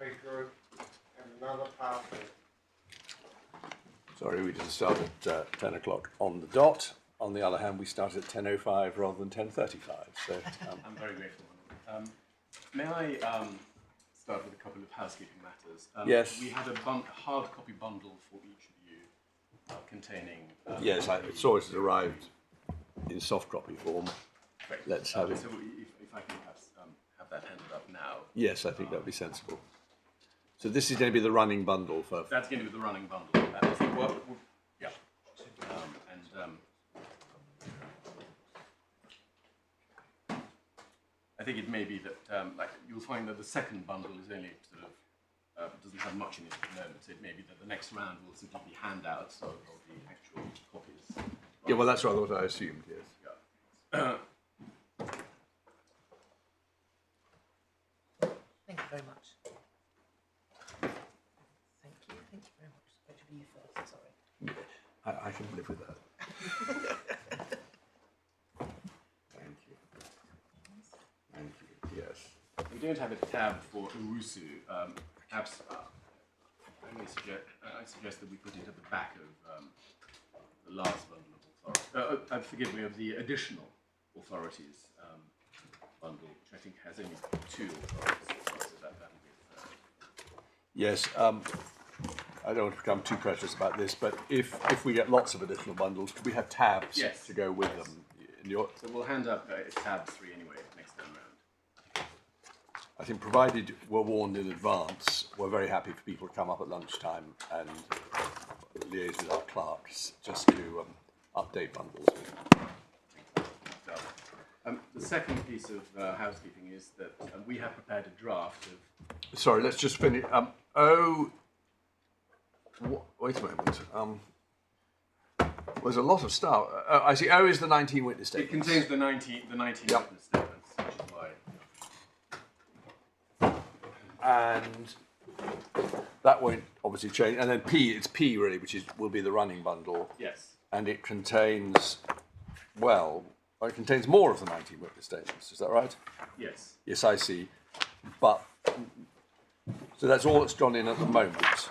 BHP Group and another party. Sorry, we didn't start at 10 o'clock on the dot. On the other hand, we started at 10:05 rather than 10:35. So I'm very grateful. May I start with a couple of housekeeping matters? Yes. We had a hard copy bundle for each of you containing... yes, I saw it has arrived in soft copy form. Great. Let's have it. So if I can perhaps have that handed up now. Yes, I think that would be sensible. So this is going to be the running bundle for... That's going to be the running bundle. I think yeah. I think it may be that like you'll find that the second bundle is only sort of doesn't have much in it at the moment. So it may be that the next round will simply be handouts of the actual copies. Yeah, well, that's what I assumed. Yes. Yeah. Thank you very much. Thank you very much. It should be you first, sorry. I can live with that. Thank you. Thank you. Yes. We don't have a tab for Urusu. I suggest that we put it at the back of the last bundle of authority. Forgive me, of the additional authorities bundle, which I think has only 2 authorities. So that'll be the third. Yes. I don't want to become too precious about this, but if we get lots of additional bundles, could we have tabs Yes. to go with them? So we'll hand up tab 3 anyway next time round. I think provided we're warned in advance, we're very happy for people to come up at lunchtime and liaise with our clerks just to update bundles. The second piece of housekeeping is that we have prepared a draft of... Sorry, let's just finish. Wait a moment. There's a lot of stuff. I see. O is the 19 witness It statements. contains the 19 Yep. witness statements, which is why... And that won't obviously change. And then P, it's P really, which will be the running bundle. Yes. And it contains, well, it contains more of the 19 witness statements. Is that right? Yes. Yes, I see. But, so that's all that's gone in at the moment.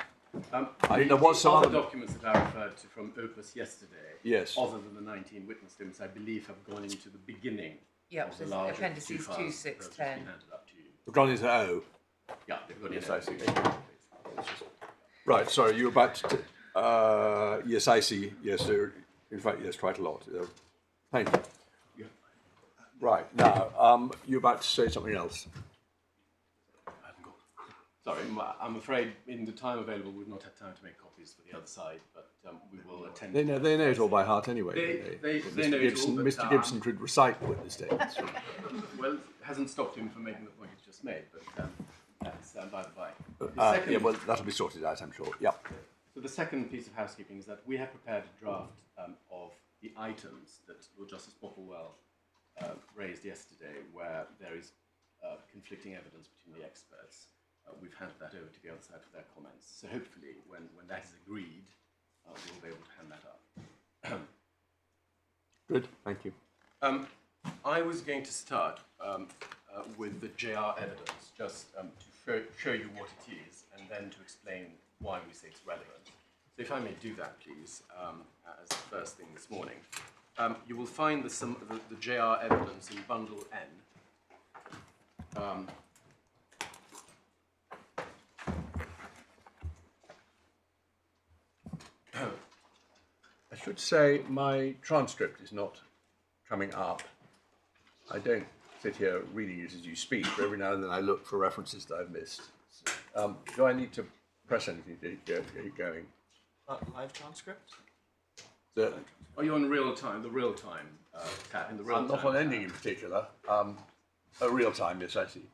I think there was some other other documents that I referred to from Opus yesterday, Yes. other than the 19 witness statements, I believe have gone into the beginning Yep, of the so larger appendices 2 files 2, that 6, have just 10. been handed up to you. We've gone into O. Yeah, they've got Yes, in I see. there. Right, sorry, you were about to... yes, I see. Yes, there, in fact, yes, quite a lot. Thank you. Yeah. Right, now, you're about to say something else. Sorry, I'm afraid in the time available we've not had time to make copies for the other side, but we will attend. They know it all by heart anyway. They Mr. know Gibson, it all, but, Mr. Gibson could recite witness statements. Well, it hasn't stopped him from making the point he's just made, but that's by the by. Yeah, well, that'll be sorted out, I'm sure. Yep. So the second piece of housekeeping is that we have prepared a draft of the items that Lord Justice Popplewell raised yesterday, where there is conflicting evidence between the experts. We've handed that over to the other side for their comments. So hopefully, when that is agreed, we'll be able to hand that up. Good, thank you. I was going to start with the JR evidence, just to show you what it is, and then to explain why we say it's relevant. So if I may do that, please, as the first thing this morning. You will find the JR evidence in Bundle N. I should say my transcript is not coming up. I don't sit here reading it as you speak, but every now and then I look for references that I've missed. Do I need to press anything to get it going? Live transcript? Are you on the real time tab? In the real I'm not on ending in particular. Real time, yes, I see.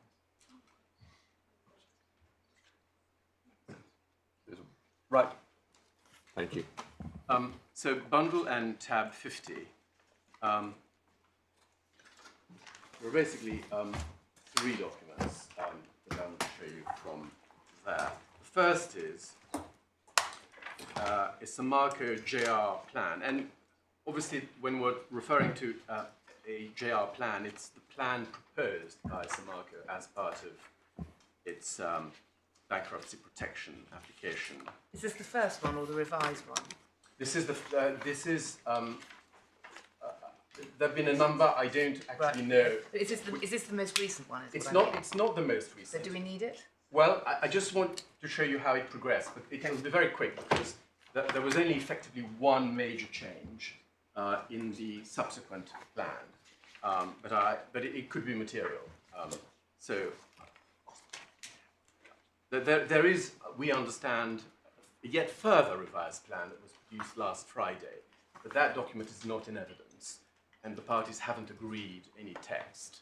Right. Thank you. So Bundle N, tab 50. There are basically 3 documents that I'm going to show you from there. The first is a Samarco JR plan, and obviously when we're referring to a JR plan, it's the plan proposed by Samarco as part of its bankruptcy protection application. Is this the first one or the revised one? This is there have been a number. I don't actually know. Is this the most recent one? It's not. It's not the most So recent. do we need it? Well, I just want to show you how it progressed, but it will be very quick because there was only effectively one major change in the subsequent plan, but it could be material. There is, we understand, a yet further revised plan that was produced last Friday, but that document is not in evidence, and the parties haven't agreed any text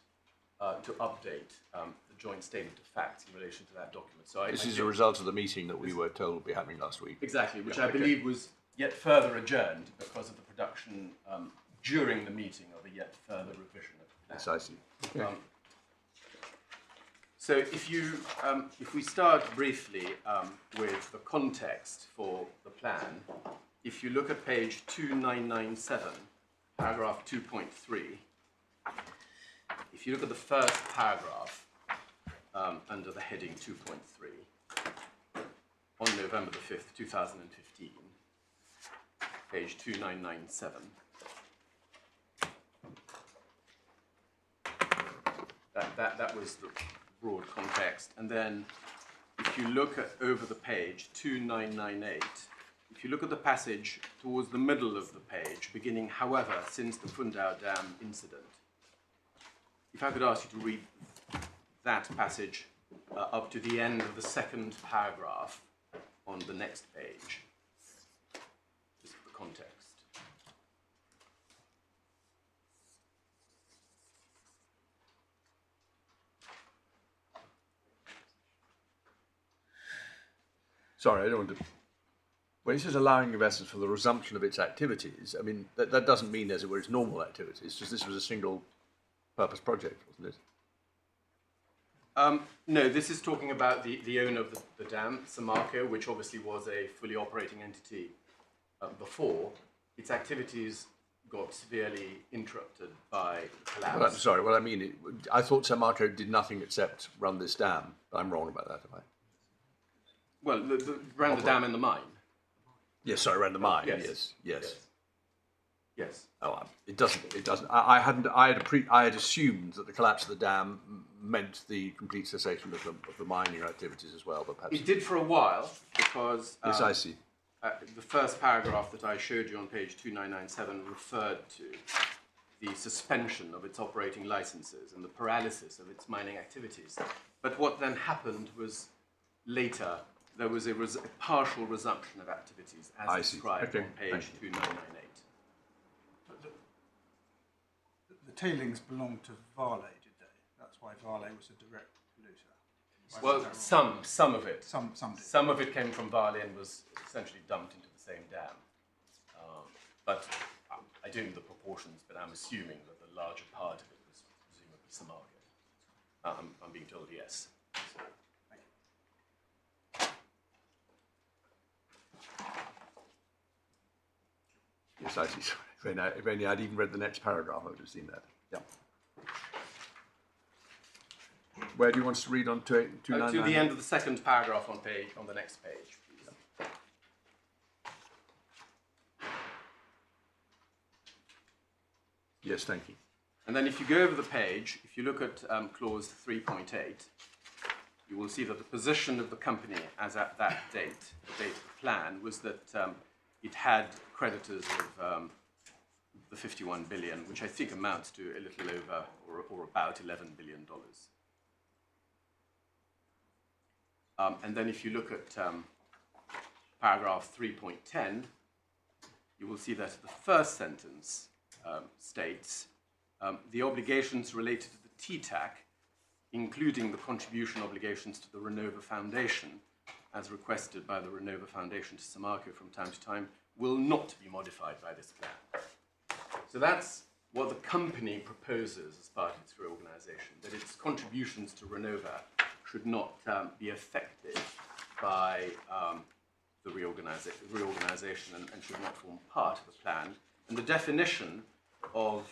to update the joint statement of facts in relation to that document. So This is a result of the meeting that we were told would be happening last week. Exactly, which Yeah, I believe was yet further adjourned because of the production during the meeting of a yet further revision of the plan. Yes, I see. Okay. So if we start briefly with the context for the plan, if you look at page 2997, paragraph 2.3, if you look at the first paragraph under the heading 2.3, on November the 5th, 2015, page 2997, that was the broad context. And then if you look at over the page, 2998, if you look at the passage towards the middle of the page, beginning, however, since the Fundau Dam incident, if I could ask you to read that passage up to the end of the second paragraph on the next page, just the context. Sorry, I don't want to. When he says allowing investors for the resumption of its activities, I mean, that doesn't mean, as it were, its normal activities. It's just this was a single purpose project, wasn't it? No, this is talking about the owner of the dam, Samarco, which obviously was a fully operating entity before. Its activities got severely interrupted by the collapse. Well, I'm sorry, well, I mean, I thought Samarco did nothing except run this dam. I'm wrong about that, am I? Well, ran the dam in the mine. Yes, sorry, ran the mine. Yes. Yes. Oh, it doesn't. I had assumed that the collapse of the dam meant the complete cessation of the mining activities as well, but perhaps It did for a while because yes, I see. The first paragraph that I showed you on page 2997 referred to the suspension of its operating licenses and the paralysis of its mining activities. But what then happened was later there was a partial resumption of activities as described on page 2998. The tailings belonged to Vale, did they? That's why Vale was a direct polluter. Well, some of it. Some did. Some of it came from Vale and was essentially dumped into the same dam. But I don't know the proportions, but I'm assuming that the larger part of it was presumably Samarco. I'm being told yes. Yes, I see. Sorry. If only I'd even read the next paragraph, I would have seen that. Yeah. Where do you want us to read on 299? To the end of the second paragraph on the next page, please. Yes, thank you. And then if you go over the page, if you look at clause 3.8, you will see that the position of the company as at that date, the date of the plan, was that it had creditors of the 51 billion, which I think amounts to a little over or about $11 billion. And then if you look at paragraph 3.10, you will see that the first sentence states the obligations related to the TTAC, including the contribution obligations to the Renova Foundation, as requested by the Renova Foundation to Samarco from time to time, will not be modified by this plan. So that's what the company proposes as part of its reorganization, that its contributions to Renova should not be affected by the reorganization and should not form part of the plan. And the definition of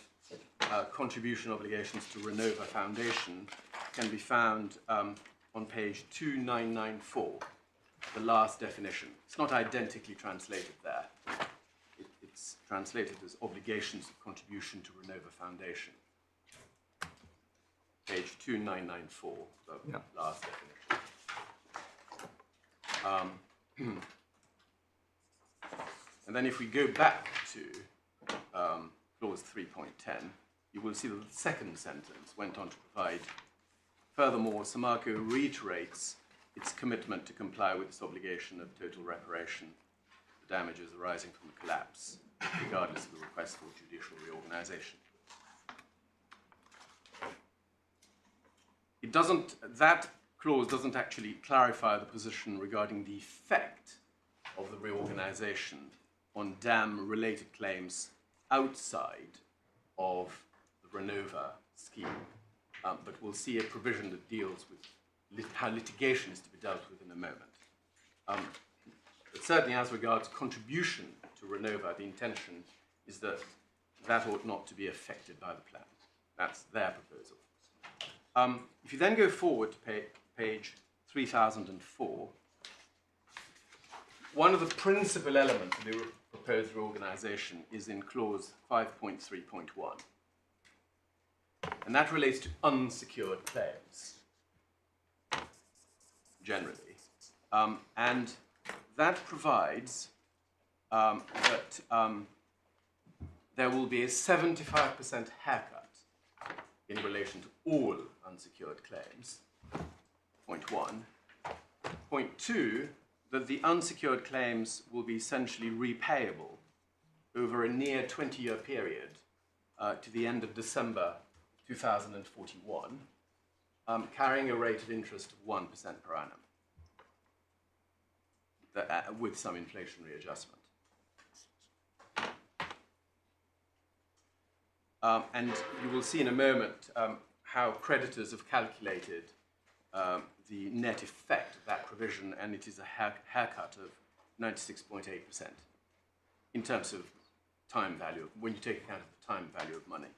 contribution obligations to Renova Foundation can be found on on page 2994, the last definition. It's not identically translated there. It's translated as obligations of contribution to Renova Foundation. Page 2994, the last definition. And then if we go back to clause 3.10, you will see that the second sentence went on to provide, furthermore, Samarco reiterates its commitment to comply with its obligation of total reparation for damages arising from the collapse, regardless of the request for judicial reorganization. That clause doesn't actually clarify the position regarding the effect of the reorganization on dam-related claims outside of the Renova scheme. But we'll see a provision that deals with how litigation is to be dealt with in a moment. But certainly as regards contribution to Renova, the intention is that that ought not to be affected by the plan. That's their proposal. If you then go forward to page 3004, one of the principal elements of the proposed reorganization is in clause 5.3.1. And that relates to unsecured claims, generally. And that provides that there will be a 75% haircut in relation to all unsecured claims, point one. Point two, that the unsecured claims will be essentially repayable over a near 20-year period to the end of December 2041, carrying a rate of interest of 1% per annum, with some inflationary adjustment. And you will see in a moment how creditors have calculated the net effect of that provision, and it is a haircut of 96.8% in terms of time value, when you take account of the time value of money.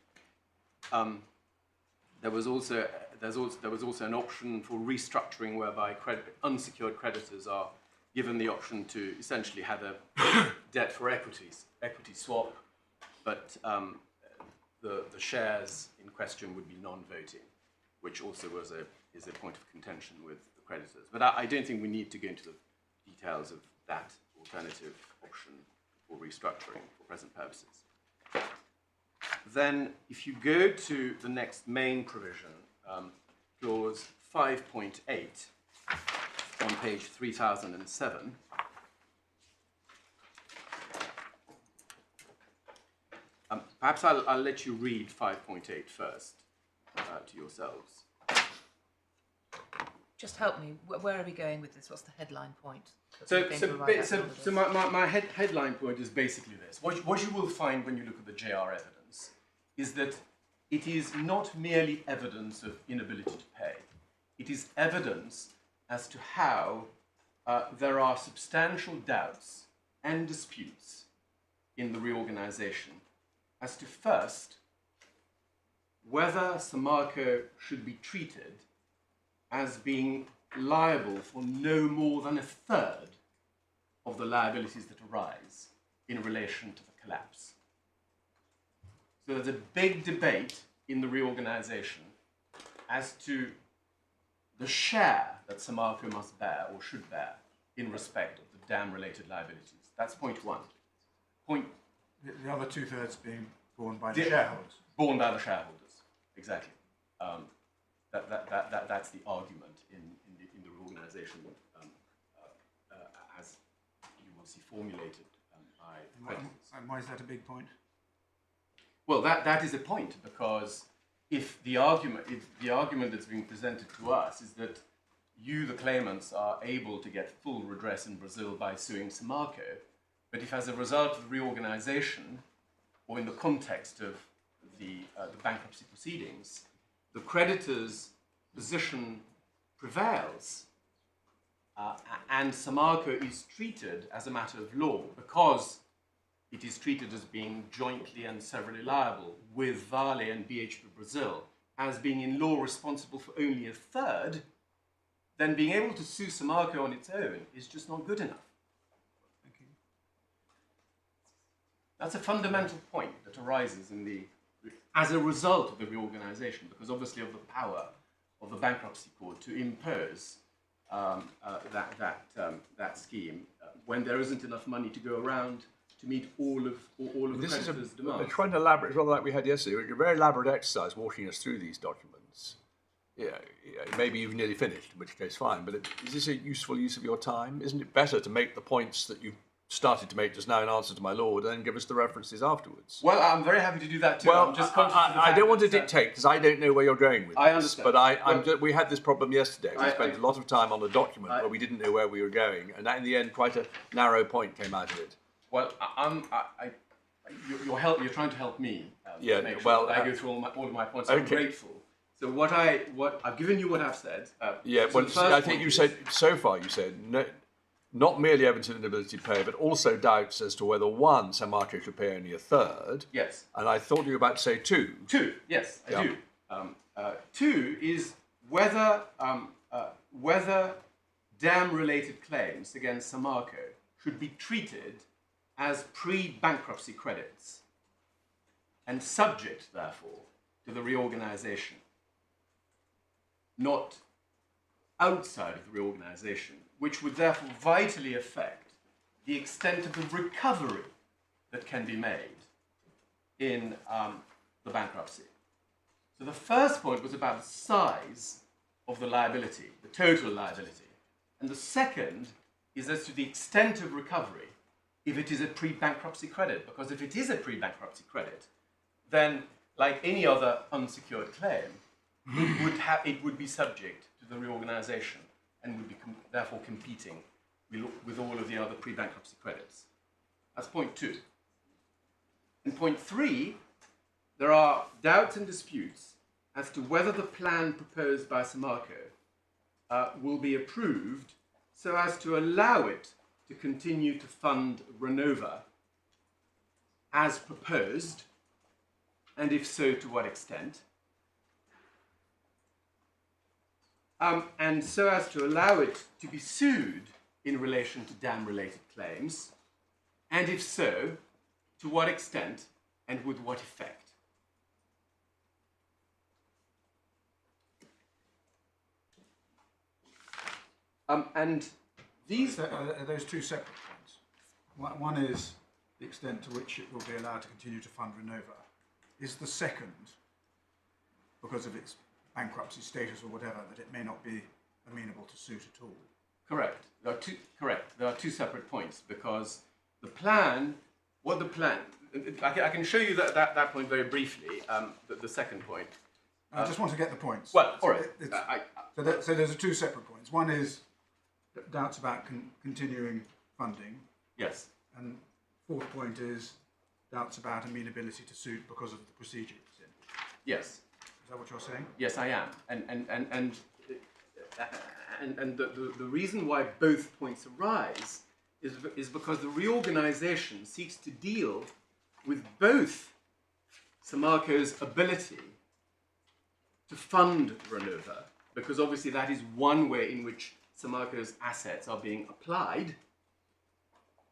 There was also an option for restructuring whereby unsecured creditors are given the option to essentially have a debt for equity swap, but the shares in question would be non-voting, which also is a point of contention with the creditors. But I don't think we need to go into the details of that alternative option for restructuring for present purposes. Then, if you go to the next main provision, clause 5.8 on page 3007, perhaps I'll let you read 5.8 first to yourselves. Just help me. Where are we going with this? What's the headline point? So my headline point is basically this. What you will find when you look at the JR evidence is that it is not merely evidence of inability to pay. It is evidence as to how there are substantial doubts and disputes in the reorganization as to, first, whether Samarco should be treated as being liable for no more than a third of the liabilities that arise in relation to the collapse. So there's a big debate in the reorganization as to the share that Samarco must bear or should bear in respect of the dam-related liabilities. That's point one. The other two-thirds being borne by the shareholders. Borne by the shareholders, exactly. That's the argument in the reorganization as you will see formulated by creditors. And why is that a big point? Well, that is a point, because if the argument that's being presented to us is that you, the claimants, are able to get full redress in Brazil by suing Samarco, but if as a result of the reorganization, or in the context of the bankruptcy proceedings, the creditor's position prevails, and Samarco is treated as a matter of law because it is treated as being jointly and severally liable with Vale and BHP Brazil as being in law responsible for only a third, then being able to sue Samarco on its own is just not good enough. That's a fundamental point that arises as a result of the reorganization, because obviously of the power of the bankruptcy court to impose that scheme when there isn't enough money to go around to meet all of the creditors' demands. Quite an elaborate, rather like we had yesterday, a very elaborate exercise walking us through these documents. Yeah, maybe you've nearly finished, in which case fine, but is this a useful use of your time? Isn't it better to make the points that you started to make just now in answer to my lord, and then give us the references afterwards? Well, I'm very happy to do that too. Well, I'm just conscious of the I fact don't want to that, dictate, because I don't know where you're going with this. I understand. But we had this problem yesterday. We spent a lot of time on a document where we didn't know where we were going, and that, in the end, quite a narrow point came out of it. Well, you're trying to help me make sure well, that I go through all of my points. Okay. I'm grateful. So what I've given you what I've said. I think you said, so far you said, no, not merely evidence of inability to pay, but also doubts as to whether one, Samarco should pay only a third. Yes. And I thought you were about to say two. Two, yes, I do. Two is whether dam-related claims against Samarco should be treated as pre-bankruptcy credits and subject, therefore, to the reorganization, not outside of the reorganization, which would therefore vitally affect the extent of the recovery that can be made in the bankruptcy. So the first point was about the size of the liability, the total liability. And the second is as to the extent of recovery if it is a pre-bankruptcy credit. Because if it is a pre-bankruptcy credit, then like any other unsecured claim, it would be subject to the reorganization and would be therefore competing with all of the other pre-bankruptcy credits. That's point two. In point three, there are doubts and disputes as to whether the plan proposed by Samarco will be approved so as to allow it to continue to fund Renova as proposed, and if so, to what extent? And so as to allow it to be sued in relation to dam-related claims, and if so, to what extent and with what effect? And these... Are those two separate points? One is the extent to which it will be allowed to continue to fund Renova. Is the second, because of its bankruptcy status or whatever, that it may not be amenable to suit at all? Correct. There are two separate points, because the plan, I can show you that point very briefly, the second point. I just want to get the points. Well, all right. So there's two separate points. One is doubts about continuing funding. Yes. And fourth point is doubts about amenability to suit because of the procedure it's in. Yes. Is that what you're saying? Yes, I am. And the reason why both points arise is because the reorganization seeks to deal with both Samarco's ability to fund Renova, because obviously that is one way in which Samarco's assets are being applied,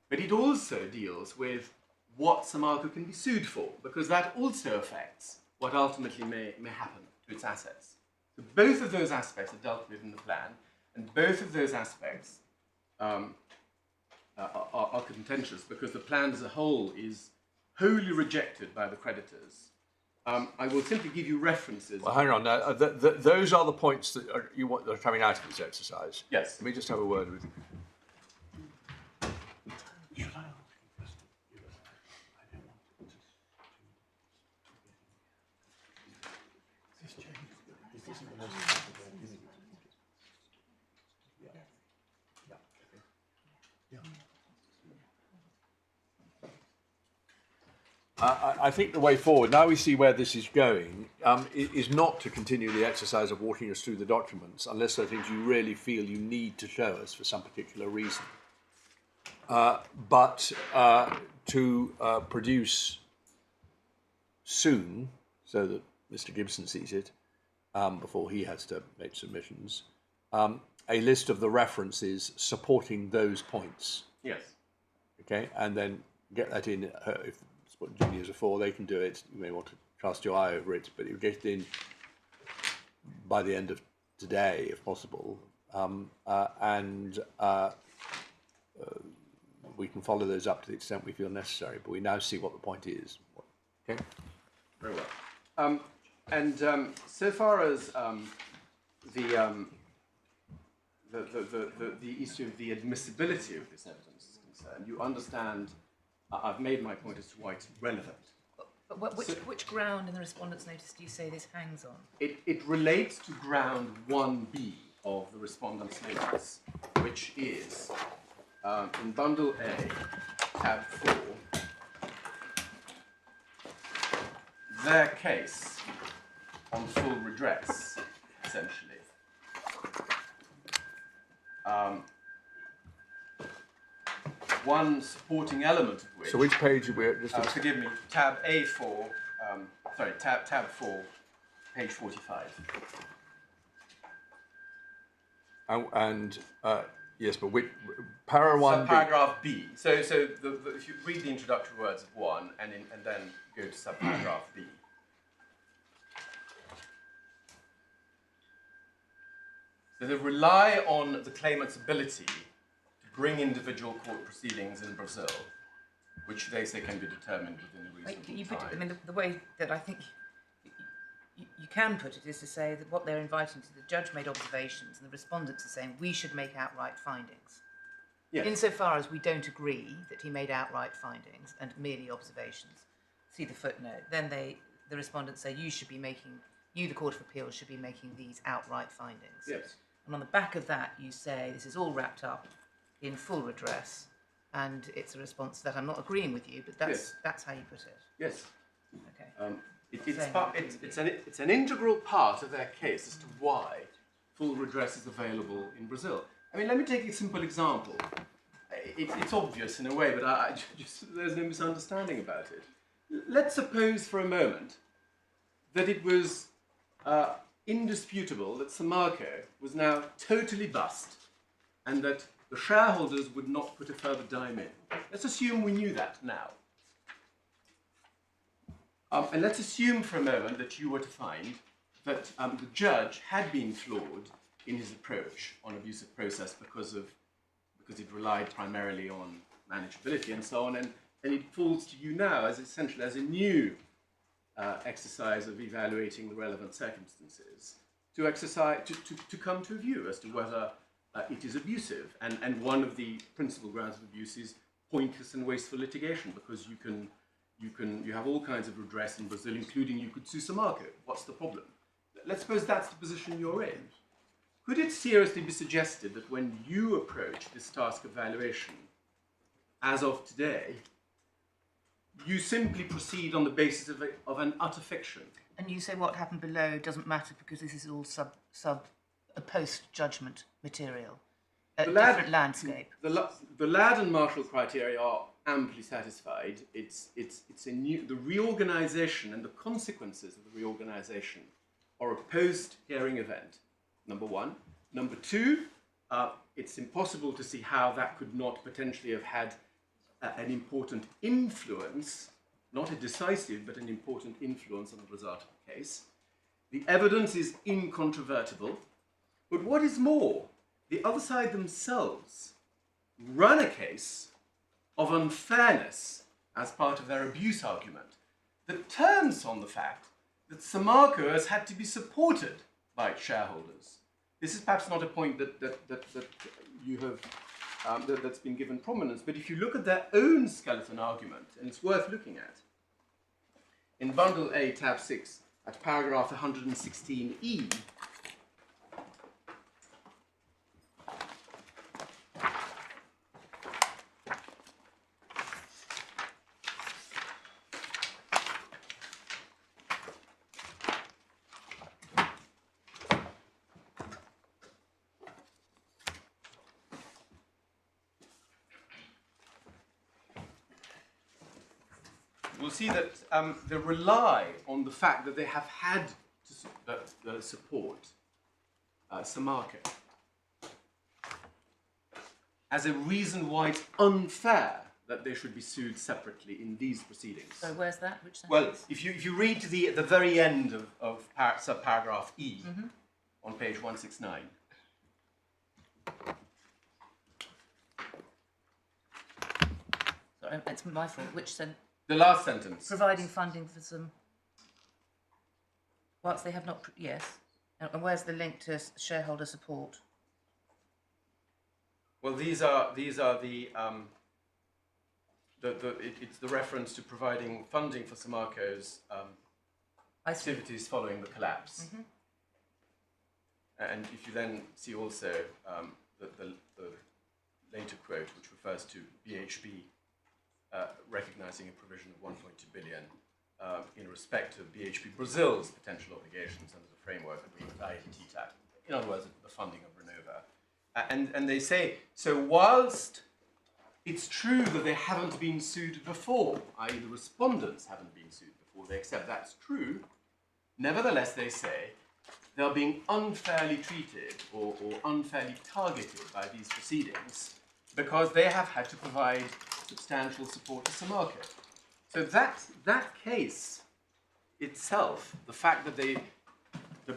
but it also deals with what Samarco can be sued for, because that also affects what ultimately may happen to its assets. So both of those aspects are dealt with in the plan, and both of those aspects are contentious, because the plan as a whole is wholly rejected by the creditors. I will simply give you references. Well, hang on. Now, those are the points that that are coming out of this exercise. Yes. Let me just have a word with you. I think the way forward, now we see where this is going, is not to continue the exercise of walking us through the documents unless there are things you really feel you need to show us for some particular reason. But to produce soon, so that Mr. Gibson sees it, before he has to make submissions, a list of the references supporting those points. Yes. Okay, and then get that in. If it's what juniors are for, they can do it. You may want to cast your eye over it, but you get it in by the end of today, if possible, and we can follow those up to the extent we feel necessary. But we now see what the point is. Okay. Very well. So far as the issue of the admissibility of this evidence is concerned, you understand. I've made my point as to why it's relevant. But which ground in the respondent's notice do you say this hangs on? It relates to ground 1B of the respondent's notice, which is in bundle A, tab 4, their case on full redress, essentially. One supporting element of which... So which page are we at? Just forgive me, tab A4, tab 4, page 45. Yes, but which para 1? Subparagraph B. So if you read the introductory words of 1 and then go to subparagraph B. So they rely on the claimant's ability to bring individual court proceedings in Brazil, which they say can be determined within a reasonable time. I mean, the way that I think you can put it is to say that what they're inviting to, the judge made observations and the respondents are saying we should make outright findings. Yes. Insofar as we don't agree that he made outright findings and merely observations, see the footnote, then the respondents say you, the Court of Appeals, should be making these outright findings. Yes. And on the back of that, you say this is all wrapped up in full redress, and it's a response that I'm not agreeing with you, but that's how you put it. Yes. Okay. It's an integral part of their case as to why full redress is available in Brazil. I mean, let me take a simple example. It's obvious in a way, but there's no misunderstanding about it. Let's suppose for a moment that it was indisputable that Samarco was now totally bust and that the shareholders would not put a further dime in. Let's assume we knew that now. And let's assume for a moment that you were to find that the judge had been flawed in his approach on abusive process because it relied primarily on manageability and so on, and it falls to you now as essentially as a new exercise of evaluating the relevant circumstances to come to a view as to whether it is abusive, and one of the principal grounds of abuse is pointless and wasteful litigation, because you have all kinds of redress in Brazil, including you could sue Samarco. What's the problem? Let's suppose that's the position you're in. Could it seriously be suggested that when you approach this task of valuation, as of today, you simply proceed on the basis of an utter fiction? And you say what happened below doesn't matter because this is all post-judgment material, different landscape. The Ladd and Marshall criteria are amply satisfied. The reorganisation and the consequences of the reorganisation are a post-hearing event, number one. Number two, it's impossible to see how that could not potentially have had an important influence, not a decisive, but an important influence on the result of the case. The evidence is incontrovertible. But what is more, the other side themselves run a case of unfairness as part of their abuse argument that turns on the fact that Samarco has had to be supported by its shareholders. This is perhaps not a point that you have that's been given prominence, but if you look at their own skeleton argument, and it's worth looking at, in Bundle A, tab 6, at paragraph 116E, we'll see that they rely on the fact that they have had to support Samarco. as a reason why it's unfair that they should be sued separately in these proceedings. So where's that? Which sentence? Well, if you read to the very end of subparagraph E on page 169. Sorry, it's my fault. Which sentence? The last sentence. Providing funding for some. Whilst they have not. Yes. And where's the link to shareholder support? Well, these are the it's the reference to providing funding for Samarco's activities following the collapse. And if you then see also the later quote, which refers to BHP recognising a provision of 1.2 billion in respect of BHP Brazil's potential obligations under the framework agreement, i.e. TTAP. In other words, the funding of Renova. And they say, so whilst it's true that they haven't been sued before, i.e. the respondents haven't been sued before, they accept that's true, nevertheless they say they're being unfairly treated or unfairly targeted by these proceedings because they have had to provide substantial support to Samarco. So that case itself, the fact that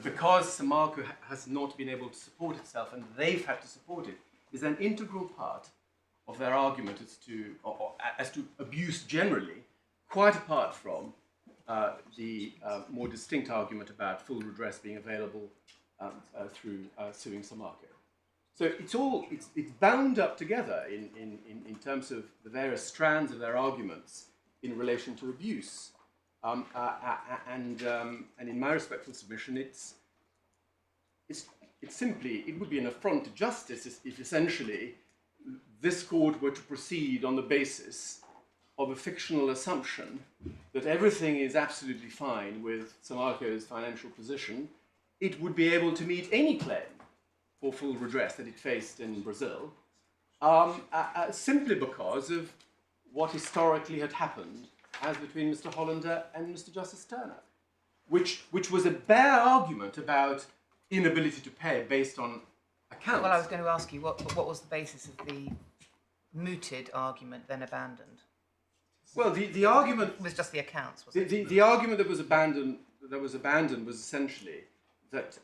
because Samarco has not been able to support itself and they've had to support it, is an integral part of their argument as to abuse generally, quite apart from the more distinct argument about full redress being available through suing Samarco. So it's bound up together in terms of the various strands of their arguments in relation to abuse. And in my respectful submission, it would be an affront to justice if essentially this court were to proceed on the basis of a fictional assumption that everything is absolutely fine with Samarco's financial position. It would be able to meet any claim for full redress that it faced in Brazil, simply because of what historically had happened as between Mr. Hollander and Mr. Justice Turner, which was a bare argument about inability to pay based on accounts. Well, I was going to ask you, what was the basis of the mooted argument then abandoned? Well, the argument It was just the accounts, wasn't it? the argument that was abandoned was essentially that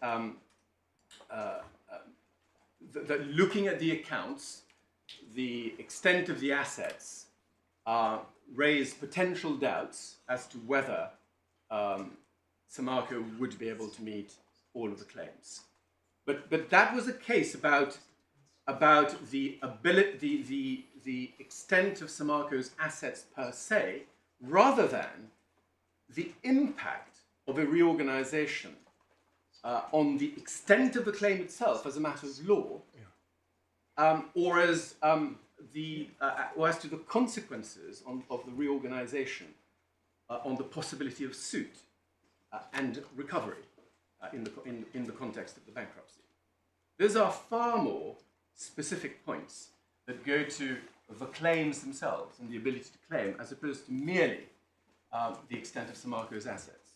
that looking at the accounts, the extent of the assets raised potential doubts as to whether Samarco would be able to meet all of the claims. But that was a case about the ability, the extent of Samarco's assets per se, rather than the impact of a reorganization on the extent of the claim itself as a matter of law, or as to the consequences of the reorganization on the possibility of suit and recovery in the context of the bankruptcy. Those are far more specific points that go to the claims themselves and the ability to claim, as opposed to merely the extent of Samarco's assets.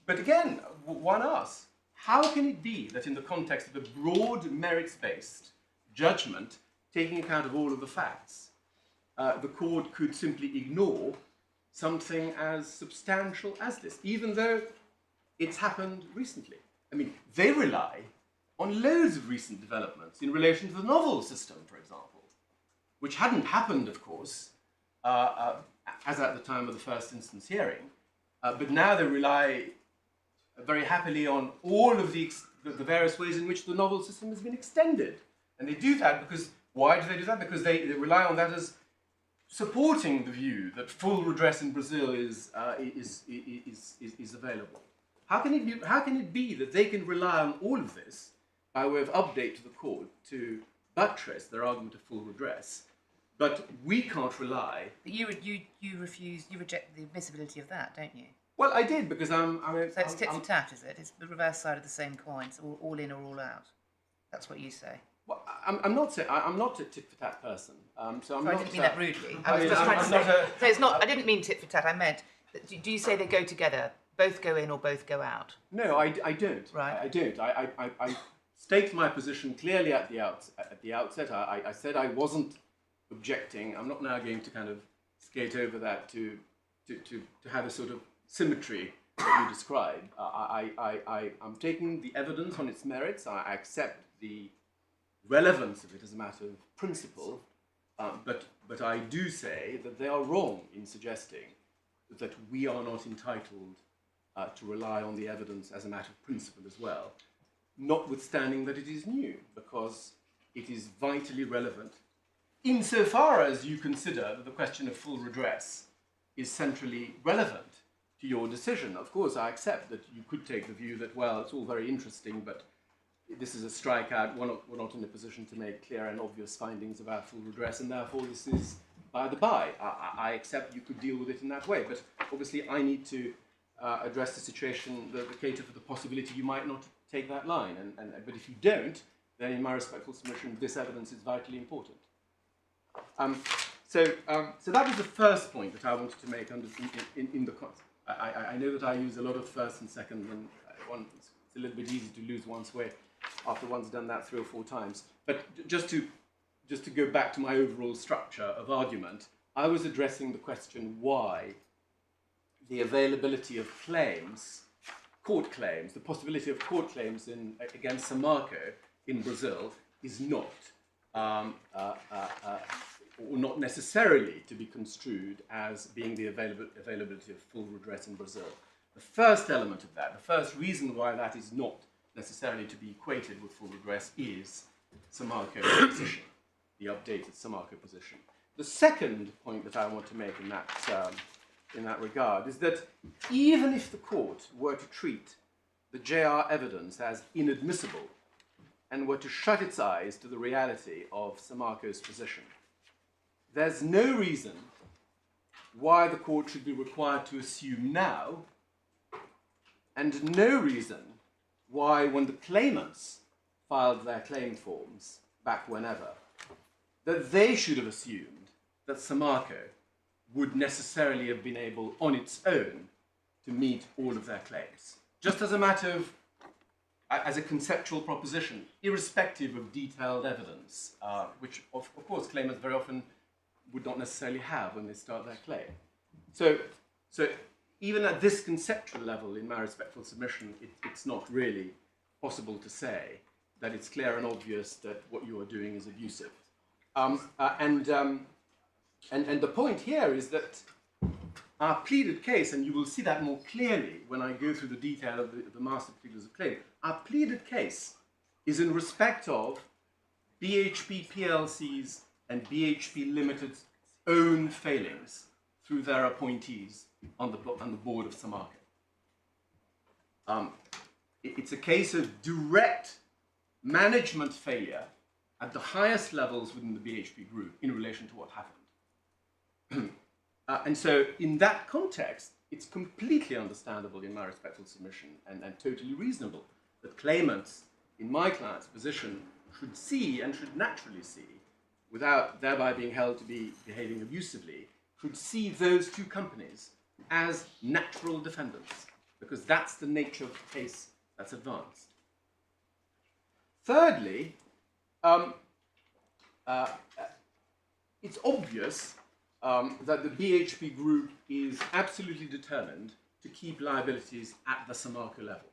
But again, one asks, how can it be that in the context of a broad merits-based judgment, taking account of all of the facts, the court could simply ignore something as substantial as this, even though it's happened recently? I mean, they rely on loads of recent developments in relation to the novel system, for example, which hadn't happened, of course, as at the time of the first instance hearing, but now they rely very happily on all of the various ways in which the novel system has been extended. And they do that because, why do they do that? Because they rely on that as supporting the view that full redress in Brazil is available. How can it be that they can rely on all of this by way of update to the court to buttress their argument of full redress, but we can't rely? But you reject the admissibility of that, don't you? Well, I did, because So it's tit for tat, is it? It's the reverse side of the same coin. It's all in or all out. That's what you say. Well, I'm not a tit for tat person. So I didn't mean that rudely. I was just trying to say. So it's not. I didn't mean tit for tat. I meant. Do you say they go together? Both go in or both go out? No, I don't. Right. I don't. state my position clearly at the outset. I said I wasn't objecting. I'm not now going to kind of skate over that to have a sort of symmetry that you describe. I'm taking the evidence on its merits. I accept the relevance of it as a matter of principle, but I do say that they are wrong in suggesting that we are not entitled to rely on the evidence as a matter of principle as well, notwithstanding that it is new, because it is vitally relevant insofar as you consider that the question of full redress is centrally relevant to your decision. Of course, I accept that you could take the view that, well, it's all very interesting, but this is a strikeout. We're not in a position to make clear and obvious findings about full redress, and therefore this is by the by. I accept you could deal with it in that way, but obviously I need to address the situation, the cater for the possibility you might not take that line. But if you don't, then in my respectful submission, this evidence is vitally important. So that was the first point that I wanted to make in the context. I know that I use a lot of first and second, and it's a little bit easy to lose one's way after one's done that 3 or 4 times. But just to go back to my overall structure of argument, I was addressing the question why the availability of claims, court claims, the possibility of court claims against Samarco in Brazil is not, or not necessarily to be construed as being the availability of full redress in Brazil. The first element of that, the first reason why that is not necessarily to be equated with full redress is Samarco's position, the updated Samarco position. The second point that I want to make in that regard is that even if the court were to treat the JR evidence as inadmissible and were to shut its eyes to the reality of Samarco's position, there's no reason why the court should be required to assume now, and no reason why, when the claimants filed their claim forms back whenever, that they should have assumed that Samarco would necessarily have been able on its own to meet all of their claims. Just as a matter of, as a conceptual proposition, irrespective of detailed evidence, which of course claimants very often would not necessarily have when they start their claim. So even at this conceptual level, in my respectful submission, it's not really possible to say that it's clear and obvious that what you are doing is abusive. And the point here is that our pleaded case, and you will see that more clearly when I go through the detail of the master particulars of claim, our pleaded case is in respect of BHP PLC's and BHP Limited's own failings through their appointees on the board of Samarco. It's a case of direct management failure at the highest levels within the BHP Group in relation to what happened. And so in that context, it's completely understandable in my respectful submission and totally reasonable that claimants in my client's position should see and should naturally see, without thereby being held to be behaving abusively, should see those two companies as natural defendants, because that's the nature of the case that's advanced. Thirdly, it's obvious that the BHP Group is absolutely determined to keep liabilities at the Samarco level.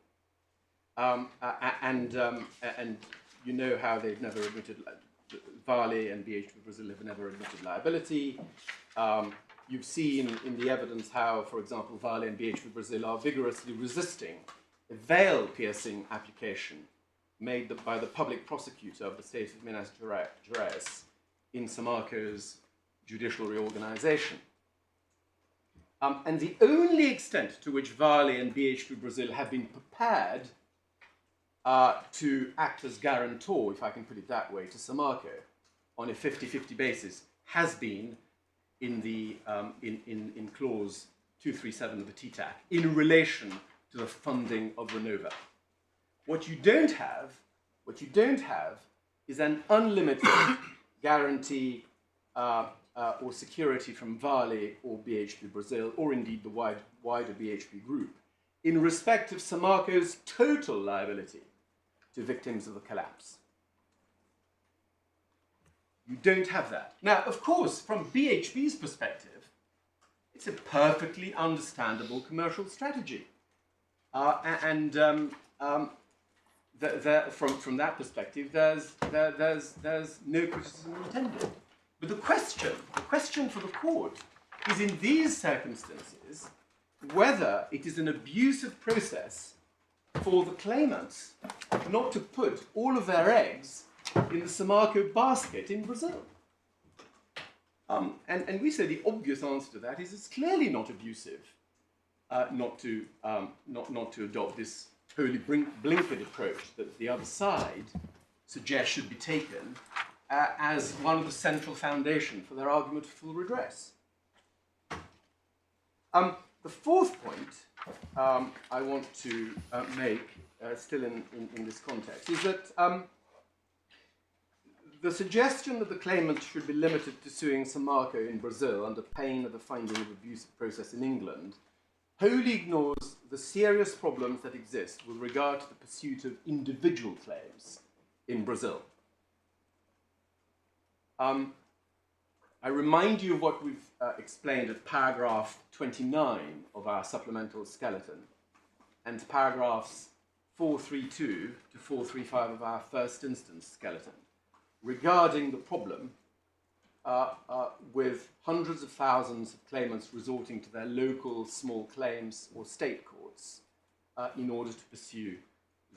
And you know how they've never admitted, Vale and BHP Brazil have never admitted liability. You've seen in the evidence how, for example, Vale and BHP Brazil are vigorously resisting a veil-piercing application made by the public prosecutor of the state of Minas Gerais in Samarco's judicial reorganization. And the only extent to which Vale and BHP Brazil have been prepared to act as guarantor, if I can put it that way, to Samarco on a 50-50 basis has been in the in clause 237 of the TTAC in relation to the funding of Renova. What you don't have is an unlimited guarantee or security from Vale or BHP Brazil, or indeed the wider BHP Group, in respect of Samarco's total liability to victims of the collapse. You don't have that. Now, of course, from BHP's perspective, it's a perfectly understandable commercial strategy. From that perspective, there's no criticism intended. But the question for the court is, in these circumstances, whether it is an abusive process for the claimants not to put all of their eggs in the Samarco basket in Brazil. And we say the obvious answer to that is it's clearly not abusive not to adopt this wholly blinkered approach that the other side suggests should be taken as one of the central foundation for their argument for full redress. The fourth point I want to make, still in this context, is that the suggestion that the claimant should be limited to suing Samarco in Brazil under pain of the finding of abusive process in England wholly ignores the serious problems that exist with regard to the pursuit of individual claims in Brazil. I remind you of what we've explained at paragraph 29 of our supplemental skeleton and paragraphs 432 to 435 of our first instance skeleton regarding the problem with hundreds of thousands of claimants resorting to their local small claims or state courts in order to pursue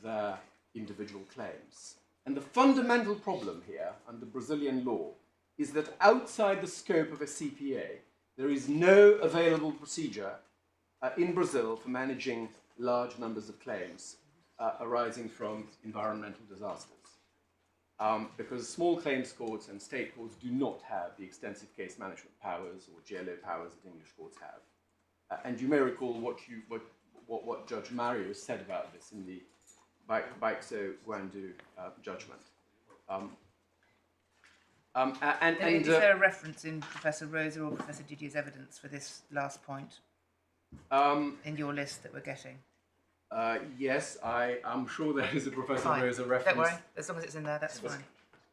their individual claims. And the fundamental problem here under Brazilian law is that outside the scope of a CPA, there is no available procedure in Brazil for managing large numbers of claims arising from environmental disasters. Because small claims courts and state courts do not have the extensive case management powers or GLO powers that English courts have. And you may recall what Judge Mario said about this in the Baixo Guandu judgment. Is there a reference in Professor Rosa or Professor Didier's evidence for this last point in your list that we're getting? Yes, I'm sure there is a Professor Rosa reference. Don't worry, as long as it's in there, that's fine.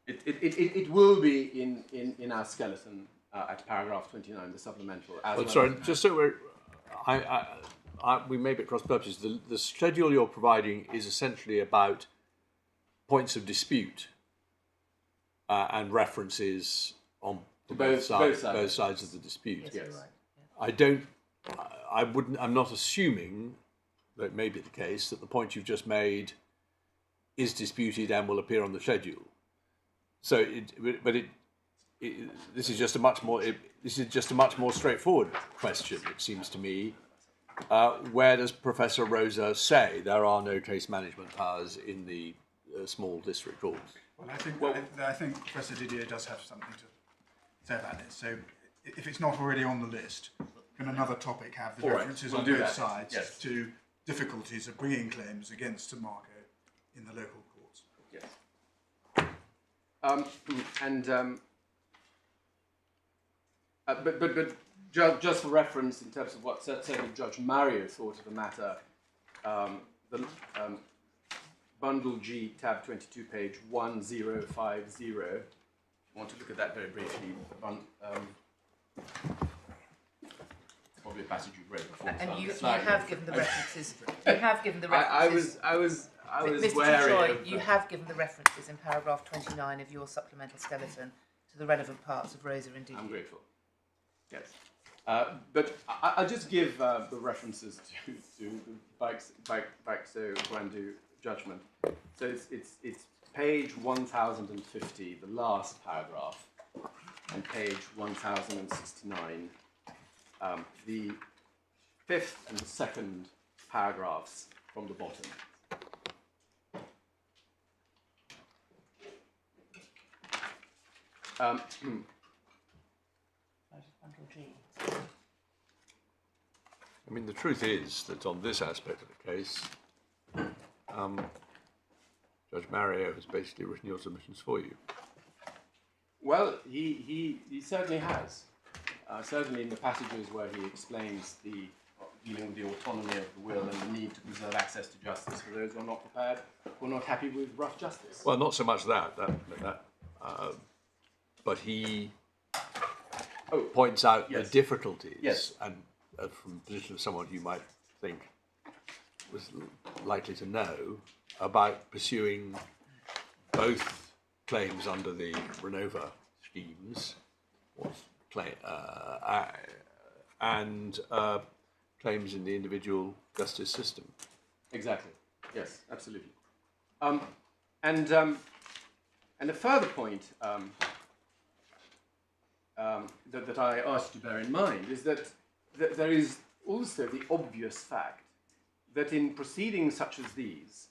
It will be in our skeleton at paragraph 29, the supplemental. Sorry, just so we're, we may be at cross purposes. The schedule you're providing is essentially about points of dispute and references on both sides of the dispute. Yes. Right. Yeah. I'm not assuming that it may be the case that the point you've just made is disputed and will appear on the schedule. So, this is just a much more straightforward question. It seems to me. Where does Professor Rosa say there are no case management powers in the small district courts? Well, I think Professor Didier does have something to say about this. So, if it's not already on the list, can another topic have the references on both sides to difficulties of bringing claims against Samarco in the local courts? Yes. But just for reference, in terms of what certainly Judge Mario thought of the matter, the Bundle G, tab 22, page 1050. If you want to look at that very briefly, probably a passage you've read before. And you have given the references. You have given the references. I was Mr. wary Troy, you have given the references in paragraph 29 of your supplemental skeleton to the relevant parts of Rosa and Didier. I'm grateful. Yes. But I'll just give the references to the Baixo Guandu judgment. So it's page 1050, the last paragraph, and page 1069, the fifth and the second paragraphs from the bottom. I mean, the truth is that on this aspect of the case, Judge Mario has basically written your submissions for you. Well, he certainly has. Certainly in the passages where he explains the dealing with the autonomy of the will and the need to preserve access to justice for those who are not prepared, who are not happy with rough justice. Well, not so much that but he points out yes. the difficulties, Yes. and from the position of someone who might think was likely to know about pursuing both claims under the Renova schemes, and claims in the individual justice system. Exactly. Yes, absolutely. And a further point that I asked you to bear in mind is that there is also the obvious fact that in proceedings such as these,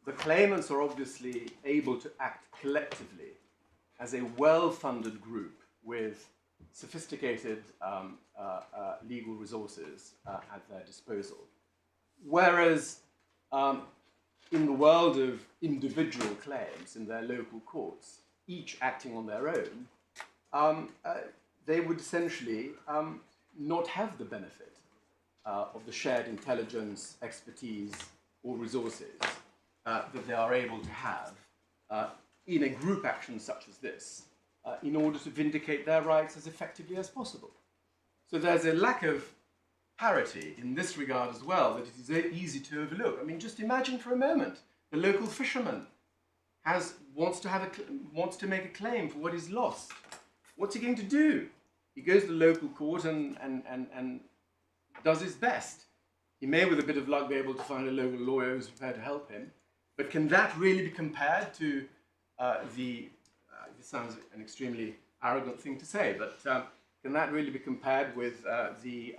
the claimants are obviously able to act collectively as a well-funded group with sophisticated legal resources at their disposal. Whereas in the world of individual claims in their local courts, each acting on their own, they would essentially not have the benefit of the shared intelligence, expertise, or resources that they are able to have in a group action such as this in order to vindicate their rights as effectively as possible. So there's a lack of parity in this regard as well that it is very easy to overlook. I mean, just imagine for a moment the local fisherman wants to make a claim for what is lost. What's he going to do? He goes to the local court and does his best. He may, with a bit of luck, be able to find a local lawyer who's prepared to help him. But can that really be compared to this sounds an extremely arrogant thing to say, but can that really be compared with the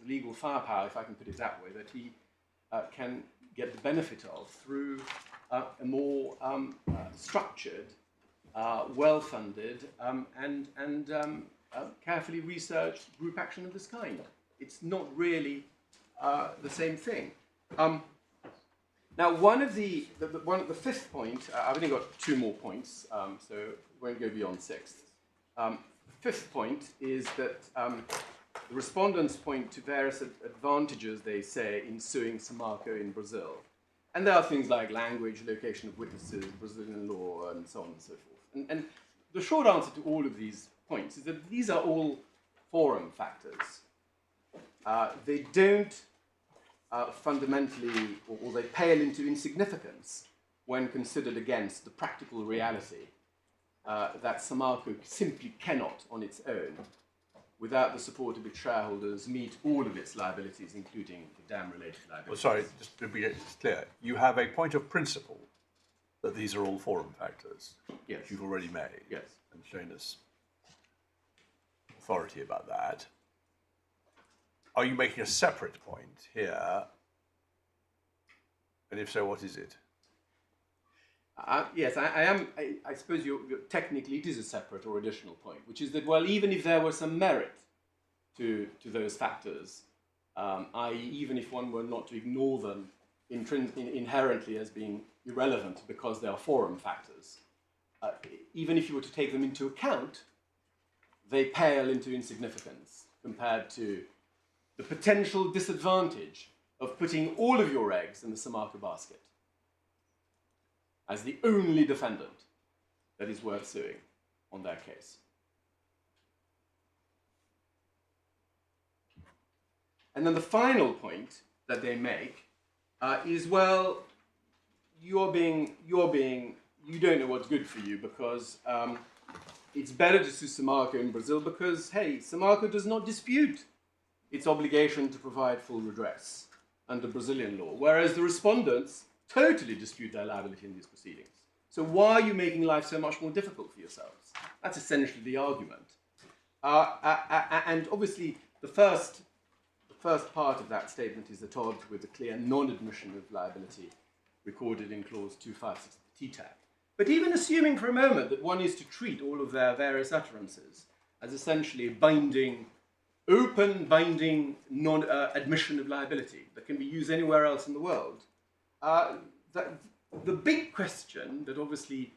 legal firepower, if I can put it that way, that he can get the benefit of through a more structured, well-funded, and carefully researched group action of this kind? It's not really the same thing. Now, the fifth point, I've only got two more points, so won't go beyond sixth. The fifth point is that the respondents point to various advantages, they say, in suing Samarco in Brazil. And there are things like language, location of witnesses, Brazilian law, and so on and so forth. And the short answer to all of these points is that these are all forum factors. They don't fundamentally, or they pale into insignificance when considered against the practical reality that Samarco simply cannot, on its own, without the support of its shareholders, meet all of its liabilities, including the dam-related liabilities. Well, sorry, just to be clear, you have a point of principle that these are all forum factors, yes, which you've already made, yes, and shown us authority about that. Are you making a separate point here? And if so, what is it? Yes, I am. I suppose technically it is a separate or additional point, which is that, well, even if there were some merit to those factors, i.e. even if one were not to ignore them inherently as being irrelevant because they are forum factors, even if you were to take them into account, they pale into insignificance compared to the potential disadvantage of putting all of your eggs in the Samarco basket as the only defendant that is worth suing on their case. And then the final point that they make is, well, you don't know what's good for you because it's better to sue Samarco in Brazil because, hey, Samarco does not dispute its obligation to provide full redress under Brazilian law, whereas the respondents totally dispute their liability in these proceedings. So why are you making life so much more difficult for yourselves? That's essentially the argument. And obviously, the first part of that statement is at odds with the clear non-admission of liability recorded in clause 256 of the TTAC. But even assuming for a moment that one is to treat all of their various utterances as essentially binding, open binding non-admission of liability that can be used anywhere else in the world, the big question that obviously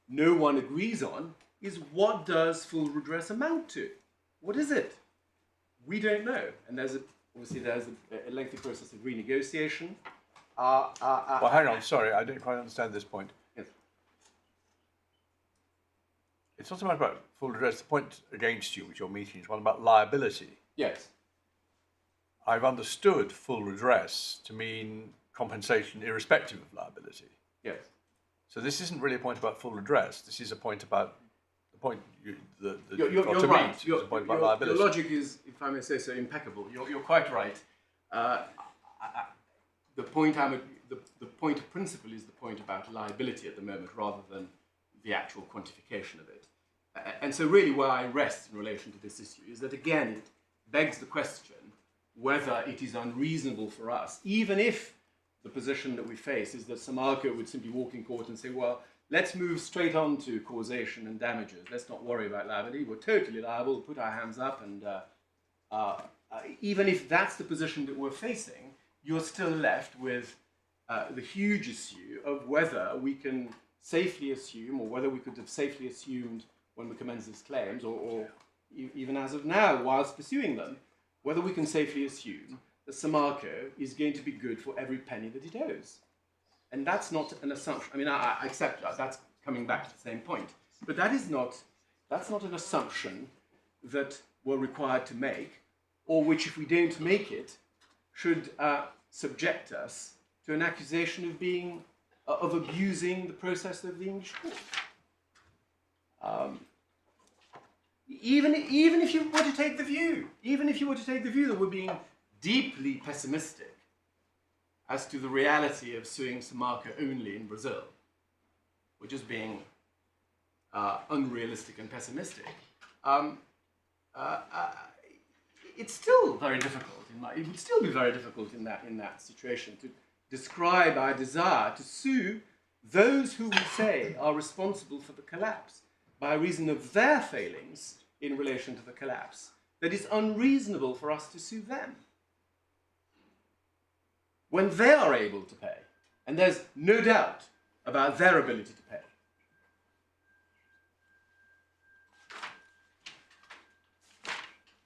no one agrees on is, what does full redress amount to? What is it? We don't know, and obviously there's a lengthy process of renegotiation. Well, hang on, sorry, I don't quite understand this point. Yes. It's not so much about full redress. The point against you, which you're meeting, is one about liability. Yes. I've understood full redress to mean compensation irrespective of liability. Yes. So this isn't really a point about full redress. This is a point about the point that You're you've got to right. meet. It's a point about liability. Your logic is, if I may say so, impeccable. You're quite right. The point of principle is the point about liability at the moment, rather than the actual quantification of it. And so, really, where I rest in relation to this issue is that, again, it begs the question whether it is unreasonable for us, even if the position that we face is that Samarco would simply walk in court and say, well, let's move straight on to causation and damages. Let's not worry about liability. We're totally liable. Put our hands up. And even if that's the position that we're facing, you're still left with the huge issue of whether we can safely assume, or whether we could have safely assumed when we commence these claims, or even as of now, whilst pursuing them, whether we can safely assume that Samarco is going to be good for every penny that it owes. And that's not an assumption. I mean, I accept that. That's coming back to the same point. But that's not an assumption that we're required to make, or which, if we don't make it, should subject us to an accusation of abusing the process of the English court. Even if you were to take the view, that we're being deeply pessimistic as to the reality of suing Samarco only in Brazil, we're just being unrealistic and pessimistic. It's still very difficult. It would still be very difficult in that situation to describe our desire to sue those who we say are responsible for the collapse by reason of their failings in relation to the collapse. That it's unreasonable for us to sue them when they are able to pay, and there's no doubt about their ability to pay.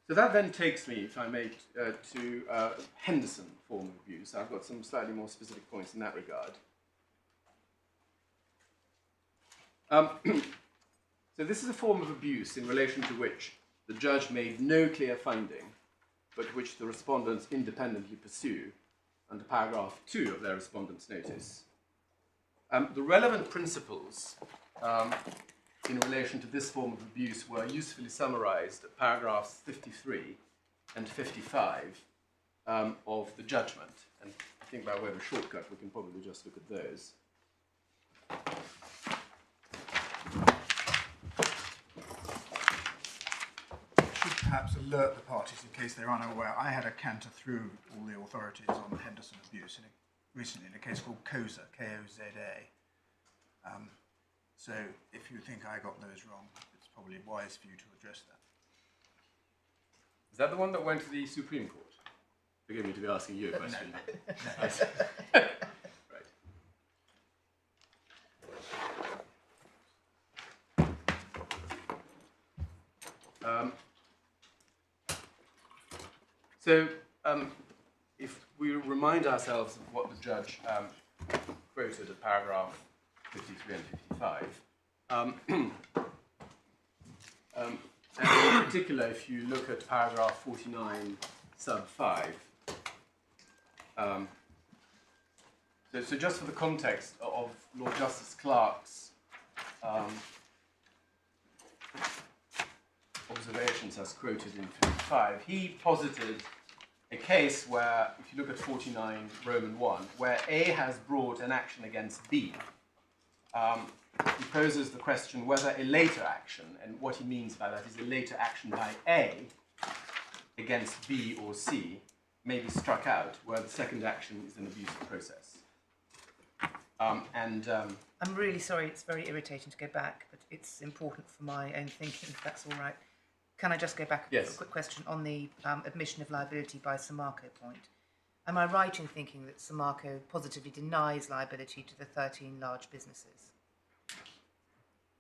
So that then takes me, if I may, to Henderson form of abuse. I've got some slightly more specific points in that regard. So this is a form of abuse in relation to which the judge made no clear finding, but which the respondents independently pursue under paragraph 2 of their respondent's notice. The relevant principles in relation to this form of abuse were usefully summarized at paragraphs 53 and 55 of the judgment. And I think by way of a shortcut, we can probably just look at those. Should perhaps alert the parties in case they're unaware. I had a canter through all the authorities on Henderson abuse recently in a case called COZA, K-O-Z-A. So if you think I got those wrong, it's probably wise for you to address that. Is that the one that went to the Supreme Court? Forgive me to be asking you a question. No. Right. So if we remind ourselves of what the judge quoted at paragraph 53 and 55, and in particular, if you look at paragraph 49 sub 5, so just for the context of Lord Justice Clark's observations as quoted in 55, he posited a case where, if you look at 49 Roman 1, where A has brought an action against B. He poses the question whether a later action, and what he means by that is a later action by A against B or C, may be struck out, where the second action is an abusive process. I'm really sorry, it's very irritating to go back, but it's important for my own thinking, if that's all right. Can I just go back Yes. for a quick question on the admission of liability by Samarco point? Am I right in thinking that Samarco positively denies liability to the 13 large businesses?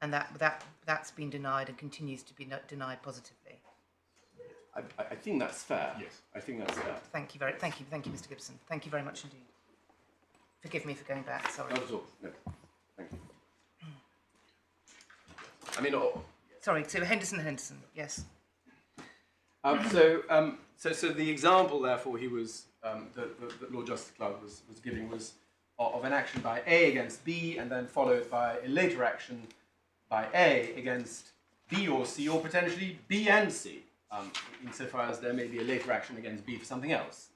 And that's been denied and continues to be denied positively? I think that's fair. Yes. I think that's fair. Thank you, Mr. Gibson. Thank you very much indeed. Forgive me for going back, sorry. Not at all. No. Thank you. I mean, Sorry, to Henderson, yes. So the example, therefore, he was that Lord Justice Clark was giving was of an action by A against B, and then followed by a later action by A against B or C, or potentially B and C, insofar as there may be a later action against B for something else.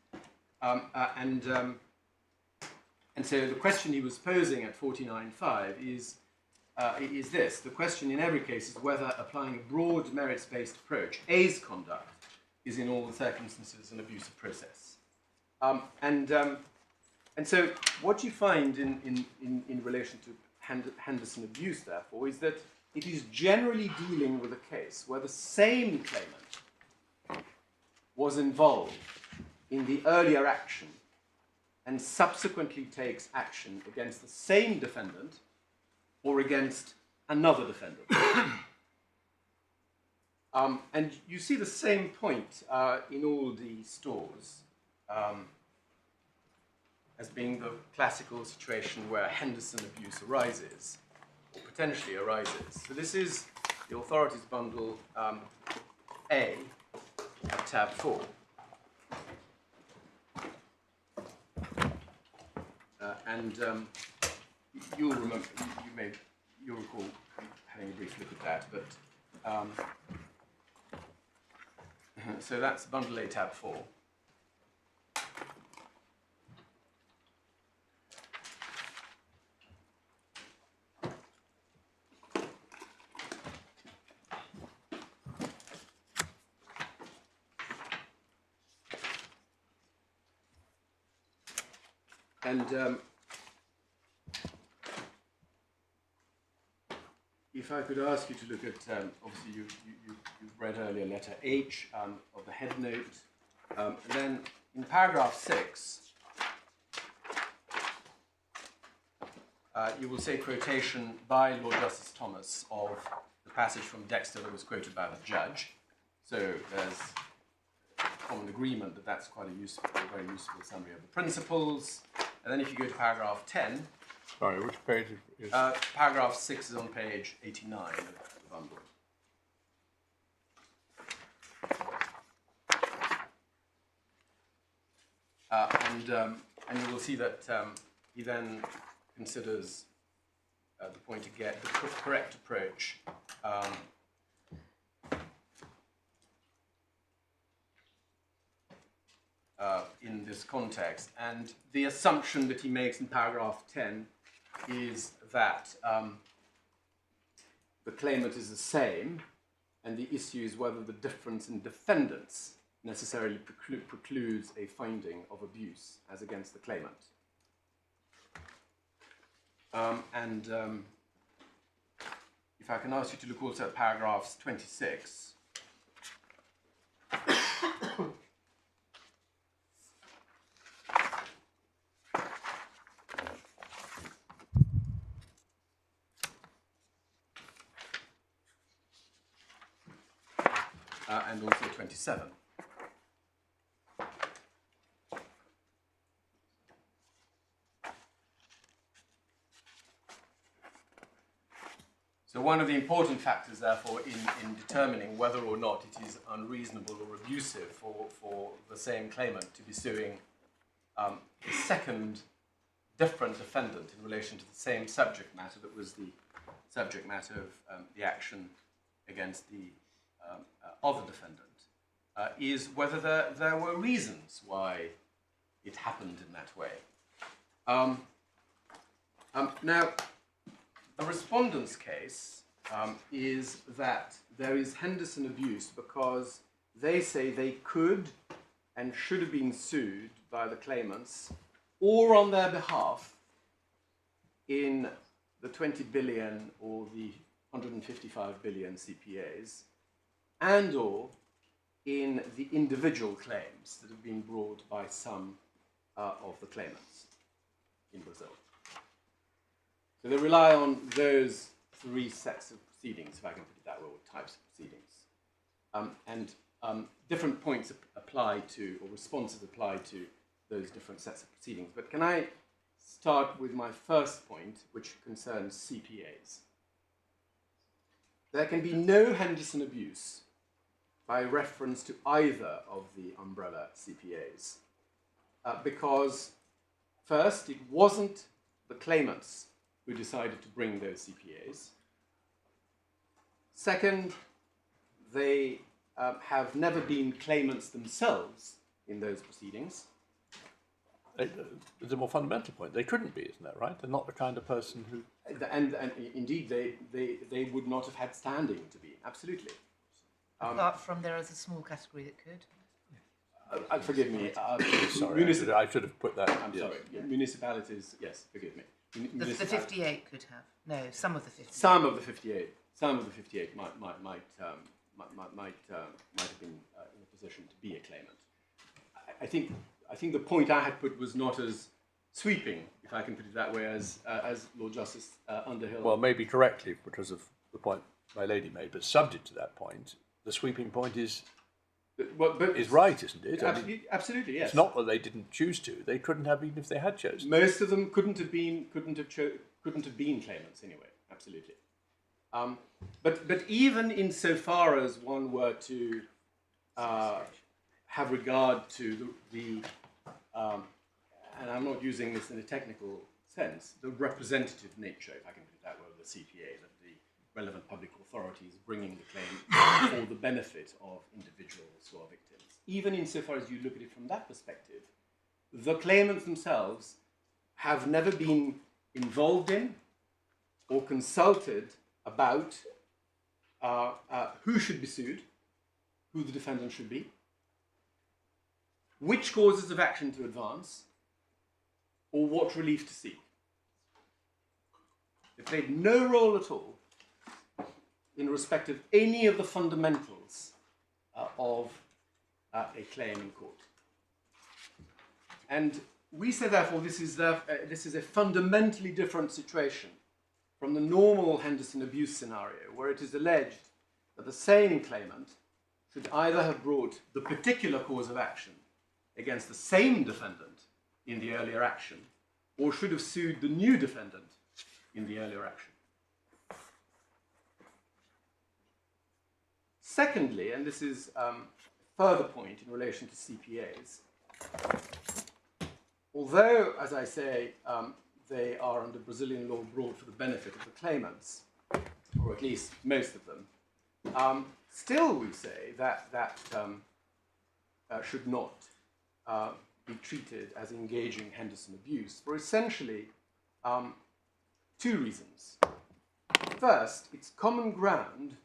And so the question he was posing at 49.5 is this. The question in every case is whether applying a broad merits-based approach, A's conduct is in all the circumstances an abuse of process. And so what you find in relation to Henderson abuse, therefore, is that it is generally dealing with a case where the same claimant was involved in the earlier action and subsequently takes action against the same defendant or against another defendant. And you see the same point in all the stores as being the classical situation where Henderson abuse arises, or potentially arises. So this is the authorities bundle A at tab 4. You'll remember, you'll recall having a brief look at that, but so that's bundle A tab 4. And if I could ask you to look at, obviously you've read earlier letter H of the head note. Then in paragraph 6, you will say quotation by Lord Justice Thomas of the passage from Dexter that was quoted by the judge. So there's common agreement that that's quite a very useful summary of the principles. And then if you go to paragraph 10, Sorry, which page is? paragraph 6 is on page 89 of the bundle. And you will see that he then considers the point again, the correct approach in this context. And the assumption that he makes in paragraph 10 is that the claimant is the same, and the issue is whether the difference in defendants necessarily precludes a finding of abuse as against the claimant. If I can ask you to look also at paragraphs 26. And also 27. So one of the important factors, therefore, in determining whether or not it is unreasonable or abusive for the same claimant to be suing a second different defendant in relation to the same subject matter that was the subject matter of the action against the other defendant, is whether there were reasons why it happened in that way. Now, the respondent's case is that there is Henderson abuse because they say they could and should have been sued by the claimants or on their behalf in the 20 billion or the 155 billion CPAs, and or in the individual claims that have been brought by some of the claimants in Brazil. So they rely on those three sets of proceedings, if I can put it that way, or types of proceedings. And different points apply to, or responses apply to, those different sets of proceedings. But can I start with my first point, which concerns CPAs? There can be no Henderson abuse by reference to either of the umbrella CPAs, because first, it wasn't the claimants who decided to bring those CPAs. Second, they have never been claimants themselves in those proceedings. It's a more fundamental point. They couldn't be, isn't that right? They're not the kind of person who... And indeed, they would not have had standing to be, absolutely. Apart from there is a small category that could. Forgive me. Sorry, I should have put that... I'm sorry. Municipalities, yes, forgive me. The 58 could have. No, some of the 58. Some of the 58 might have been in a position to be a claimant. I think the point I had put was not as sweeping, if I can put it that way, as Lord Justice Underhill. Well, maybe correctly because of the point my lady made, but subject to that point, the sweeping point is right, isn't it? Absolutely, yes. It's not that they didn't choose to; they couldn't have even if they had chosen. Most of them couldn't have been claimants anyway. Absolutely. But even insofar as one were to have regard to and I'm not using this in a technical sense, the representative nature, if I can put it that way, of the CPA, that the relevant public authorities bringing the claim for the benefit of individuals who are victims. Even insofar as you look at it from that perspective, the claimants themselves have never been involved in or consulted about who should be sued, who the defendant should be, which causes of action to advance, or what relief to seek. They played no role at all in respect of any of the fundamentals of a claim in court. And we say, therefore, this is a fundamentally different situation from the normal Henderson abuse scenario, where it is alleged that the same claimant should either have brought the particular cause of action against the same defendant in the earlier action, or should have sued the new defendant in the earlier action. Secondly, and this is a further point in relation to CPAs, although, as I say, they are under Brazilian law brought for the benefit of the claimants, or at least most of them, still we say that should not be treated as engaging Henderson abuse for essentially two reasons. First, it's common ground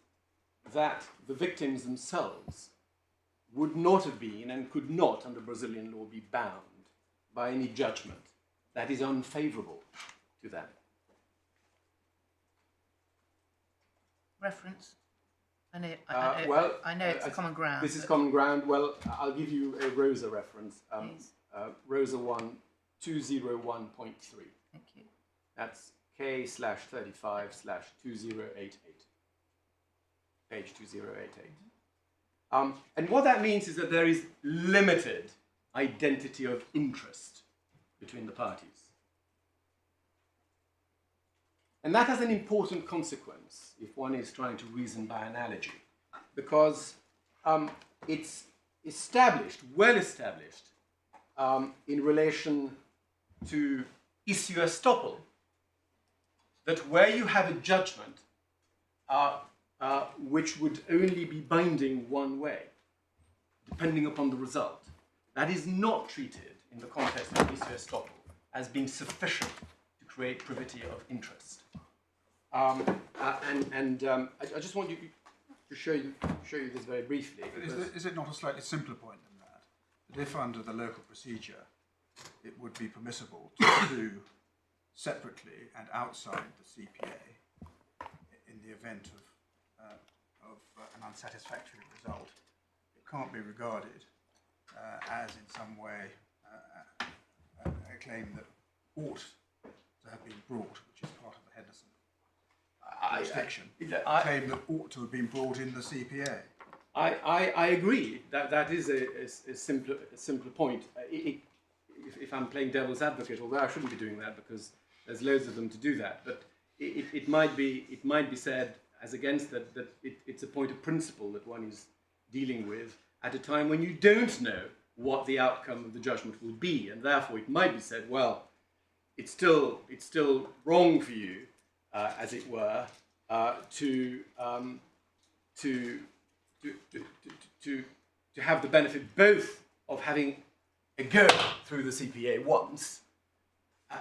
that the victims themselves would not have been and could not, under Brazilian law, be bound by any judgment that is unfavourable to them. Reference? I know it's common ground. This is common ground. Well, I'll give you a ROSA reference. ROSA 1 201.3. Thank you. That's K/35/2088. Page 2088. And what that means is that there is limited identity of interest between the parties. And that has an important consequence if one is trying to reason by analogy, because it's established, well established, in relation to issue estoppel, that where you have a judgment which would only be binding one way, depending upon the result, that is not treated in the context of issue estoppel as being sufficient to create privity of interest. I just want you to show you this very briefly. Is it not a slightly simpler point than that? That if under the local procedure it would be permissible to sue separately and outside the CPA in the event of an unsatisfactory result, it can't be regarded as in some way a claim that ought to have been brought, which is part of the Henderson jurisdiction. A claim that ought to have been brought in the CPA. I agree that that is a simpler point. If I'm playing devil's advocate, although I shouldn't be doing that because there's loads of them to do that, but it might be said as against that it's a point of principle that one is dealing with at a time when you don't know what the outcome of the judgment will be, and therefore it might be said, well, it's still wrong for you, as it were, to have the benefit both of having a go through the CPA once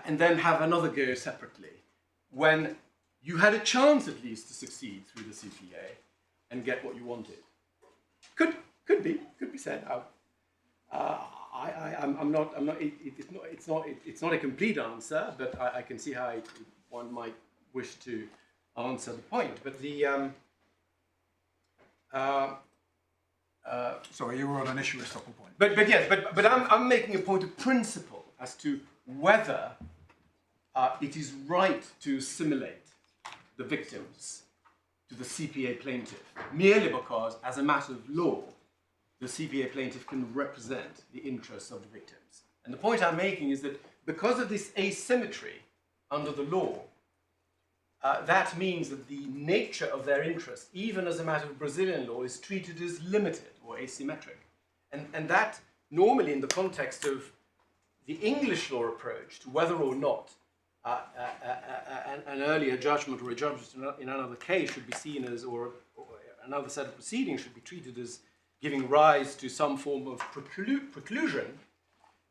and then have another go separately when you had a chance at least to succeed through the CPA and get what you wanted. Could be said. It's not a complete answer, but I can see how one might wish to answer the point. But the sorry, you were on an issue estoppel point. But yes, but I'm making a point of principle as to whether it is right to assimilate the victims to the CPA plaintiff, merely because, as a matter of law, the CPA plaintiff can represent the interests of the victims. And the point I'm making is that because of this asymmetry under the law, that means that the nature of their interest, even as a matter of Brazilian law, is treated as limited or asymmetric. And that, normally in the context of the English law approach to whether or not an earlier judgment or a judgment in another case should be seen as, or another set of proceedings should be treated as giving rise to some form of preclusion,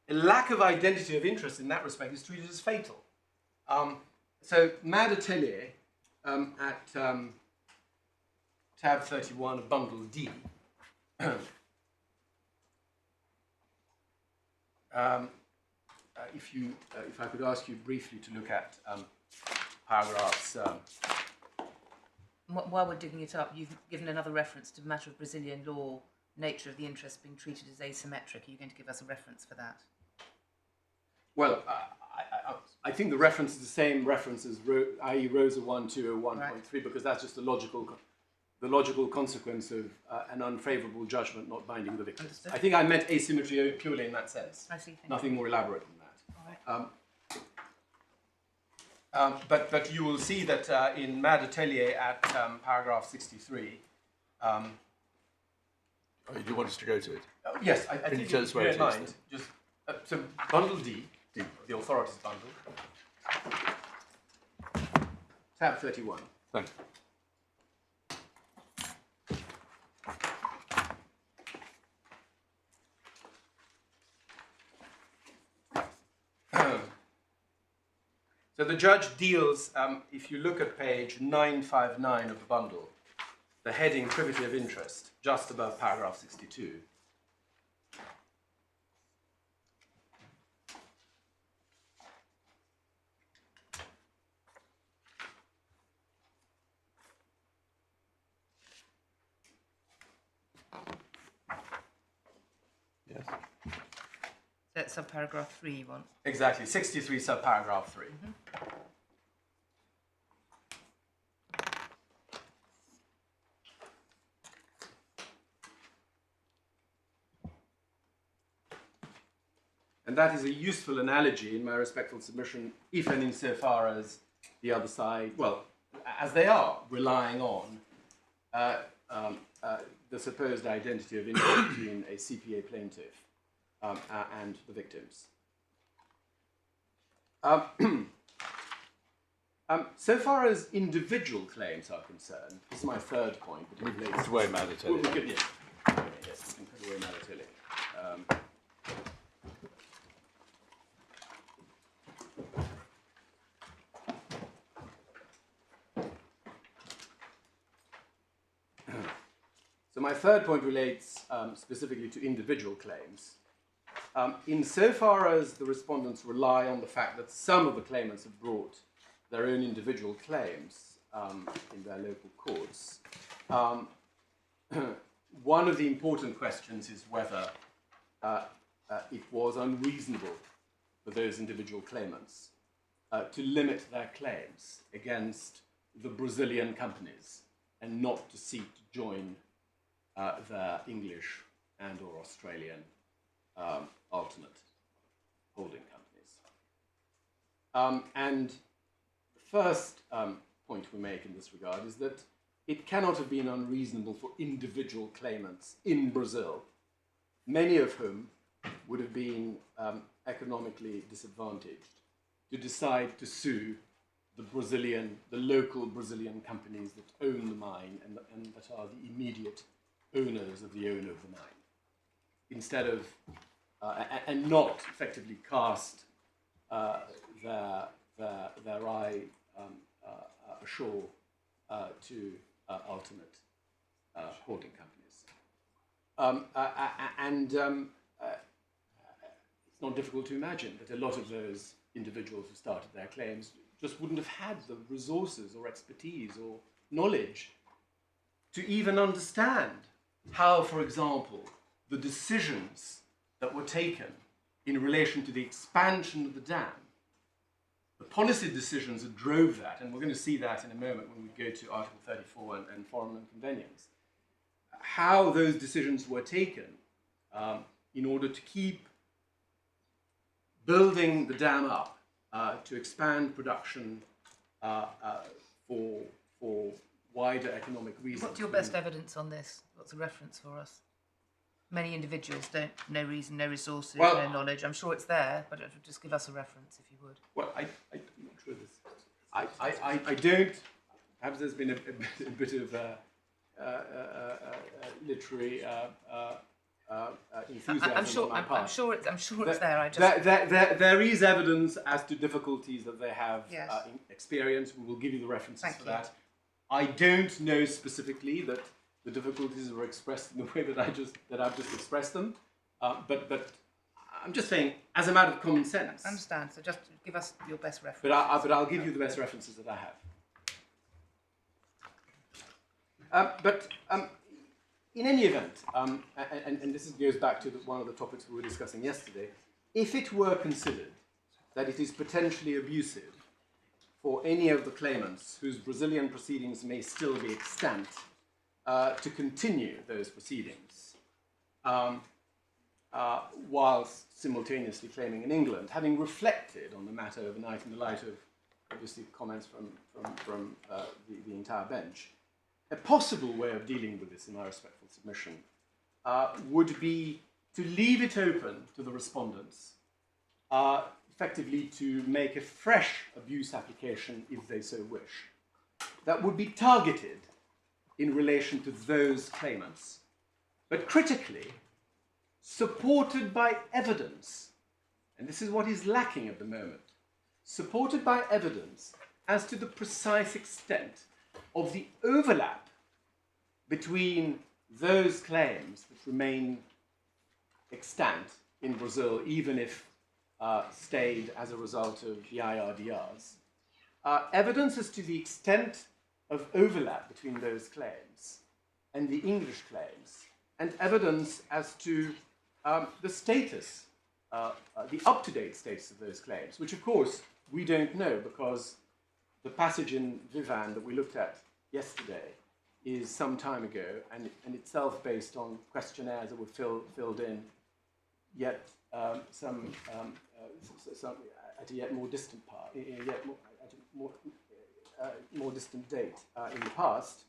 a lack of identity of interest in that respect is treated as fatal. So Mad Atelier at tab 31 of bundle D if I could ask you briefly to look at paragraphs. While we're digging it up, you've given another reference to the matter of Brazilian law, nature of the interest being treated as asymmetric. Are you going to give us a reference for that? Well, I think the reference is the same reference as i.e. Rosa 1201.3, right, because that's just the logical consequence of an unfavourable judgment not binding the victims. Understood. I think I meant asymmetry purely in that sense. I see. Nothing more elaborate than that. All right. But you will see that in Mad Atelier at paragraph 63. Oh, you do want us to go to it? Yes, I think tell us where it is, mind. Just so bundle D, the authorities bundle, tab 31. Thank you. So the judge deals, if you look at page 959 of the bundle, the heading privity of interest, just above paragraph 62. Yes. That's subparagraph 3 you want? Exactly, 63 subparagraph 3. Mm-hmm. And that is a useful analogy in my respectful submission, if and insofar as the other side, well, as they are relying on the supposed identity of interest between a CPA plaintiff and the victims. So far as individual claims are concerned, this is my third point. But it relates Put away Mad Atelier. Yes, we can put away Mad Atelier. So my third point relates specifically to individual claims. Insofar as the respondents rely on the fact that some of the claimants have brought their own individual claims in their local courts, one of the important questions is whether it was unreasonable for those individual claimants to limit their claims against the Brazilian companies and not to seek to join their English and or Australian alternate holding companies. And the first point we make in this regard is that it cannot have been unreasonable for individual claimants in Brazil, many of whom would have been economically disadvantaged, to decide to sue the local Brazilian companies that own the mine and that are the immediate owners of the owner of the mine, instead of and not effectively cast their eye ashore to alternate holding companies. It's not difficult to imagine that a lot of those individuals who started their claims just wouldn't have had the resources or expertise or knowledge to even understand how, for example, the decisions that were taken in relation to the expansion of the dam, the policy decisions that drove that, and we're going to see that in a moment when we go to Article 34 and foreign and conveniens, how those decisions were taken in order to keep building the dam up, to expand production for wider economic reasons. What's your best evidence on this? What's a reference for us? Many individuals don't, no reason, no resources, no knowledge. I'm sure it's there, but just give us a reference if you would. Well, I'm not sure this. I don't. Perhaps there's been a bit of literary enthusiasm I'm sure. on my part. I'm sure it's there. I just. There is evidence as to difficulties that they have Yes. experienced. We will give you the references Thank for you. that. I don't know specifically that the difficulties were expressed in the way that I've just expressed them, but I'm just saying, as a matter of common sense. I understand. So just give us your best reference. But I'll give you the best references that I have. In any event, and this goes back to one of the topics we were discussing yesterday, if it were considered that it is potentially abusive for any of the claimants whose Brazilian proceedings may still be extant to continue those proceedings, whilst simultaneously claiming in England, having reflected on the matter overnight in the light of, obviously, comments from the entire bench, a possible way of dealing with this, in my respectful submission, would be to leave it open to the respondents, effectively to make a fresh abuse application if they so wish, that would be targeted in relation to those claimants, but critically supported by evidence, and this is what is lacking at the moment, supported by evidence as to the precise extent of the overlap between those claims that remain extant in Brazil, even if stayed as a result of the IRDRs, evidence as to the extent of overlap between those claims and the English claims, and evidence as to the status, the up-to-date status of those claims, which of course we don't know because the passage in Vivan that we looked at yesterday is some time ago and itself based on questionnaires that were filled in yet some at a yet more distant part, more distant date in the past,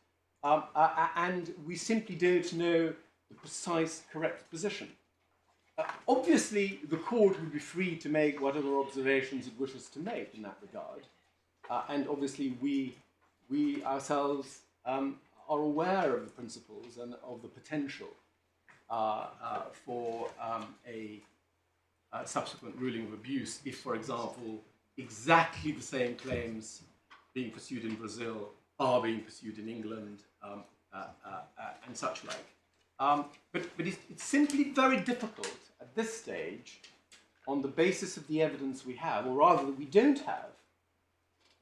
and we simply don't know the precise correct position. Obviously, the court would be free to make whatever observations it wishes to make in that regard, and obviously we ourselves are aware of the principles and of the potential for a subsequent ruling of abuse if, for example, exactly the same claims being pursued in Brazil are being pursued in England and such like. But it's simply very difficult at this stage, on the basis of the evidence we have, or rather that we don't have,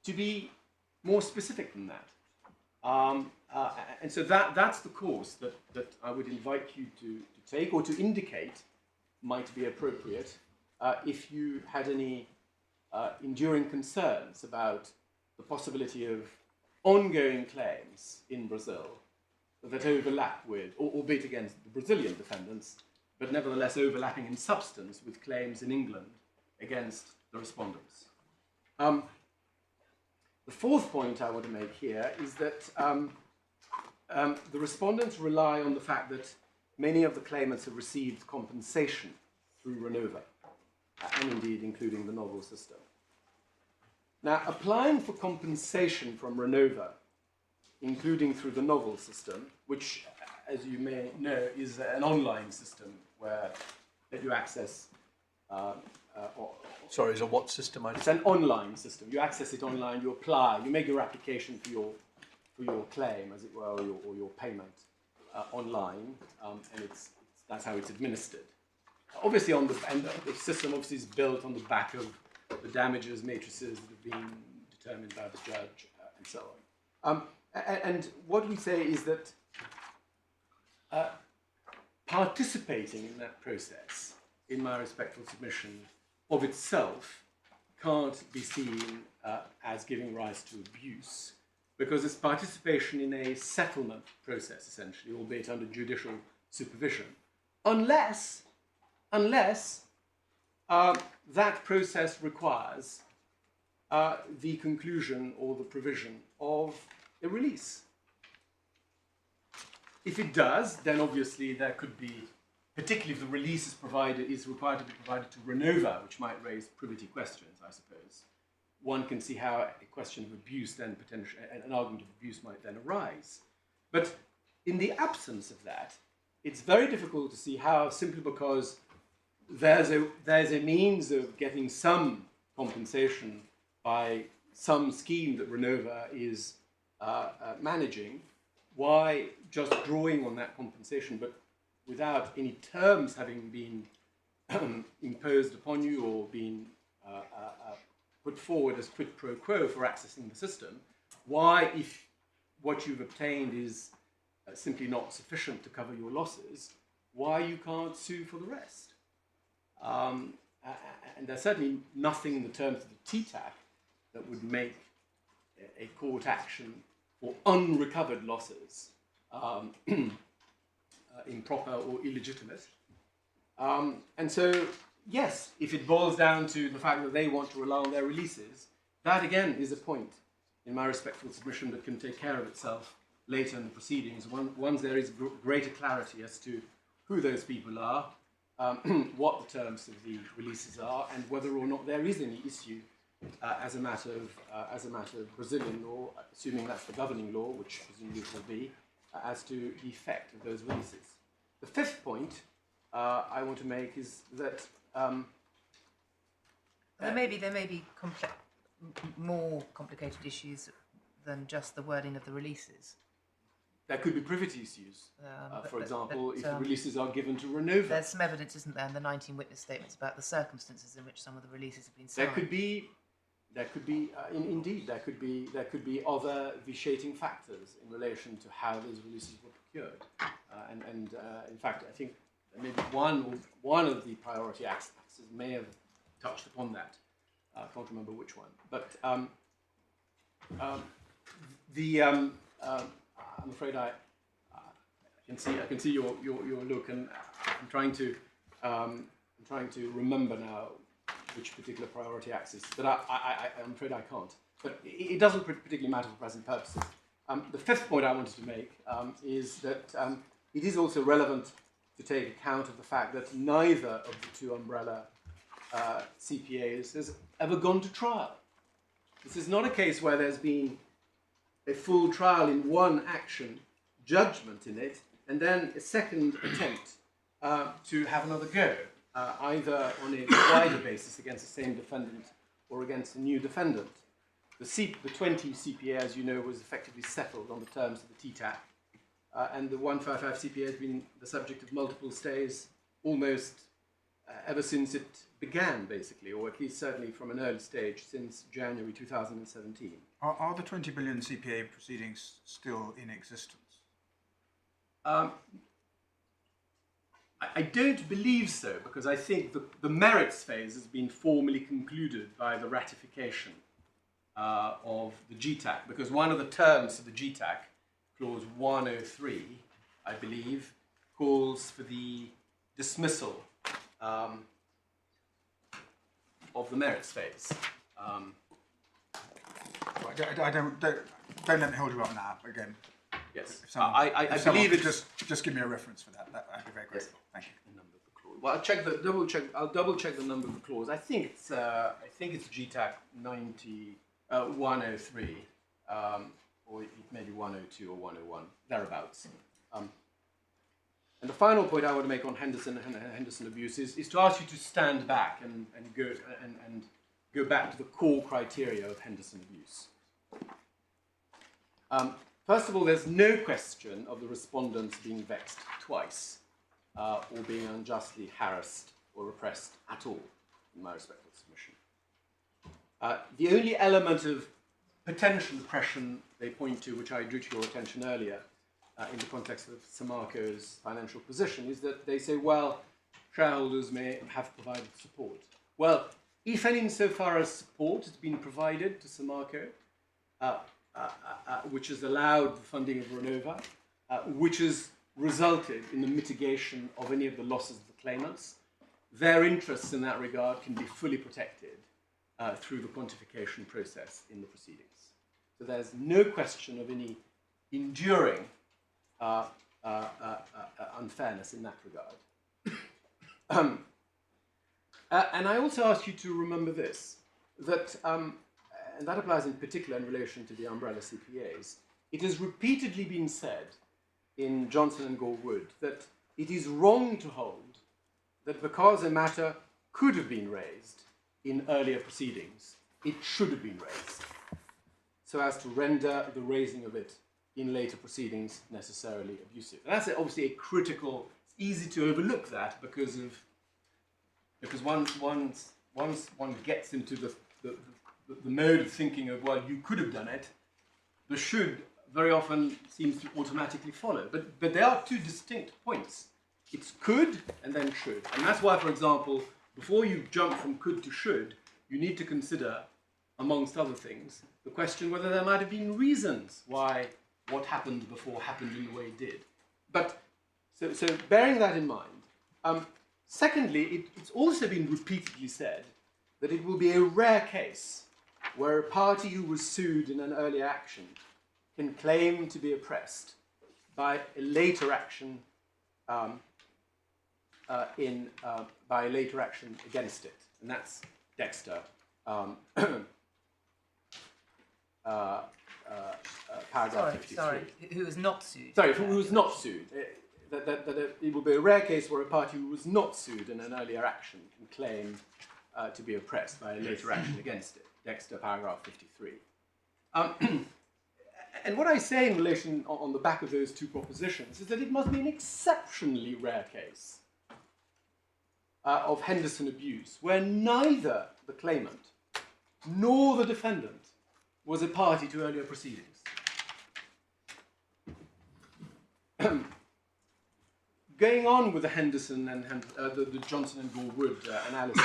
to be more specific than that. And so that's the course that I would invite you to take or to indicate might be appropriate if you had any enduring concerns about the possibility of ongoing claims in Brazil that overlap with, or albeit against the Brazilian defendants, but nevertheless overlapping in substance with claims in England against the respondents. The fourth point I want to make here is that the respondents rely on the fact that many of the claimants have received compensation through Renova, and indeed including the novel system. Now, applying for compensation from Renova, including through the novel system, which, as you may know, is an online system where that you access. Sorry, is a what system? It's an online system. You access it online. You apply. You make your application for your claim, as it were, or your payment online, and that's how it's administered. Obviously, the system obviously is built on the back of the damages matrices that have been determined by the judge and so on. And what we say is that participating in that process, in my respectful submission, of itself can't be seen as giving rise to abuse, because it's participation in a settlement process, essentially, albeit under judicial supervision, unless that process requires the conclusion or the provision of a release. If it does, then obviously there could be, particularly if the release is required to be provided to Renova, which might raise privity questions, I suppose. One can see how a question of abuse then potentially, an argument of abuse might then arise. But in the absence of that, it's very difficult to see how, simply because there's a means of getting some compensation by some scheme that Renova is managing, why just drawing on that compensation, but without any terms having been imposed upon you or been put forward as quid pro quo for accessing the system, why, if what you've obtained is simply not sufficient to cover your losses, why you can't sue for the rest? And there's certainly nothing in the terms of the TTAC that would make a court action for unrecovered losses improper or illegitimate. And so, yes, if it boils down to the fact that they want to rely on their releases, that again is a point, in my respectful submission, that can take care of itself later in the proceedings, once there is greater clarity as to who those people are, what the terms of the releases are, and whether or not there is any issue as a matter of Brazilian law, assuming that's the governing law, which presumably it will be, as to the effect of those releases. The fifth point I want to make is that there may be more complicated issues than just the wording of the releases. there could be privity issues. For example, if the releases are given to Renova. There's some evidence, isn't there, in the 19 witness statements about the circumstances in which some of the releases have been signed. There could be, indeed, there could be other vitiating factors in relation to how those releases were procured. In fact, I think maybe one of the priority access may have touched upon that. I can't remember which one, but I'm afraid I can see your look, and I'm trying to remember now which particular priority axis, but I'm afraid I can't. But it doesn't particularly matter for present purposes. The fifth point I wanted to make is that it is also relevant to take account of the fact that neither of the two umbrella CPAs has ever gone to trial. This is not a case where there's been a full trial in one action, judgment in it, and then a second attempt to have another go, either on a wider basis against the same defendant or against a new defendant. The 20 CPA, as you know, was effectively settled on the terms of the TTAC, and the 155 CPA has been the subject of multiple stays almost ever since it began, basically, or at least certainly from an early stage since January 2017. Are the 20 billion CPA proceedings still in existence? I don't believe so, because I think the merits phase has been formally concluded by the ratification of the GTAC, because one of the terms of the GTAC clause 103, I believe, calls for the dismissal of the merits phase. Don't let me hold you up now. Again, Yes, if someone, I if someone believe could it's just give me a reference for that. I'd be very grateful. Thank you. the number of the clause. Well, I'll double check the number of the clause. I think it's GTAC 103, or it may be 102 or 101 thereabouts. And the final point I want to make on Henderson abuse is to ask you to stand back and go back to the core criteria of Henderson abuse. First of all, there's no question of the respondents being vexed twice or being unjustly harassed or oppressed at all, in my respectful submission. The only element of potential oppression they point to, which I drew to your attention earlier, in the context of Samarco's financial position, is that they say, well, shareholders may have provided support. Well, if and insofar as support has been provided to Samarco, which has allowed the funding of Renova, which has resulted in the mitigation of any of the losses of the claimants, their interests in that regard can be fully protected through the quantification process in the proceedings. So there's no question of any enduring unfairness in that regard. And I also ask you to remember this, that, and that applies in particular in relation to the umbrella CPAs, it has repeatedly been said in Johnson and Gore Wood that it is wrong to hold that because a matter could have been raised in earlier proceedings, it should have been raised, so as to render the raising of it in later proceedings necessarily abusive. And that's obviously a critical, it's easy to overlook that because once one gets into the mode of thinking of, well, you could have done it, the should very often seems to automatically follow. But there are two distinct points. It's could and then should. And that's why, for example, before you jump from could to should, you need to consider, amongst other things, the question whether there might have been reasons why what happened before happened in the way it did. But, so bearing that in mind, secondly, it's also been repeatedly said that it will be a rare case where a party who was sued in an earlier action can claim to be oppressed by a later action against it, and that's Dexter, paragraph 53. Sorry, who was not sued. Sorry, who was not sued. That it will be a rare case where a party who was not sued in an earlier action can claim to be oppressed by a later action against it. Dexter, paragraph 53. And what I say in relation on the back of those two propositions is that it must be an exceptionally rare case of Henderson abuse where neither the claimant nor the defendant was a party to earlier proceedings. Going on with the Henderson and the Johnson and Gore Wood analysis,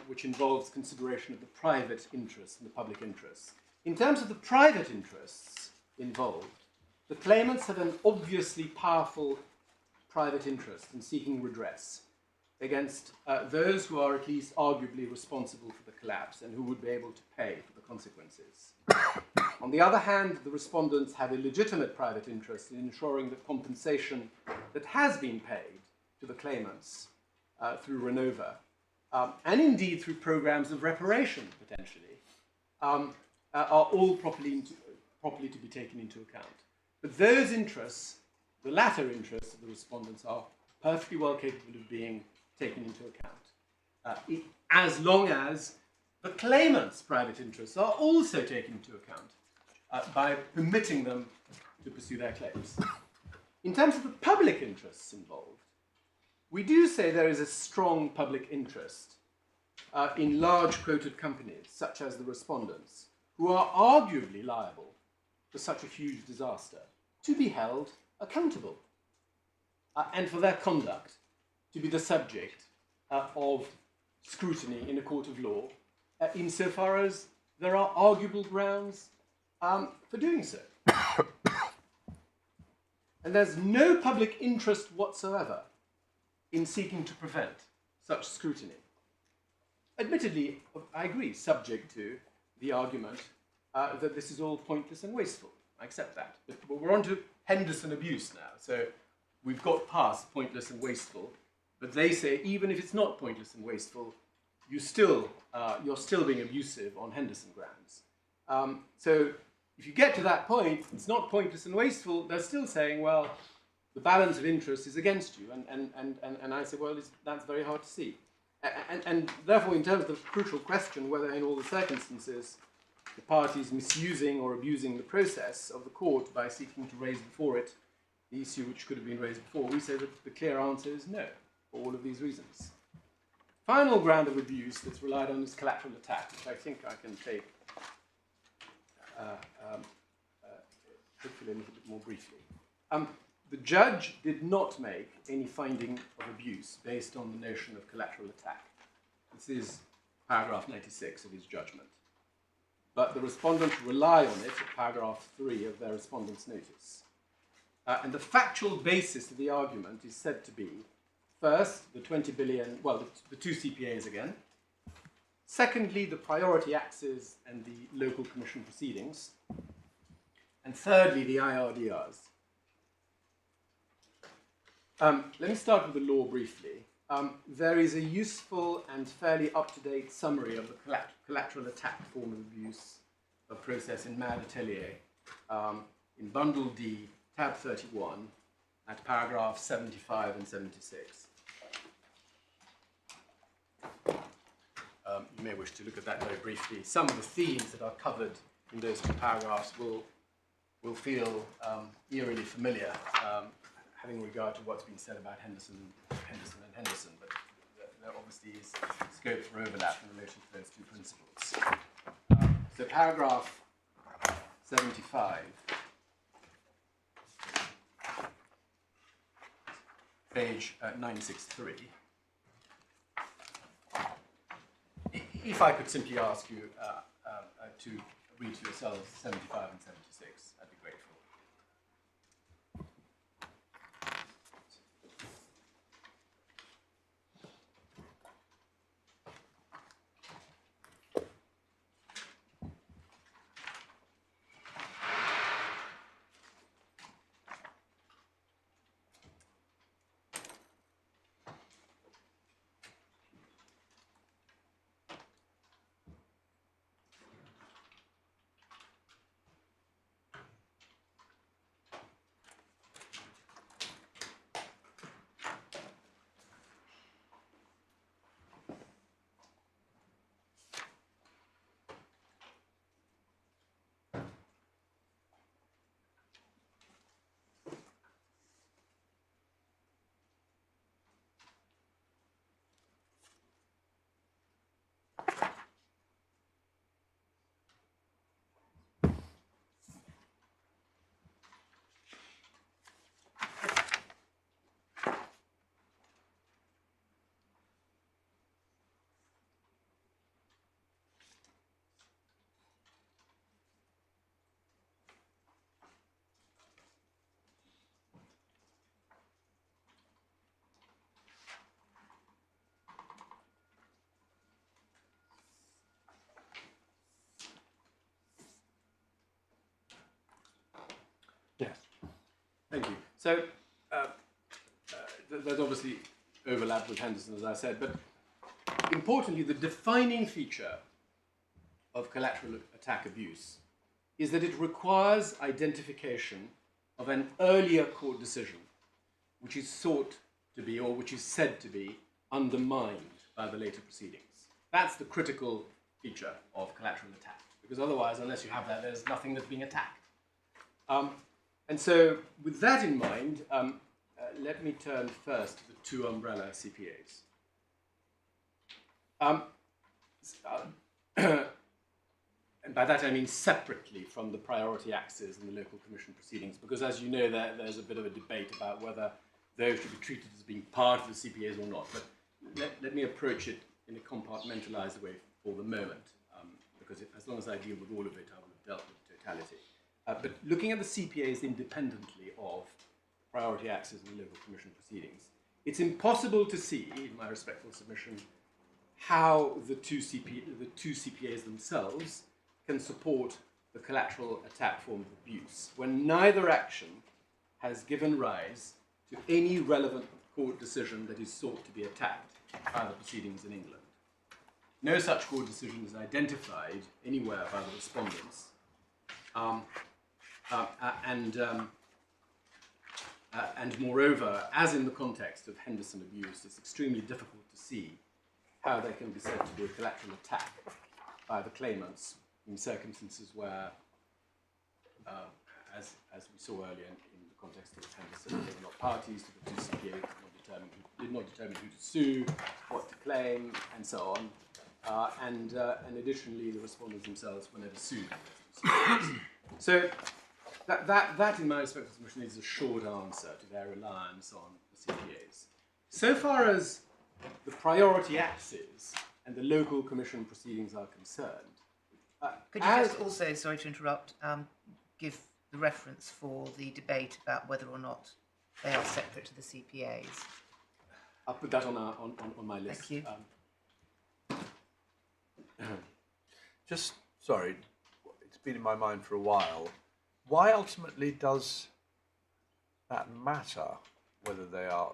which involves consideration of the private interests and the public interests. In terms of the private interests involved, the claimants have an obviously powerful private interest in seeking redress against those who are at least arguably responsible for the collapse and who would be able to pay for the consequences. On the other hand, the respondents have a legitimate private interest in ensuring that compensation that has been paid to the claimants through Renova, and indeed through programs of reparation, potentially, are all properly to be taken into account. But those interests, the latter interests of the respondents, are perfectly well capable of being taken into account, as long as the claimants' private interests are also taken into account by permitting them to pursue their claims. In terms of the public interests involved, we do say there is a strong public interest in large quoted companies, such as the respondents, who are arguably liable for such a huge disaster, to be held accountable, and for their conduct to be the subject of scrutiny in a court of law, insofar as there are arguable grounds for doing so. And there's no public interest whatsoever in seeking to prevent such scrutiny. Admittedly, I agree, subject to the argument that this is all pointless and wasteful. I accept that. But we're on to Henderson abuse now. So we've got past pointless and wasteful, but they say even if it's not pointless and wasteful, you're still being abusive on Henderson grounds. So if you get to that point, it's not pointless and wasteful, they're still saying, well, the balance of interest is against you. And I say, well, that's very hard to see. And therefore, in terms of the crucial question whether in all the circumstances the parties misusing or abusing the process of the court by seeking to raise before it the issue which could have been raised before, we say that the clear answer is no, for all of these reasons. Final ground of abuse that's relied on is collateral attack, which I think I can take hopefully a little bit more briefly. The judge did not make any finding of abuse based on the notion of collateral attack. This is paragraph 96 of his judgment. But the respondents rely on it at paragraph 3 of their respondent's notice. And the factual basis of the argument is said to be, first, the 20 billion, well, the two CPAs again. Secondly, the priority axes and the local commission proceedings. And thirdly, the IRDRs. Let me start with the law briefly. There is a useful and fairly up-to-date summary of the collateral attack form of abuse of process in Mad Atelier in Bundle D, tab 31, at paragraph 75 and 76. You may wish to look at that very briefly. Some of the themes that are covered in those two paragraphs will feel eerily familiar, having regard to what's been said about Henderson, but there obviously is scope for overlap in relation to those two principles. So paragraph 75, page 963. If I could simply ask you to read to yourselves 75 and 76, I'd be grateful. Yes. Thank you. So there's obviously overlap with Henderson, as I said, but importantly, the defining feature of collateral attack abuse is that it requires identification of an earlier court decision which is sought to be, or which is said to be, undermined by the later proceedings. That's the critical feature of collateral attack, because otherwise, unless you have that, there's nothing that's being attacked. And so, with that in mind, let me turn first to the two umbrella CPAs. And by that I mean separately from the priority axes and the local commission proceedings, because as you know, there's a bit of a debate about whether those should be treated as being part of the CPAs or not. But let me approach it in a compartmentalized way for the moment, because as long as I deal with all of it, I will have dealt with totality. But looking at the CPAs independently of priority access in local commission proceedings, it's impossible to see, in my respectful submission, how the two CPAs themselves can support the collateral attack form of abuse when neither action has given rise to any relevant court decision that is sought to be attacked by the proceedings in England. No such court decision is identified anywhere by the respondents, and moreover, as in the context of Henderson abuse, it's extremely difficult to see how there can be said to be a collateral attack by the claimants in circumstances where, as we saw earlier in the context of Henderson, they were not parties to the two CPAs, did not determine who to sue, what to claim, and so on. And additionally, the respondents themselves were never sued. So that, in my respectful submission, is a short answer to their reliance on the CPAs. So far as the priority axes and the local commission proceedings are concerned, Could you just also, sorry to interrupt, give the reference for the debate about whether or not they are separate to the CPAs? I'll put that on my list. Thank you. Just, sorry, it's been in my mind for a while. Why ultimately does that matter, whether they are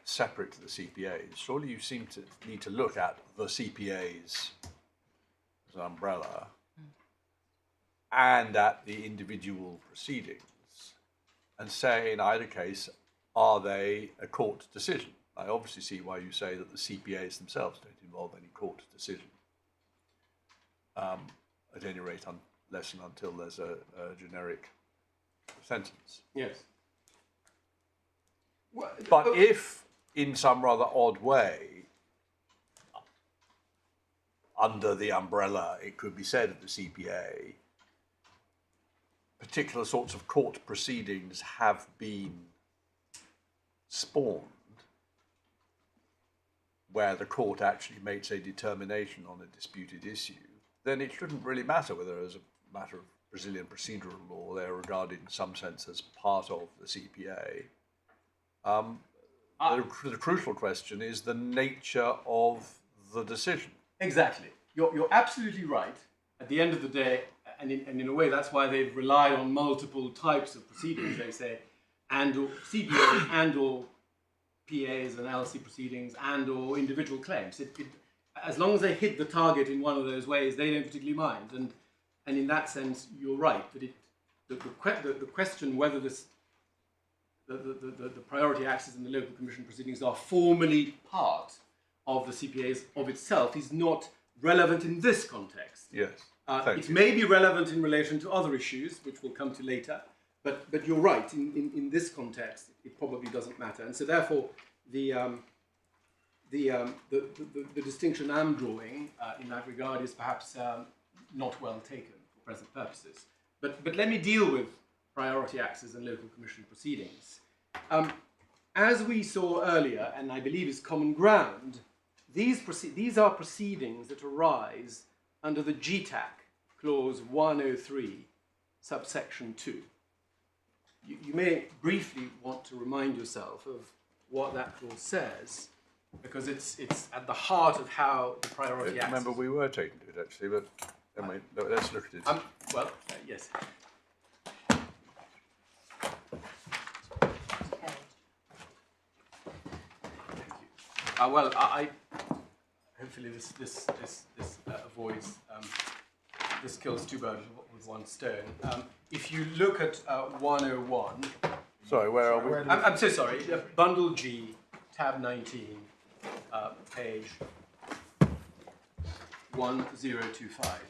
separate to the CPAs? Surely you seem to need to look at the CPAs as an umbrella and at the individual proceedings and say, in either case, are they a court decision? I obviously see why you say that the CPAs themselves don't involve any court decision, at any rate, unless and until there's a generic sentence. Yes. But if, in some rather odd way, under the umbrella, it could be said of the CPA, particular sorts of court proceedings have been spawned where the court actually makes a determination on a disputed issue, then it shouldn't really matter whether as a matter of Brazilian procedural law they're regarded in some sense as part of the CPA. The crucial question is the nature of the decision. Exactly. You're absolutely right. At the end of the day, and in a way that's why they've relied on multiple types of proceedings. They say, and or CPAs, and or PAs and LC proceedings, and or individual claims. As long as they hit the target in one of those ways, they don't particularly mind. And in that sense, you're right. That the question whether the priority axes in the local commission proceedings are formally part of the CPAs of itself is not relevant in this context. Yes. It may be relevant in relation to other issues, which we'll come to later, but you're right. In this context, it probably doesn't matter, and so therefore the distinction I'm drawing in that regard is perhaps not well taken for present purposes. But let me deal with priority axes and local commission proceedings. As we saw earlier, and I believe is common ground, these are proceedings that arise under the GTAC clause 103, subsection 2. You may briefly want to remind yourself of what that clause says, because it's at the heart of how the priority axis... Remember, we were taking to it actually, but anyway, let's look at it. Yes. I hopefully this avoids this kills two birds with one stone. If you look at 101, sorry, where are we? I'm so sorry. Bundle G, tab 19, page 1025.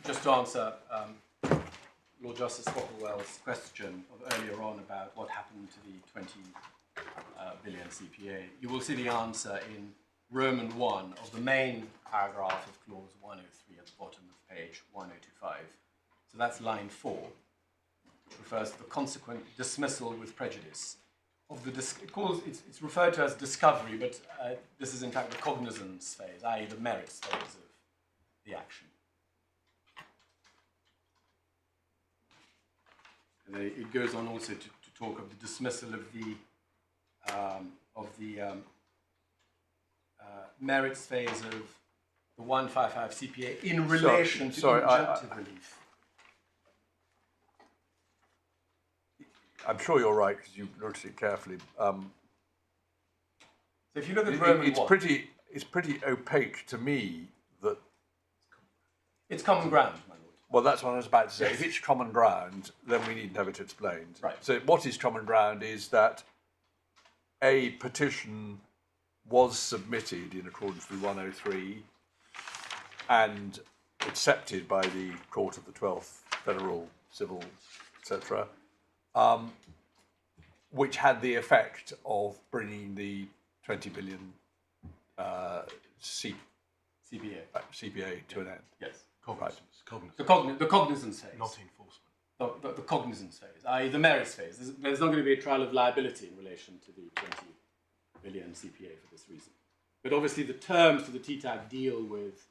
Just to answer Lord Justice Popplewell's question of earlier on about what happened to the 20 billion CPA, you will see the answer in Roman 1 of the main paragraph of clause 103 at the bottom of page 1025. So that's line 4, which refers to the consequent dismissal with prejudice. it's referred to as discovery, but this is in fact the cognizance phase, i.e. the merits phase of the action. And then it goes on also to talk of the dismissal of the merits phase of the 155 CPA in relation to injunctive relief. I'm sure you're right because you looked at it carefully. So if you look at Roman It's 1, pretty opaque to me that. it's common ground, my lord. Well, that's what I was about to say. Yes. If it's common ground, then we needn't have it explained. Right. So what is common ground is that a petition was submitted in accordance with 103 and accepted by the Court of the 12th Federal Civil, etc., which had the effect of bringing the 20 billion CPA to an end. Yes. Right. The cognizance phase. Not enforcement. The cognizance phase, i.e. the merits phase. There's not going to be a trial of liability in relation to the 20 billion CPA for this reason. But obviously the terms for the TTAC deal with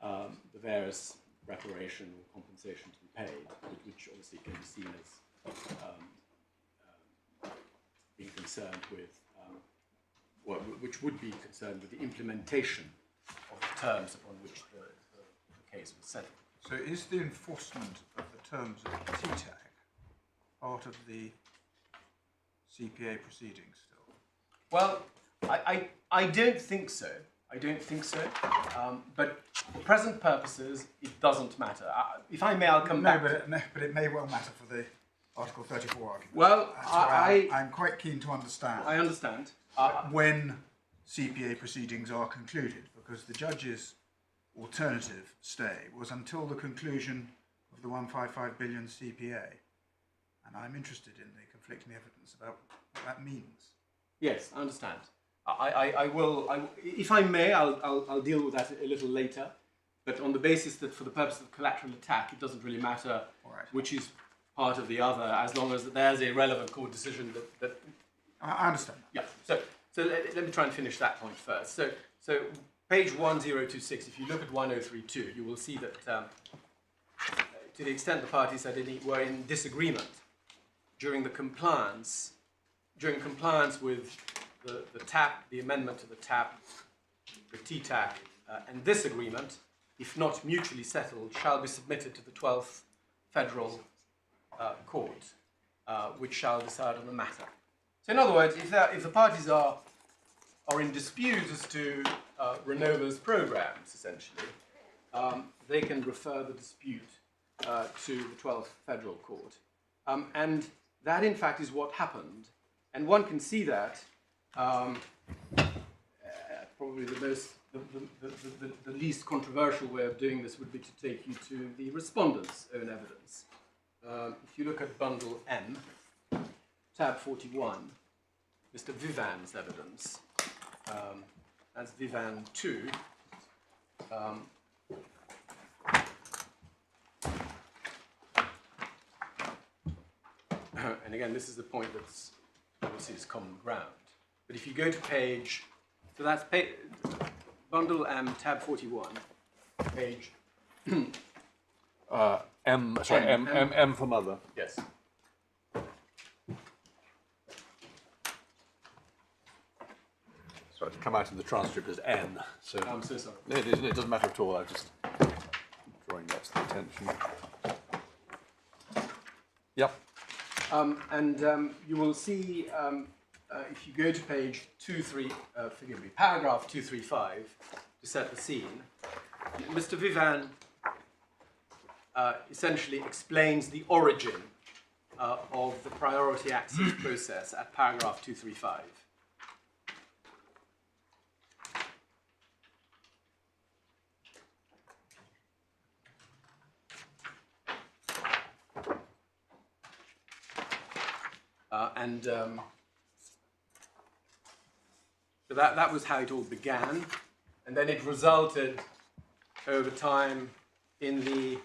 the various reparation or compensation to be paid, which obviously can be seen as being concerned with, which would be concerned with the implementation of the terms upon which the case was settled. So is the enforcement of the terms of the TTAC part of the CPA proceedings still? Well, I don't think so. I don't think so. But for present purposes, it doesn't matter. If I may, I'll come back. But it may well matter for the Article 34 argument. Well, I'm quite keen to understand. I understand. When CPA proceedings are concluded, because the judge's alternative stay was until the conclusion of the 155 billion CPA, and I'm interested in the conflicting evidence about what that means. Yes, I understand. I will. If I may, I'll deal with that a little later. But on the basis that for the purpose of collateral attack, it doesn't really matter which is part of the other, as long as there's a relevant court decision that. I understand. Yeah. So let me try and finish that point first. So page 1026. If you look at 1032, you will see that to the extent the parties were in disagreement during compliance with the TAP, the amendment to the TAP, the TTAC, and this agreement, if not mutually settled, shall be submitted to the 12th Federal Court, which shall decide on the matter. So in other words, if the parties are in dispute as to Renova's programs, essentially, they can refer the dispute to the 12th Federal Court. And that, in fact, is what happened. And one can see that probably the least controversial way of doing this would be to take you to the respondent's own evidence. If you look at bundle M, tab 41, Mr. Vivan's evidence, that's Vivan 2. And again, this is the point that's obviously is common ground. But if you go to page, so that's bundle M, tab 41, page. M for mother. Yes. So it's come out in the transcript as N. So I'm so sorry. it doesn't matter at all. I'm just drawing that to the attention. Yep. You will see if you go to page paragraph 235 to set the scene, Mr. Vivan essentially explains the origin of the priority access process at paragraph 235. So that was how it all began, and then it resulted over time in the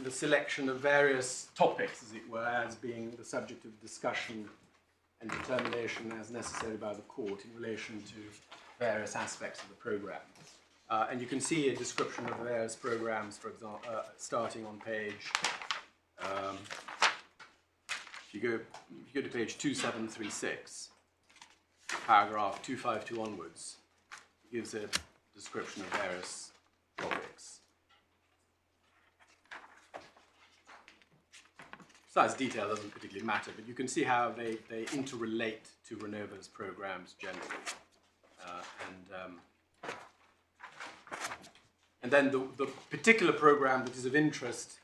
selection of various topics, as it were, as being the subject of discussion and determination as necessary by the court in relation to various aspects of the programme. And you can see a description of the various programmes, for example, starting on page, if you go to page 2736, paragraph 252 onwards, it gives a description of various topics. Size detail doesn't particularly matter, but you can see how they interrelate to Renova's programs generally. And then the particular program that is of interest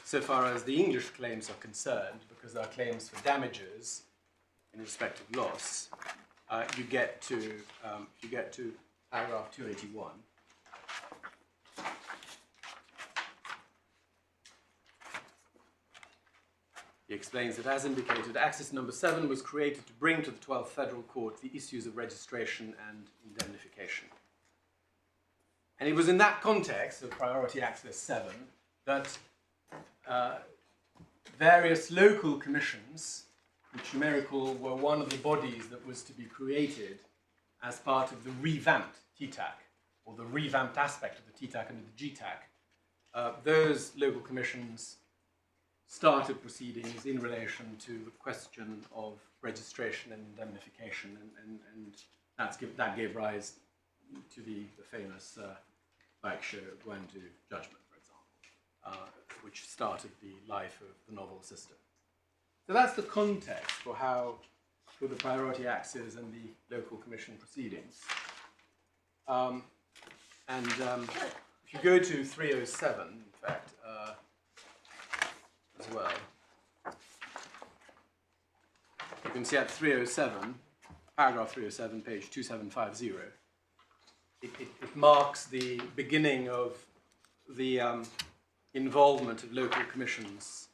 so far as the English claims are concerned, because there are claims for damages in respect of loss, you get to paragraph 281. He explains that, as indicated, Axis number 7 was created to bring to the 12th Federal Court the issues of registration and indemnification. And it was in that context of Priority Access 7 that various local commissions, which numerical were one of the bodies that was to be created as part of the revamped TTAC, or the revamped aspect of the TTAC under the GTAC, those local commissions started proceedings in relation to the question of registration and indemnification, and that gave rise to the famous Berkshire-Guandu judgment, for example, which started the life of the novel system. So that's the context for the priority axes and the local commission proceedings. If you go to 307, in fact, as well, you can see at 307, paragraph 307, page 2750, it marks the beginning of the involvement of local commissions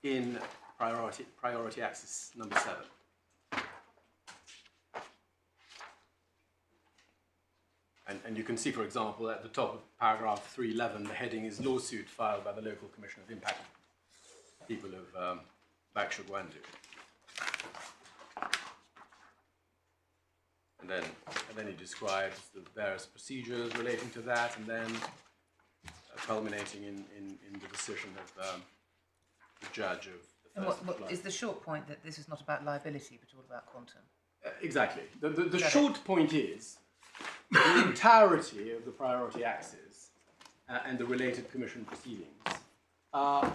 in priority axis number 7. And you can see, for example, at the top of paragraph 311, the heading is lawsuit filed by the local commission of impact people of Berkshire-Guandu. And then he describes the various procedures relating to that, and then culminating in the decision of the judge of the first. And what is the short point that this is not about liability, but all about quantum? Exactly. The short point is the entirety of the priority axes and the related commission proceedings are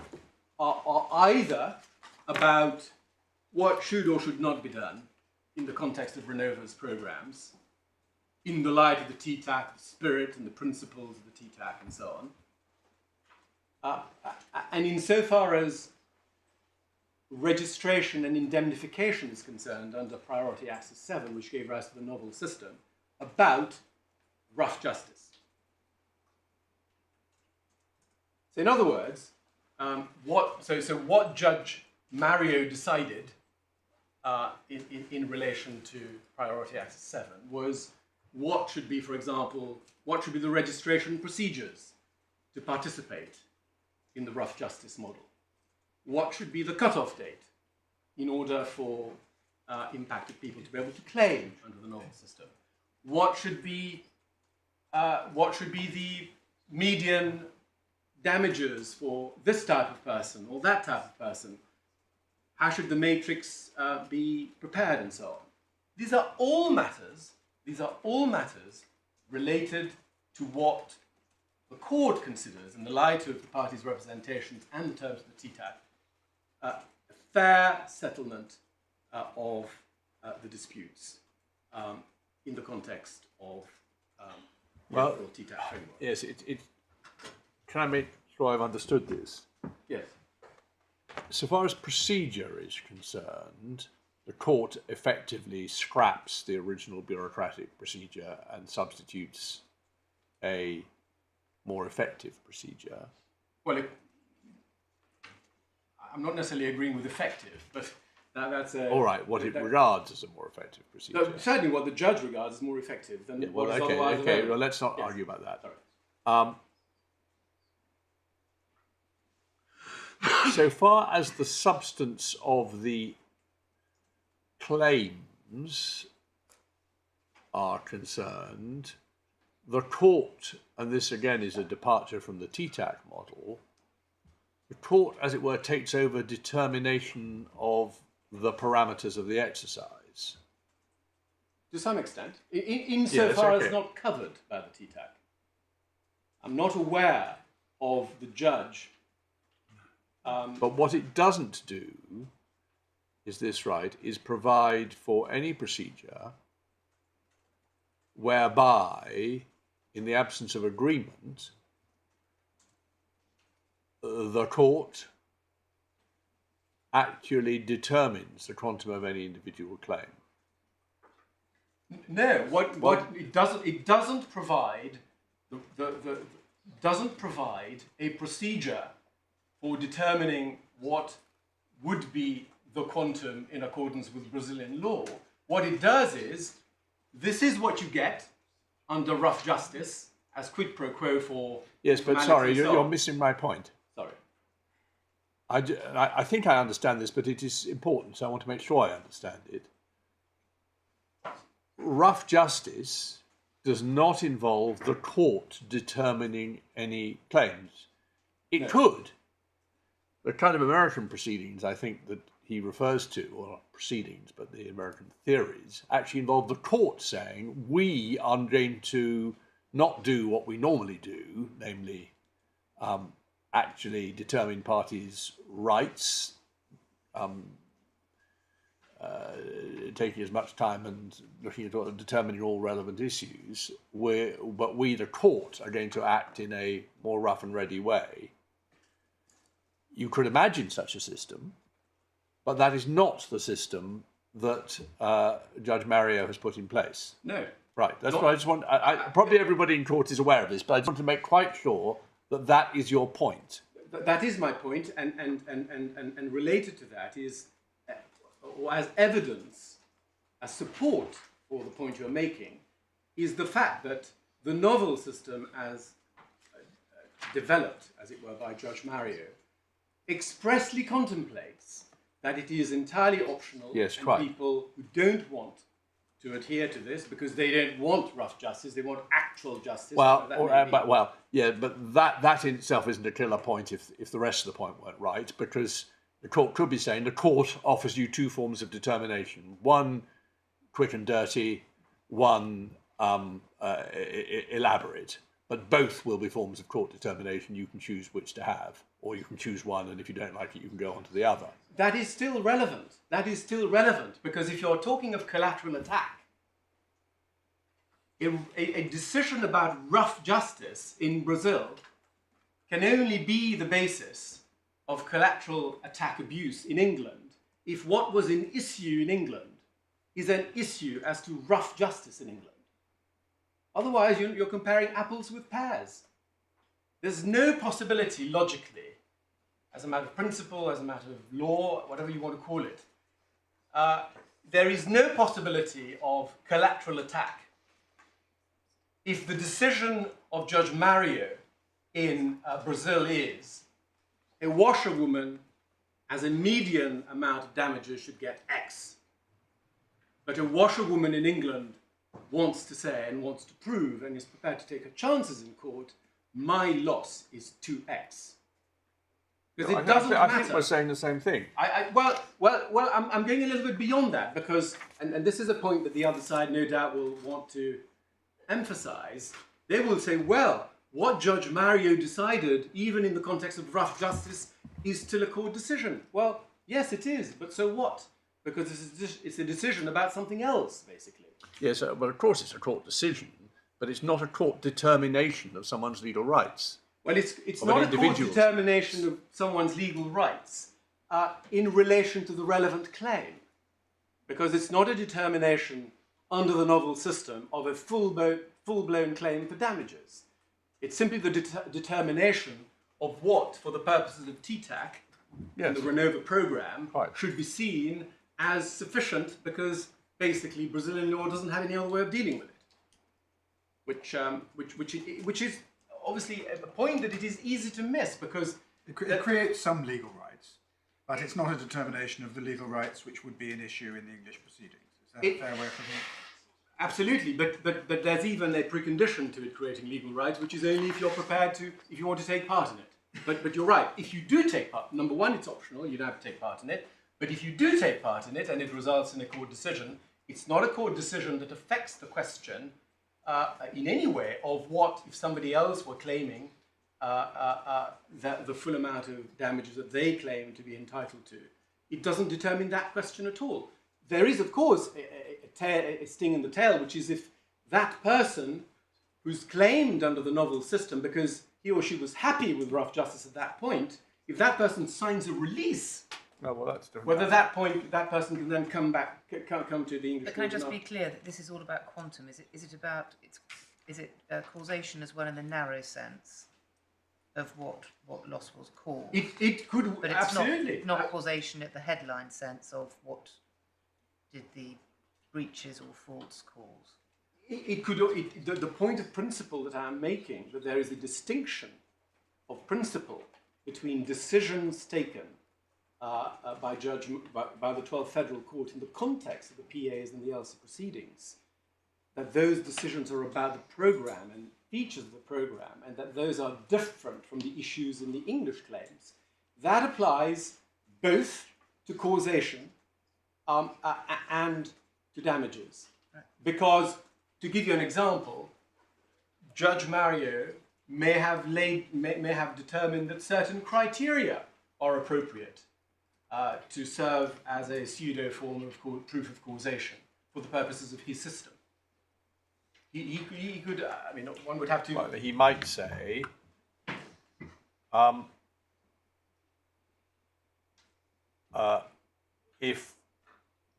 either about what should or should not be done in the context of Renova's programs, in the light of the TTAC, the spirit and the principles of the TTAC, and so on. And insofar as registration and indemnification is concerned under Priority Axis 7, which gave rise to the novel system, about rough justice. So in other words, what Judge Mario decided in relation to Priority Axis 7 was what should be, for example, what should be the registration procedures to participate in the rough justice model? What should be the cut-off date in order for impacted people to be able to claim under the novel system? What should be the median damages for this type of person or that type of person? How should the matrix be prepared, and so on? These are all matters related to what the court considers, in the light of the parties' representations and the terms of the TTAC, a fair settlement of the disputes in the context of the overall TTAC framework. Yes, can I make sure I've understood this? Yes. So far as procedure is concerned, the court effectively scraps the original bureaucratic procedure and substitutes a more effective procedure. Well, I'm not necessarily agreeing with effective, but that's a... All right, what it regards as a more effective procedure. No, certainly what the judge regards as more effective than what is otherwise okay, available. well, let's not argue about that. Sorry. so far as the substance of the claims are concerned, the court, and this again is a departure from the TTAC model, the court, as it were, takes over determination of the parameters of the exercise. To some extent, insofar okay. as not covered by the TTAC. I'm not aware of the judge. But what it doesn't do, is this right, is provide for any procedure whereby, in the absence of agreement, the court actually determines the quantum of any individual claim. No, what it doesn't provide doesn't provide a procedure for determining what would be the quantum in accordance with Brazilian law. What it does is, this is what you get under rough justice as quid pro quo for. Yes, but sorry, you're missing my point. Sorry. I think I understand this, but it is important, so I want to make sure I understand it. Rough justice does not involve the court determining any claims. It could. The kind of American proceedings, I think, that he refers to, or not proceedings, but the American theories, actually involve the court saying, we are going to not do what we normally do, namely actually determine parties' rights, taking as much time and looking at determining all relevant issues, but we, the court, are going to act in a more rough and ready way. You could imagine such a system, but that is not the system that Judge Mario has put in place. No. Right, that's what I just want. Probably everybody in court is aware of this, but I just want to make quite sure that that is your point. That is my point, and related to that is, or as evidence, as support for the point you're making, is the fact that the novel system as developed, as it were, by Judge Mario, expressly contemplates that it is entirely optional, yes, and right. People who don't want to adhere to this because they don't want rough justice, they want actual justice. Well, but that in itself isn't a killer point if the rest of the point weren't right, because the court could be saying the court offers you two forms of determination: one quick and dirty, one elaborate. But both will be forms of court determination. You can choose which to have, or you can choose one, and if you don't like it, you can go on to the other. That is still relevant. That is still relevant, because if you're talking of collateral attack, a decision about rough justice in Brazil can only be the basis of collateral attack abuse in England if what was an issue in England is an issue as to rough justice in England. Otherwise, you're comparing apples with pears. There's no possibility, logically, as a matter of principle, as a matter of law, whatever you want to call it, there is no possibility of collateral attack if the decision of Judge Mario in Brazil is a washerwoman as a median amount of damages should get X, but a washerwoman in England wants to say and wants to prove and is prepared to take her chances in court, my loss is 2x. Because it doesn't matter. I think we're saying the same thing. Well, I'm going a little bit beyond that, because, and this is a point that the other side no doubt will want to emphasize, they will say, well, what Judge Mario decided, even in the context of rough justice, is still a court decision. Well, yes, it is, but so what? Because it's a decision about something else, basically. Yes, well, of course it's a court decision, but it's not a court determination of someone's legal rights. Well, it's not a court determination of someone's legal rights in relation to the relevant claim, because it's not a determination under the novel system of a full-blown claim for damages. It's simply the determination of what, for the purposes of TTAC and the Renova program, should be seen as sufficient, because basically Brazilian law doesn't have any other way of dealing with it, which is obviously a point that it is easy to miss, because It creates some legal rights, but it's not a determination of the legal rights which would be an issue in the English proceedings. Is that a fair way of putting it? Absolutely, but there's even a precondition to it creating legal rights, which is only if you're prepared to, if you want to take part in it. But you're right, if you do take part, number one, it's optional, you don't have to take part in it, but if you do take part in it and it results in a court decision, it's not a court decision that affects the question in any way of what if somebody else were claiming the full amount of damages that they claim to be entitled to. It doesn't determine that question at all. There is, of course, a sting in the tail, which is if that person who's claimed under the novel system because he or she was happy with rough justice at that point, if that person signs a release, Oh, well, that's different. whether that person can then come to the English. But can I court or just not. be clear that this is all about quantum? Is it about causation as well in the narrow sense of what loss was caused? It could, but it's absolutely. not causation at the headline sense of what did the breaches or faults cause. The point of principle that I'm making, that there is a distinction of principle between decisions taken by the 12th Federal Court in the context of the PAs and the ELSA proceedings, that those decisions are about the programme and features of the programme, and that those are different from the issues in the English claims. That applies both to causation and to damages. Right. Because, to give you an example, Judge Mario may have determined that certain criteria are appropriate to serve as a pseudo form of proof of causation for the purposes of his system. He could, I mean, one would have to... Well, he might say, if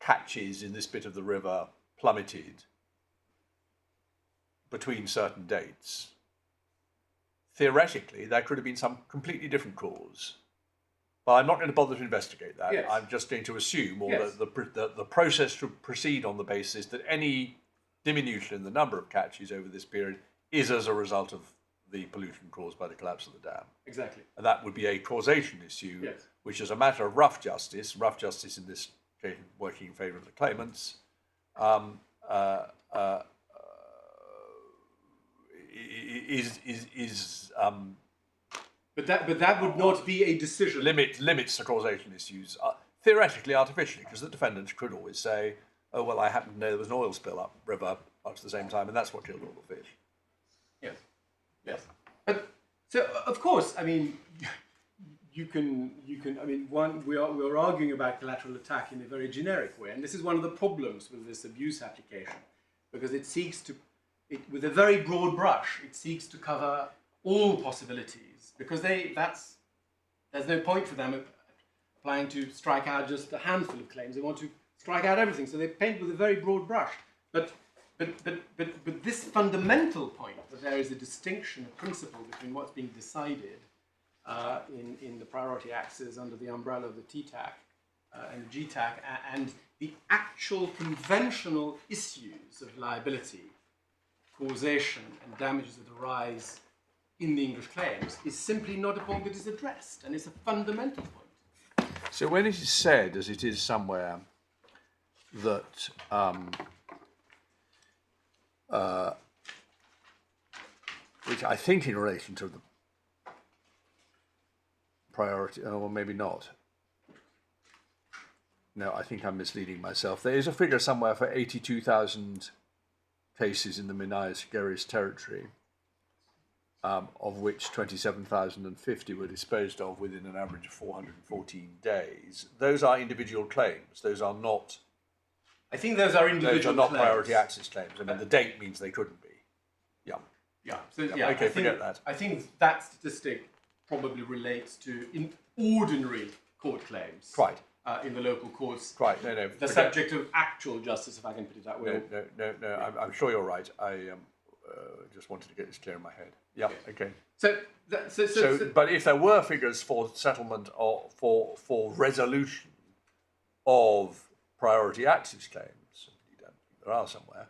catches in this bit of the river plummeted between certain dates, theoretically there could have been some completely different cause. But I'm not going to bother to investigate that. Yes. I'm just going to assume, or Yes. the process should proceed on the basis that any diminution in the number of catches over this period is as a result of the pollution caused by the collapse of the dam. Exactly. And that would be a causation issue, Yes. which is a matter of rough justice in this case working in favour of the claimants, But that would not be a decision. limits the causation issues, theoretically artificially, because the defendants could always say, oh, well, I happen to know there was an oil spill upriver at the same time, and that's what killed all the fish. Yes. Yes. But so of course, I mean, you can. I mean, we are arguing about collateral attack in a very generic way, and this is one of the problems with this abuse application, because it seeks to, with a very broad brush, it seeks to cover all possibilities, because there's no point for them applying to strike out just a handful of claims. They want to strike out everything, so they paint with a very broad brush. But this fundamental point, that there is a distinction of principle between what's being decided in the priority axes under the umbrella of the TTAC and the GTAC, and the actual conventional issues of liability, causation, and damages that arise in the English claims, is simply not a point that is addressed, and it's a fundamental point. So when it is said, as it is somewhere, that which I think in relation to the priority, or maybe not. No, I think I'm misleading myself. There is a figure somewhere for 82,000 cases in the Minas Gerais territory, of which 27,050 were disposed of within an average of 414 days. Those are individual claims. Those are not. I think those are individual Those are not claims. priority access claims. I mean, the date means they couldn't be. Yeah. Yeah. So, Yeah, yeah, okay, I think, forget that. I think that statistic probably relates to in ordinary court claims. Right. In the local courts. Right. No. The forget- subject of actual justice, if I can put it that way. No. I'm sure you're right. I just wanted to get this clear in my head. Yeah. Okay. So, But if there were figures for settlement or for resolution of priority access claims, indeed, I think there are somewhere,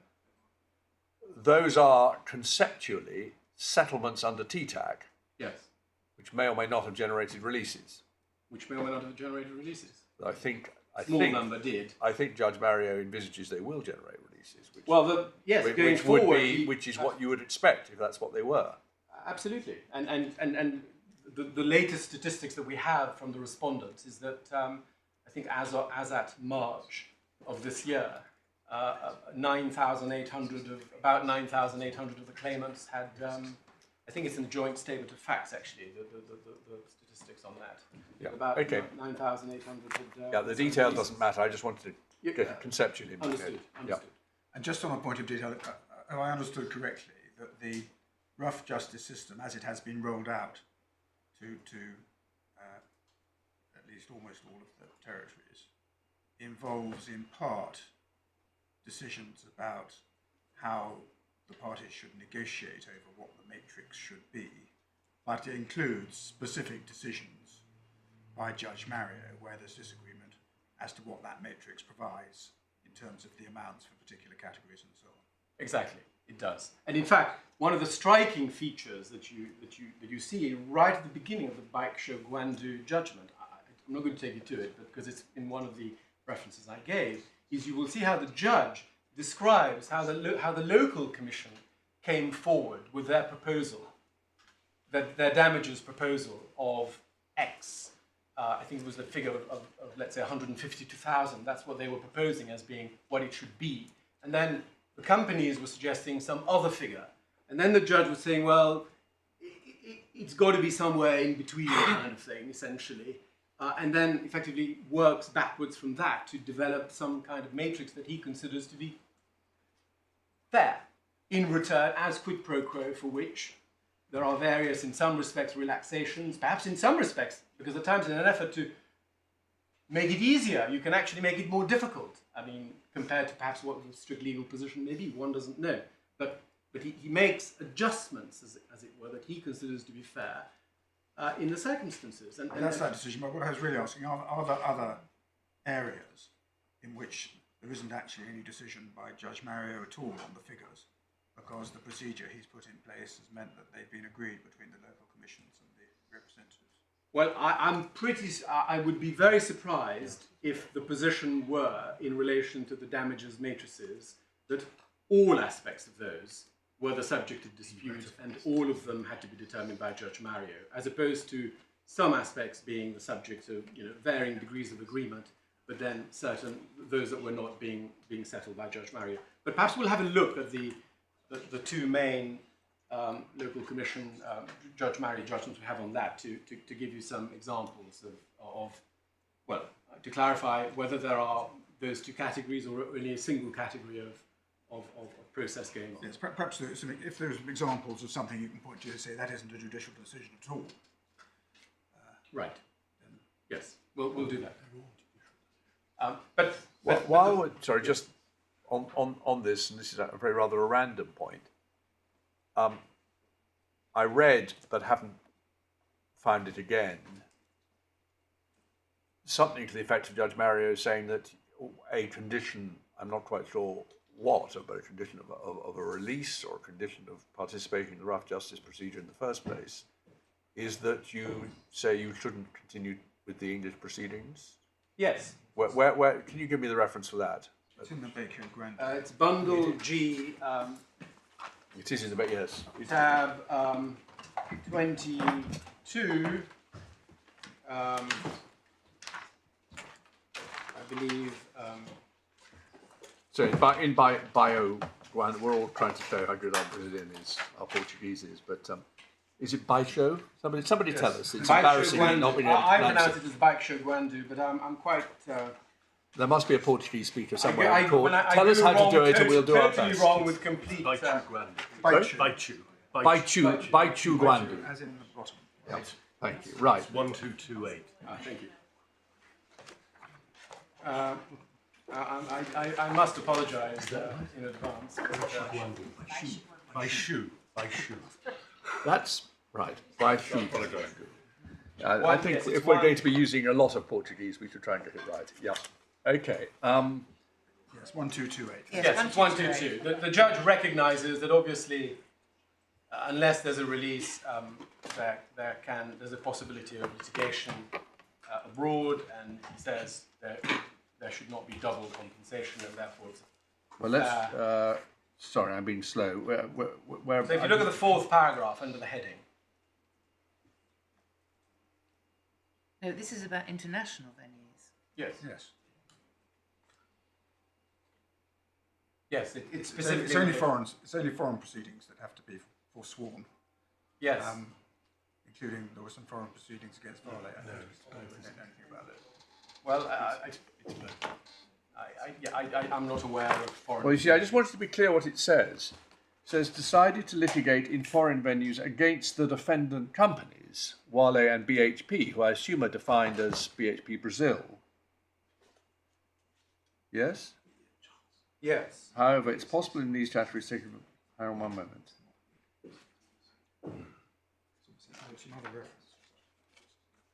those are conceptually settlements under TTAC, yes. which may or may not have generated releases. which may or may not have generated releases. I think Small number did. I think Judge Mario envisages they will generate releases. Which, Well, yes, which, going which forward, would be, which is what you would expect if that's what they were. Absolutely, and the latest statistics that we have from the respondents is that I think as at March of this year, about 9,800 of the claimants had. I think it's in the joint statement of facts actually. The statistics on that. Yeah. About Okay. 9,800 had. Yeah, the detail doesn't matter. I just wanted to get it conceptually. Understood. Yeah. And just on a point of detail, have I understood correctly that the rough justice system, as it has been rolled out to at least almost all of the territories, involves in part decisions about how the parties should negotiate over what the matrix should be, but it includes specific decisions by Judge Mario where there's disagreement as to what that matrix provides in terms of the amounts for particular categories and so on. Exactly, it does. And in fact, one of the striking features that you see right at the beginning of the Baiksho Gwandu judgment, I'm not going to take you to it, but because it's in one of the references I gave, is you will see how the judge describes how the local commission came forward with their proposal, their damages proposal of X. I think it was the figure of let's say 152,000. That's what they were proposing as being what it should be. And then the companies were suggesting some other figure. And then the judge was saying, well, it's got to be somewhere in between kind of thing, essentially. And then effectively works backwards from that to develop some kind of matrix that he considers to be fair. In return, as quid pro quo, for which there are various, in some respects, relaxations, perhaps in some respects, because at times in an effort to make it easier, you can actually make it more difficult. I mean, compared to perhaps what the strict legal position may be, one doesn't know. But he makes adjustments, as it were, that he considers to be fair in the circumstances. And that's that decision, but what I was really asking, are there other areas in which there isn't actually any decision by Judge Mario at all on the figures, because the procedure he's put in place has meant that they've been agreed between the local commissions and the representatives? Well, I would be very surprised if the position were, in relation to the damages matrices, that all aspects of those were the subject of dispute and all of them had to be determined by Judge Mario, as opposed to some aspects being the subject of varying degrees of agreement, but then those that were not being settled by Judge Mario. But perhaps we'll have a look at the two main local commission Judge Mario judgments we have on that to give you some examples of to clarify whether there are those two categories or only a single category of process going on. Yes, perhaps if there's examples of something you can point to say that isn't a judicial decision at all. Right. Yes, we'll do that. Just on this, and this is a very rather a random point. I read, but haven't found it again, something to the effect of Judge Mario saying that a condition, I'm not quite sure what, but a condition of a release or a condition of participating in the rough justice procedure in the first place, is that you say you shouldn't continue with the English proceedings? Yes. Where can you give me the reference for that? It's in the Baker Grant. It's bundle G. It is in the yes. Tab 22. I believe. So in bio, we're all trying to show how good our Brazilian is, our Portuguese is, but is it Baixo? Somebody tell us. It's embarrassing not being able to I pronounce pronounce it as Baiksho Gwandu, but I'm quite. There must be a Portuguese speaker somewhere. I Tell us how to do it, and we'll do our totally best. wrong with complete. Baichu Gwandu. As in the bottom. Yes. Thank you. Right. 1228. Thank you. I must apologise in advance. By shoe. That's right. Baixo Gwandu. I think if we're going to be using a lot of Portuguese, we should try and get it right. Yeah. Okay. Yes, 1228. Yes, it's 122. The judge recognises that obviously unless there's a release, there's a possibility of litigation abroad, and he says there should not be double compensation, and therefore it's. Well, let's. Sorry, I'm being slow. Where, So if you look at the fourth paragraph under the heading. No, this is about international venues. Yes. Yes. Yes, it's specifically. It's only foreign proceedings that have to be forsworn. Yes. Including there were some foreign proceedings against Varley. I don't know anything about it. Well, I'm not aware of foreign. Well, you see, I just wanted to be clear what it says. It says decided to litigate in foreign venues against the defendant companies, Wale and BHP, who I assume are defined as BHP Brazil. Yes? Yes. However, it's possible in these categories to hang on one moment. There's another reference.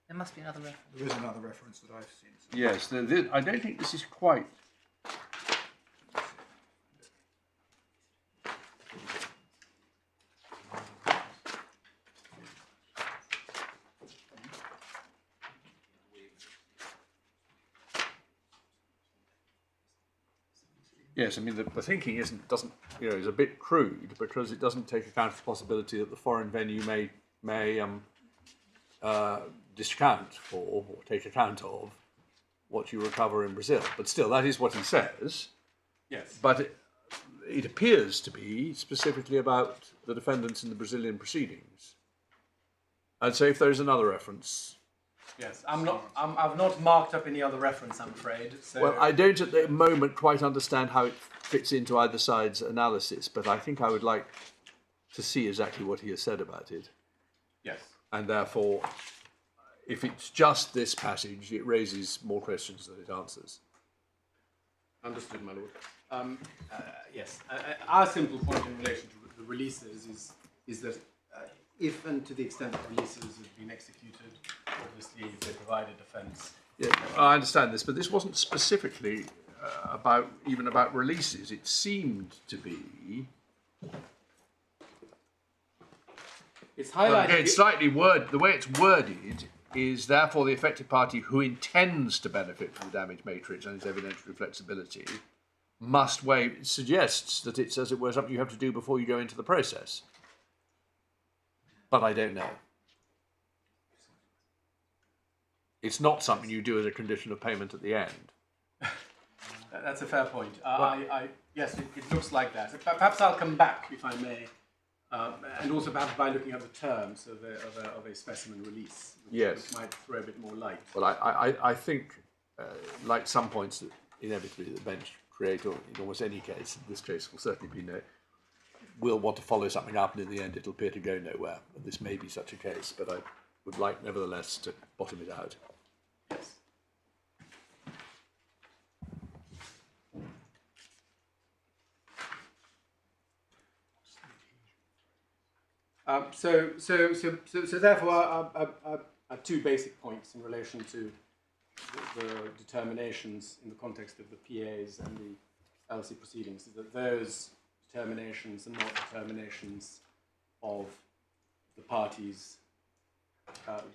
There must be another reference. There is another reference that I've seen. Yes, I don't think this is quite. Yes, I mean the thinking is a bit crude because it doesn't take account of the possibility that the foreign venue may discount for or take account of what you recover in Brazil. But still, that is what he says. Yes. But it appears to be specifically about the defendants in the Brazilian proceedings. And so if there's another reference. Yes, I've not marked up any other reference, I'm afraid. So. Well, I don't at the moment quite understand how it fits into either side's analysis, but I think I would like to see exactly what he has said about it. Yes. And therefore, if it's just this passage, it raises more questions than it answers. Understood, my lord. Yes, our simple point in relation to the releases is that if and to the extent that releases have been executed, obviously if they provide a defence. Yeah, I understand this, but this wasn't specifically about releases. It seemed to be. It's highlighted. It's slightly the way it's worded is therefore the affected party who intends to benefit from the damage matrix and its evidentiary flexibility must waive. It suggests that it's, as it were, something you have to do before you go into the process. But I don't know. It's not something you do as a condition of payment at the end. That's a fair point. Yes, it looks like that. Perhaps I'll come back, if I may, and also perhaps by looking at the terms of a specimen release, which might throw a bit more light. Well, I think, like some points that inevitably the bench create, or in almost any case, in this case will certainly be we'll want to follow something up, and in the end it'll appear to go nowhere. And this may be such a case, but I would like, nevertheless, to bottom it out. Yes. So therefore, two basic points in relation to the determinations in the context of the PAs and the LC proceedings is that those determinations are not determinations of the parties'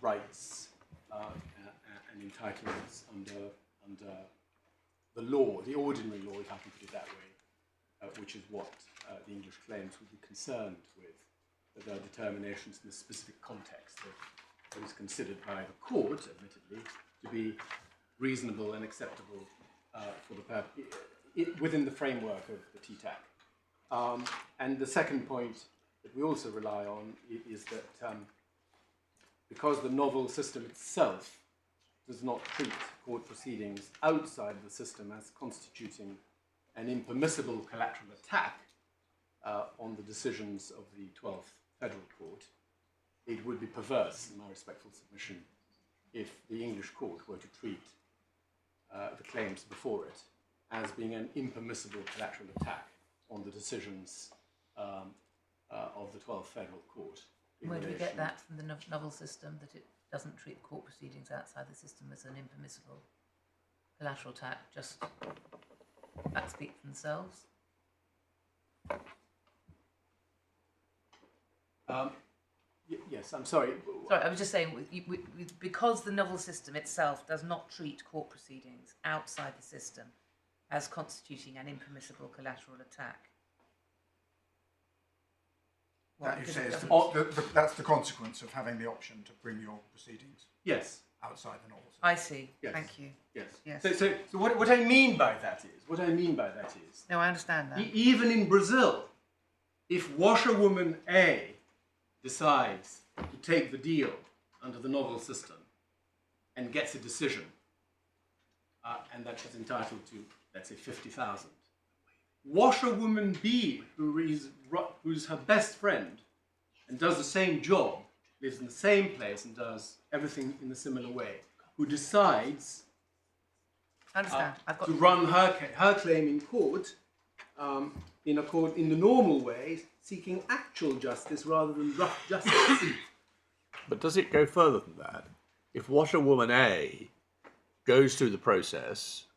rights and entitlements under the law, the ordinary law, if I can put it that way, which is what the English claims would be concerned with. That there are determinations in the specific context that is considered by the court, admittedly, to be reasonable and acceptable for the within the framework of the TTAC. And the second point that we also rely on is that because the novel system itself does not treat court proceedings outside the system as constituting an impermissible collateral attack on the decisions of the 12th Federal Court, it would be perverse, in my respectful submission, if the English court were to treat the claims before it as being an impermissible collateral attack on the decisions of the 12th Federal Court. Where do we get that from the novel system, that it doesn't treat court proceedings outside the system as an impermissible collateral attack? Just facts speak for themselves. Yes, I'm sorry. Sorry, I was just saying, because the novel system itself does not treat court proceedings outside the system as constituting an impermissible collateral attack. That you because say it is doesn't- that's the consequence of having the option to bring your proceedings Yes. outside the novel system. I see. Yes. Thank you. Yes. Yes. So what I mean by that is, No, I understand that. even in Brazil, if washerwoman A decides to take the deal under the novel system and gets a decision, and that she's entitled to, let's say, 50,000, washerwoman B, who's her best friend and does the same job, lives in the same place and does everything in a similar way, who decides I understand. I've got to run her claim in court, in the normal way, seeking actual justice rather than rough justice. But does it go further than that? If washerwoman A goes through the process,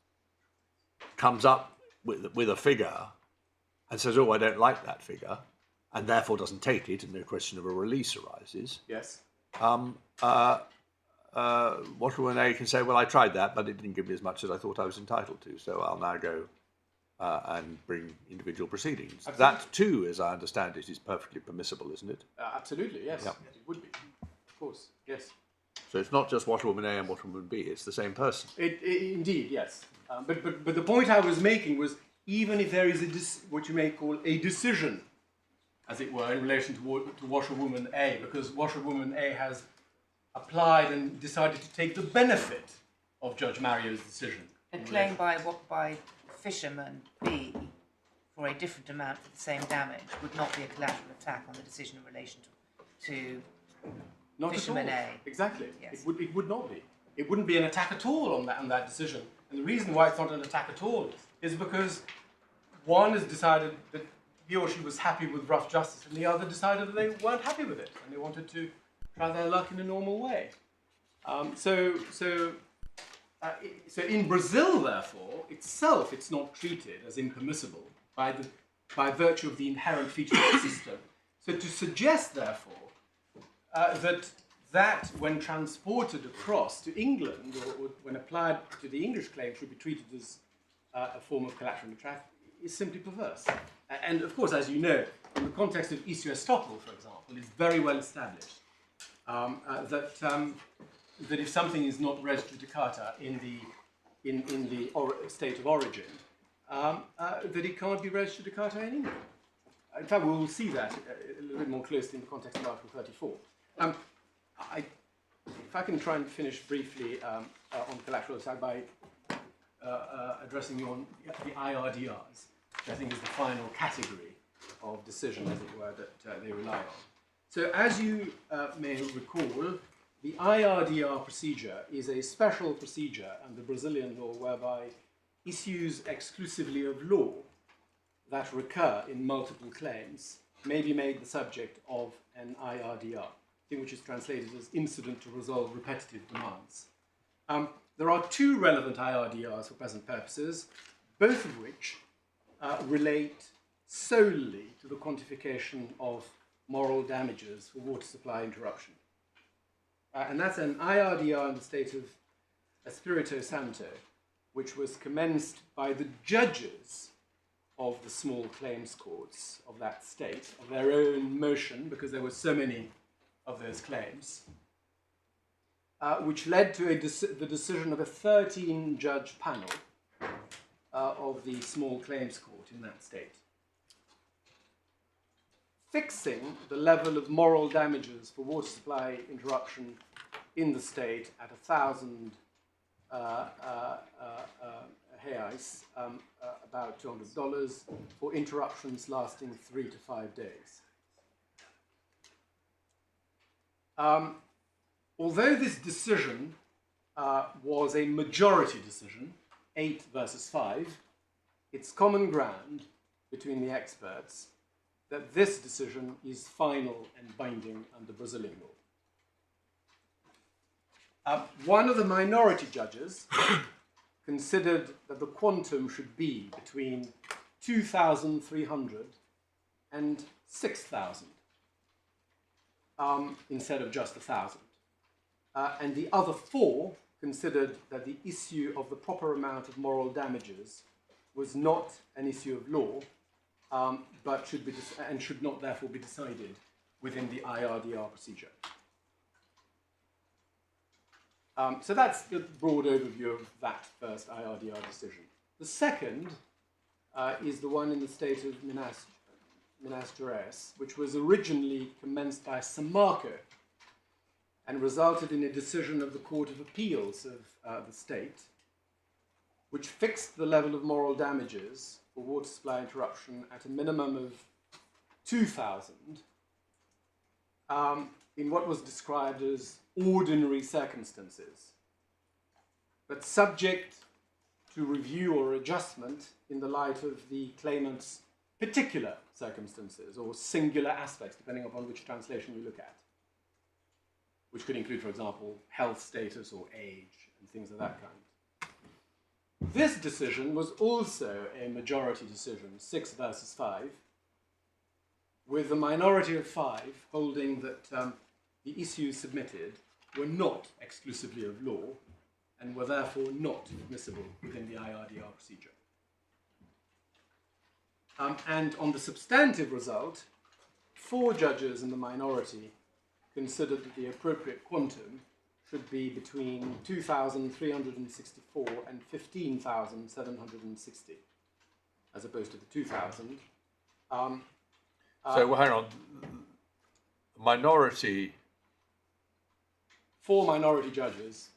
comes up with a figure, and says, "Oh, I don't like that figure," and therefore doesn't take it, and no question of a release arises, Yes. washerwoman A can say, "Well, I tried that, but it didn't give me as much as I thought I was entitled to, so I'll now go and bring individual proceedings." Absolutely. That too, as I understand it, is perfectly permissible, isn't it? Absolutely, yes. Yep. It would be. Of course, yes. So it's not just washerwoman A and washerwoman B; it's the same person. Indeed, yes. But the point I was making was, even if there is what you may call a decision, as it were, in relation to washerwoman A, because washerwoman A has applied and decided to take the benefit of Judge Mario's decision. a claim by fisherman B for a different amount for the same damage would not be a collateral attack on the decision in relation to Not fisherman at all. A. Exactly. Yes. It would not be. It wouldn't be an attack at all on that decision. And the reason why it's not an attack at all is because one has decided that he or she was happy with rough justice, and the other decided that they weren't happy with it, and they wanted to try their luck in a normal way. So in Brazil, therefore, itself, it's not treated as impermissible by virtue of the inherent features of the system. So to suggest, therefore, that when transported across to England, or when applied to the English claim, should be treated as a form of collateral attack is simply perverse. And of course, as you know, in the context of issue estoppel, for example, it's very well established that if something is not res judicata in the state of origin, that it can't be res judicata in England. In fact, we will see that a little bit more closely in the context of Article 34. If I can try and finish briefly on collateral attack by addressing you on the IRDRs, which I think is the final category of decision, as it were, that they rely on. So as you may recall, the IRDR procedure is a special procedure under Brazilian law whereby issues exclusively of law that recur in multiple claims may be made the subject of an IRDR, thing which is translated as incident to resolve repetitive demands. There are two relevant IRDRs for present purposes, both of which relate solely to the quantification of moral damages for water supply interruption. And that's an IRDR in the state of Espírito Santo, which was commenced by the judges of the small claims courts of that state, of their own motion, because there were so many of those claims, which led to the decision of a 13-judge panel of the small claims court in that state, fixing the level of moral damages for water supply interruption in the state at 1,000 reais, about $200, for interruptions lasting 3 to 5 days. Although this decision was a majority decision, 8 versus 5, it's common ground between the experts that this decision is final and binding under Brazilian law. One of the minority judges considered that the quantum should be between 2,300 and 6,000. instead of just 1,000. And the other 4 considered that the issue of the proper amount of moral damages was not an issue of law, but should not therefore be decided within the Irdr procedure. So that's the broad overview of that first Irdr decision. The second is the one in the state of Minas Gerais, which was originally commenced by Samarco and resulted in a decision of the Court of Appeals of the state, which fixed the level of moral damages for water supply interruption at a minimum of 2,000 in what was described as ordinary circumstances, but subject to review or adjustment in the light of the claimant's particular circumstances or singular aspects, depending upon which translation you look at, which could include, for example, health status or age and things of that kind. This decision was also a majority decision, 6 versus 5, with a minority of 5 holding that the issues submitted were not exclusively of law and were therefore not admissible within the Irdr procedure. And on the substantive result, 4 judges in the minority considered that the appropriate quantum should be between 2,364 and 15,760, as opposed to the 2,000. So hang on. Minority 4 minority judges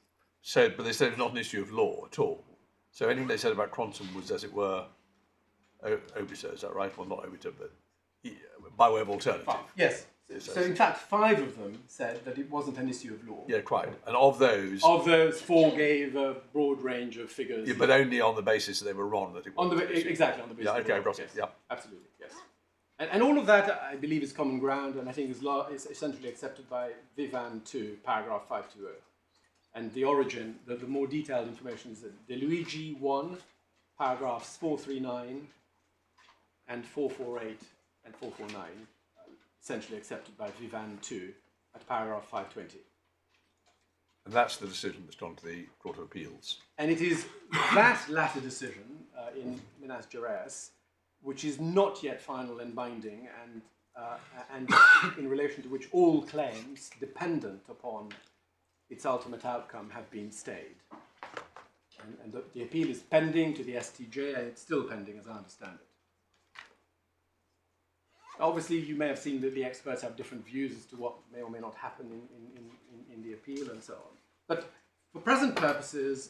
said, but they said it's not an issue of law at all. So anything they said about quantum was, as it were, obiter, is that right? Well, not obiter, but by way of alternative. 5. Yes. So in fact, 5 of them said that it wasn't an issue of law. Yeah, quite. And of those, 4 gave a broad range of figures. yeah, but only on the basis that they were wrong. That it wasn't an issue. Exactly, on the basis. Yeah, okay, of got law, it. yes. Yeah, Absolutely, yes. And all of that, I believe, is common ground, and I think is essentially accepted by Vivan 2, paragraph 520. And the origin, the more detailed information is that De Luigi 1, paragraphs 439 and 448 and 449, essentially accepted by Vivan 2 at paragraph 520. and that's the decision that's gone to the Court of Appeals. And it is that latter decision in Minas Gerais, which is not yet final and binding, and in relation to which all claims dependent upon its ultimate outcome have been stayed. And the appeal is pending to the STJ, and it's still pending, as I understand it. Obviously, you may have seen that the experts have different views as to what may or may not happen in the appeal and so on. But for present purposes,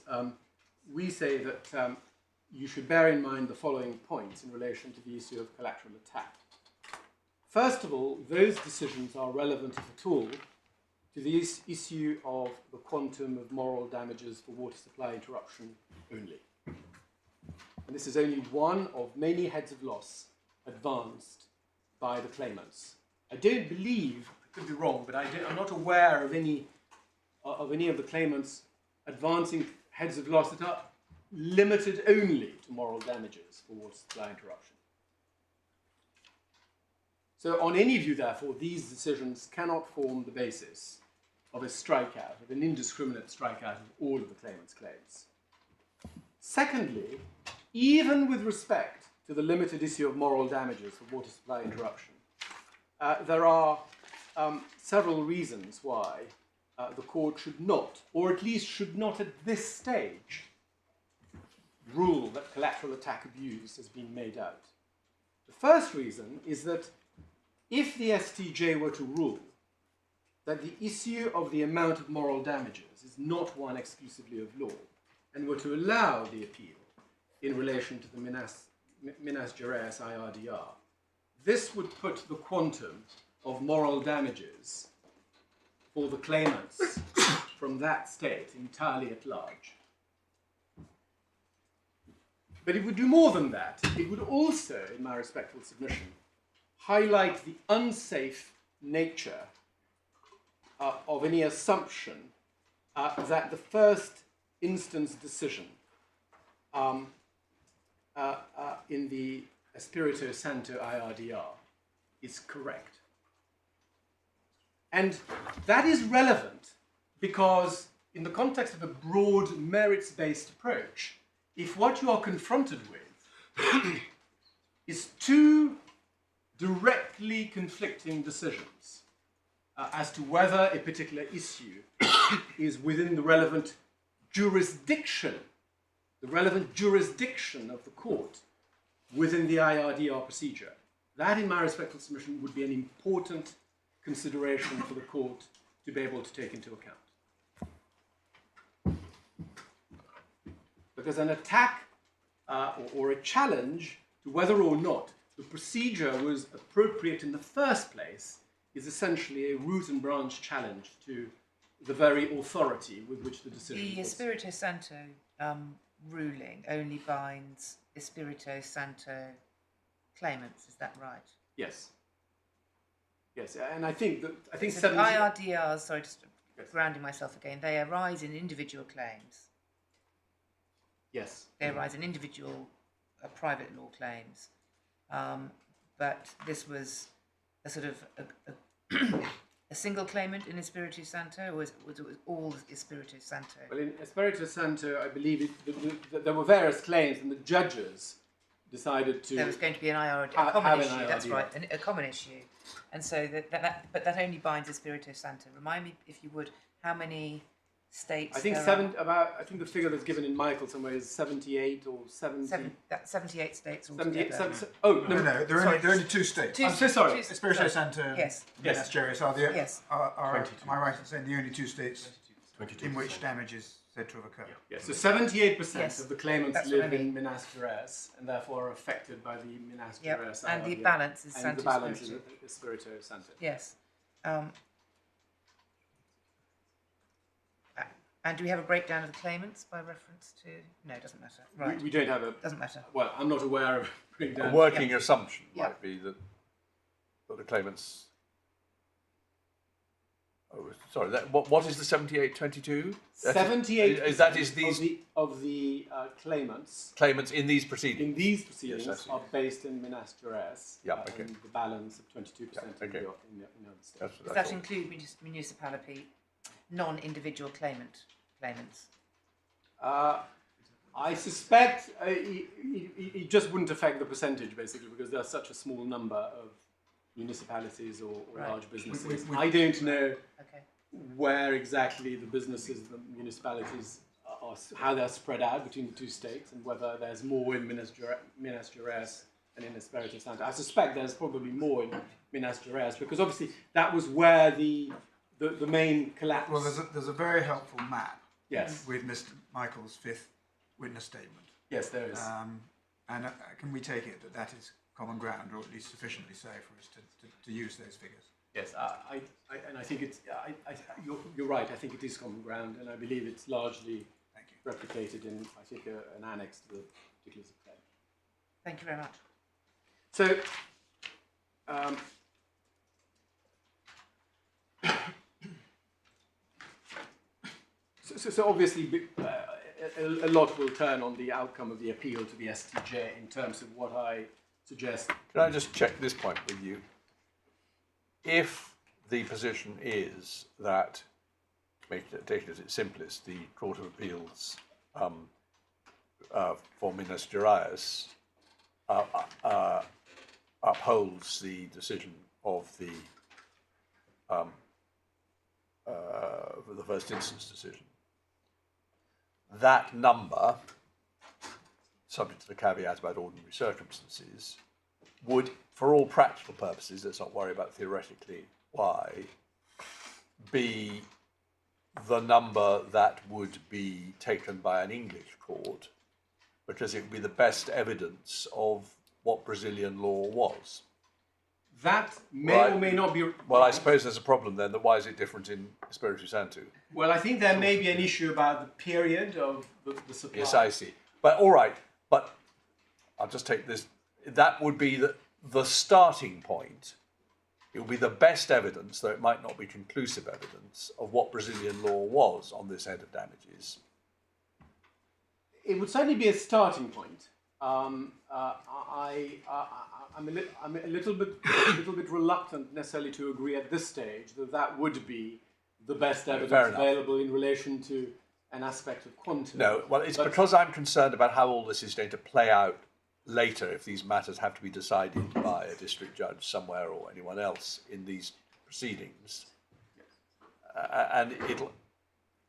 we say that you should bear in mind the following points in relation to the issue of collateral attack. First of all, those decisions are relevant, if at all, to the issue of the quantum of moral damages for water supply interruption only. And this is only one of many heads of loss advanced by the claimants. I don't believe, I could be wrong, but I'm not aware of any of the claimants advancing heads of loss that are limited only to moral damages for water supply interruption. So on any view, therefore, these decisions cannot form the basis of a strikeout, of an indiscriminate strikeout of all of the claimant's claims. Secondly, even with respect to the limited issue of moral damages for water supply interruption, there are several reasons why the court should not, or at least should not at this stage, rule that collateral attack abuse has been made out. The first reason is that if the STJ were to rule that the issue of the amount of moral damages is not one exclusively of law, and were to allow the appeal in relation to the Minas Gerais Irdr, this would put the quantum of moral damages for the claimants from that state entirely at large. But it would do more than that. It would also, in my respectful submission, highlight the unsafe nature of any assumption that the first instance decision in the Espirito Santo Irdr is correct. And that is relevant because in the context of a broad merits-based approach, if what you are confronted with is two directly conflicting decisions as to whether a particular issue is within the relevant jurisdiction of the court within the Irdr procedure, that in my respectful submission would be an important consideration for the court to be able to take into account. Because an attack or a challenge to whether or not the procedure was appropriate in the first place is essentially a root and branch challenge to the very authority with which the decision The was. Espirito Santo ruling only binds Espirito Santo claimants, is that right? Yes. Yes, and I think So 70... IRDRs, sorry, just Yes. grounding myself again, they arise in individual claims. Yes. They arise in individual private law claims. But this was a sort of a single claimant in Espirito Santo, or was it all Espirito Santo? Well, in Espirito Santo, I believe there were various claims, and the judges decided to... There was going to be an IRD, have a common an issue, that's IRDR. right, a common issue. And so but that only binds Espirito Santo. Remind me, if you would, how many states I think there are? I think the figure that's given in Michael somewhere is 78 or 70. 78 states 78. altogether. Oh No, no, no, there are only two states. Two- I'm so sorry. two- Espirito Santo and Yes. Minas Gerais are the Yes. am I right in saying the only two states in which damage is said to have occurred? Yes, so 78% Yes, of the claimants that's what I live in mean. Minas Gerais and therefore are affected by the Minas Yep, Gerais and the IRDR. balance is And Santo the balance Espirito. is Espirito Santo. Yes. And do we have a breakdown of the claimants by reference to? No, it doesn't matter. Right. We don't have a... Doesn't matter. Well, I'm not aware of a A breakdown. working assumption Yeah. might be that the claimants. Oh, sorry. What is the 7822? 78% Is that these of the claimants claimants in these proceedings? in these proceedings Yes, I see. are based in Minas Gerais. Yeah, okay. And the balance of 22% Yeah, okay. in the other states. Does that include municipality, non-individual claimants? I suspect it just wouldn't affect the percentage, basically, because there's such a small number of municipalities or Right. large businesses. We- I don't know Okay. where exactly the businesses, the municipalities, are, how they're spread out between the two states, and whether there's more in Minas Gerais and in Espirito Santo. I suspect there's probably more in Minas Gerais, because obviously that was where the main collapse... Well, there's a very helpful map Yes, with Mr. Michael's fifth witness statement. yes, there is. And can we take it that that is common ground, or at least sufficiently so for us to use those figures? Yes, I think it's. You're right. I think it is common ground, and I believe it's largely Thank you. replicated in, I think, an annex to the particulars of claim. Thank you very much. So, so obviously, a lot will turn on the outcome of the appeal to the STJ in terms of what I suggest. Can I just check this point with you? If the position is that, taking it at its simplest, the Court of Appeals for Minas Gerais upholds the decision of the first instance decision, that number, subject to the caveat about ordinary circumstances, would, for all practical purposes, let's not worry about theoretically why, be the number that would be taken by an English court, because it would be the best evidence of what Brazilian law was. That may Right. or may not be. Well, I suppose there's a problem then. That why is it different in Espirito Santo? Well, I think there may be an issue about the period of the supply. Yes, I see. But all right. But I'll just take this. That would be the starting point. It would be the best evidence, though it might not be conclusive evidence, of what Brazilian law was on this head of damages. It would certainly be a starting point. I'm a little bit reluctant necessarily to agree at this stage that that would be the best evidence available in relation to an aspect of quantum. No, well, it's because I'm concerned about how all this is going to play out later if these matters have to be decided by a district judge somewhere or anyone else in these proceedings. And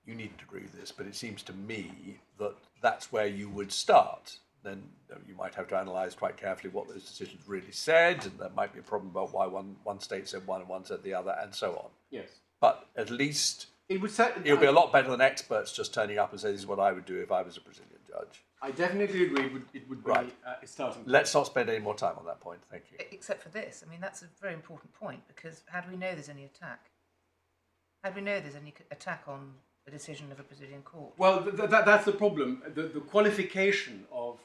you needn't agree with this, but it seems to me that that's where you would start. Then you might have to analyse quite carefully what those decisions really said, and there might be a problem about why one state said one and one said the other, and so on. Yes. But at least it would be a lot better than experts just turning up and saying, this is what I would do if I was a Brazilian judge. I definitely agree it would be Right. a starting point. Let's not spend any more time on that point, thank you. Except for this. I mean, that's a very important point, because how do we know there's any attack? How do we know there's any attack on a decision of a Brazilian court? Well, that's the problem. The qualification of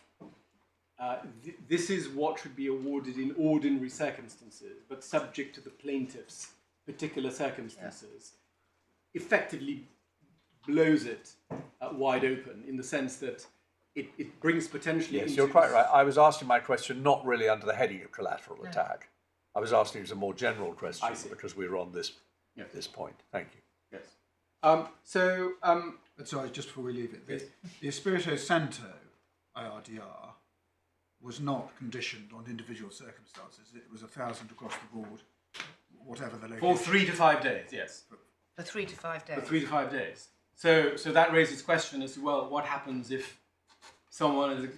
this is what should be awarded in ordinary circumstances, but subject to the plaintiff's particular circumstances, effectively blows it wide open in the sense that it brings potentially. Yes, into you're quite right. I was asking my question not really under the heading of collateral attack. I was asking it as a more general question because we were on this point. Thank you. Yes. Sorry, just before we leave it, the Espirito Santo IRDR was not conditioned on individual circumstances. It was 1,000 across the board, whatever the location. For 3 to 5 days, yes. For 3 to 5 days. For 3 to 5 days. So that raises question as to, well, what happens if someone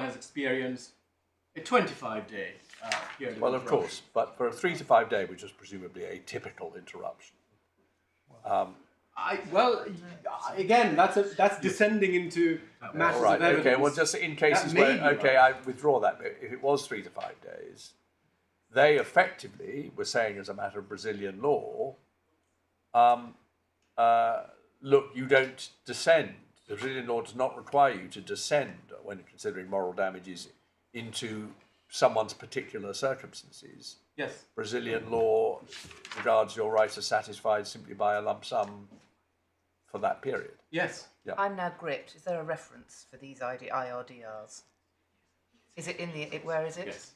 has experienced a 25-day period? Well, of course, but for a 3 to 5 day, which is presumably a typical interruption. Again, that's descending into matters of evidence. Okay. Well, just in cases where, I withdraw that bit. If it was 3 to 5 days, they effectively were saying, as a matter of Brazilian law, look, you don't descend. The Brazilian law does not require you to descend when considering moral damages into someone's particular circumstances. Yes. Brazilian law regards your rights as satisfied simply by a lump sum for that period. Yes. Yeah. I'm now gripped. Is there a reference for these IRDRs? Is it in the... where is it? Yes.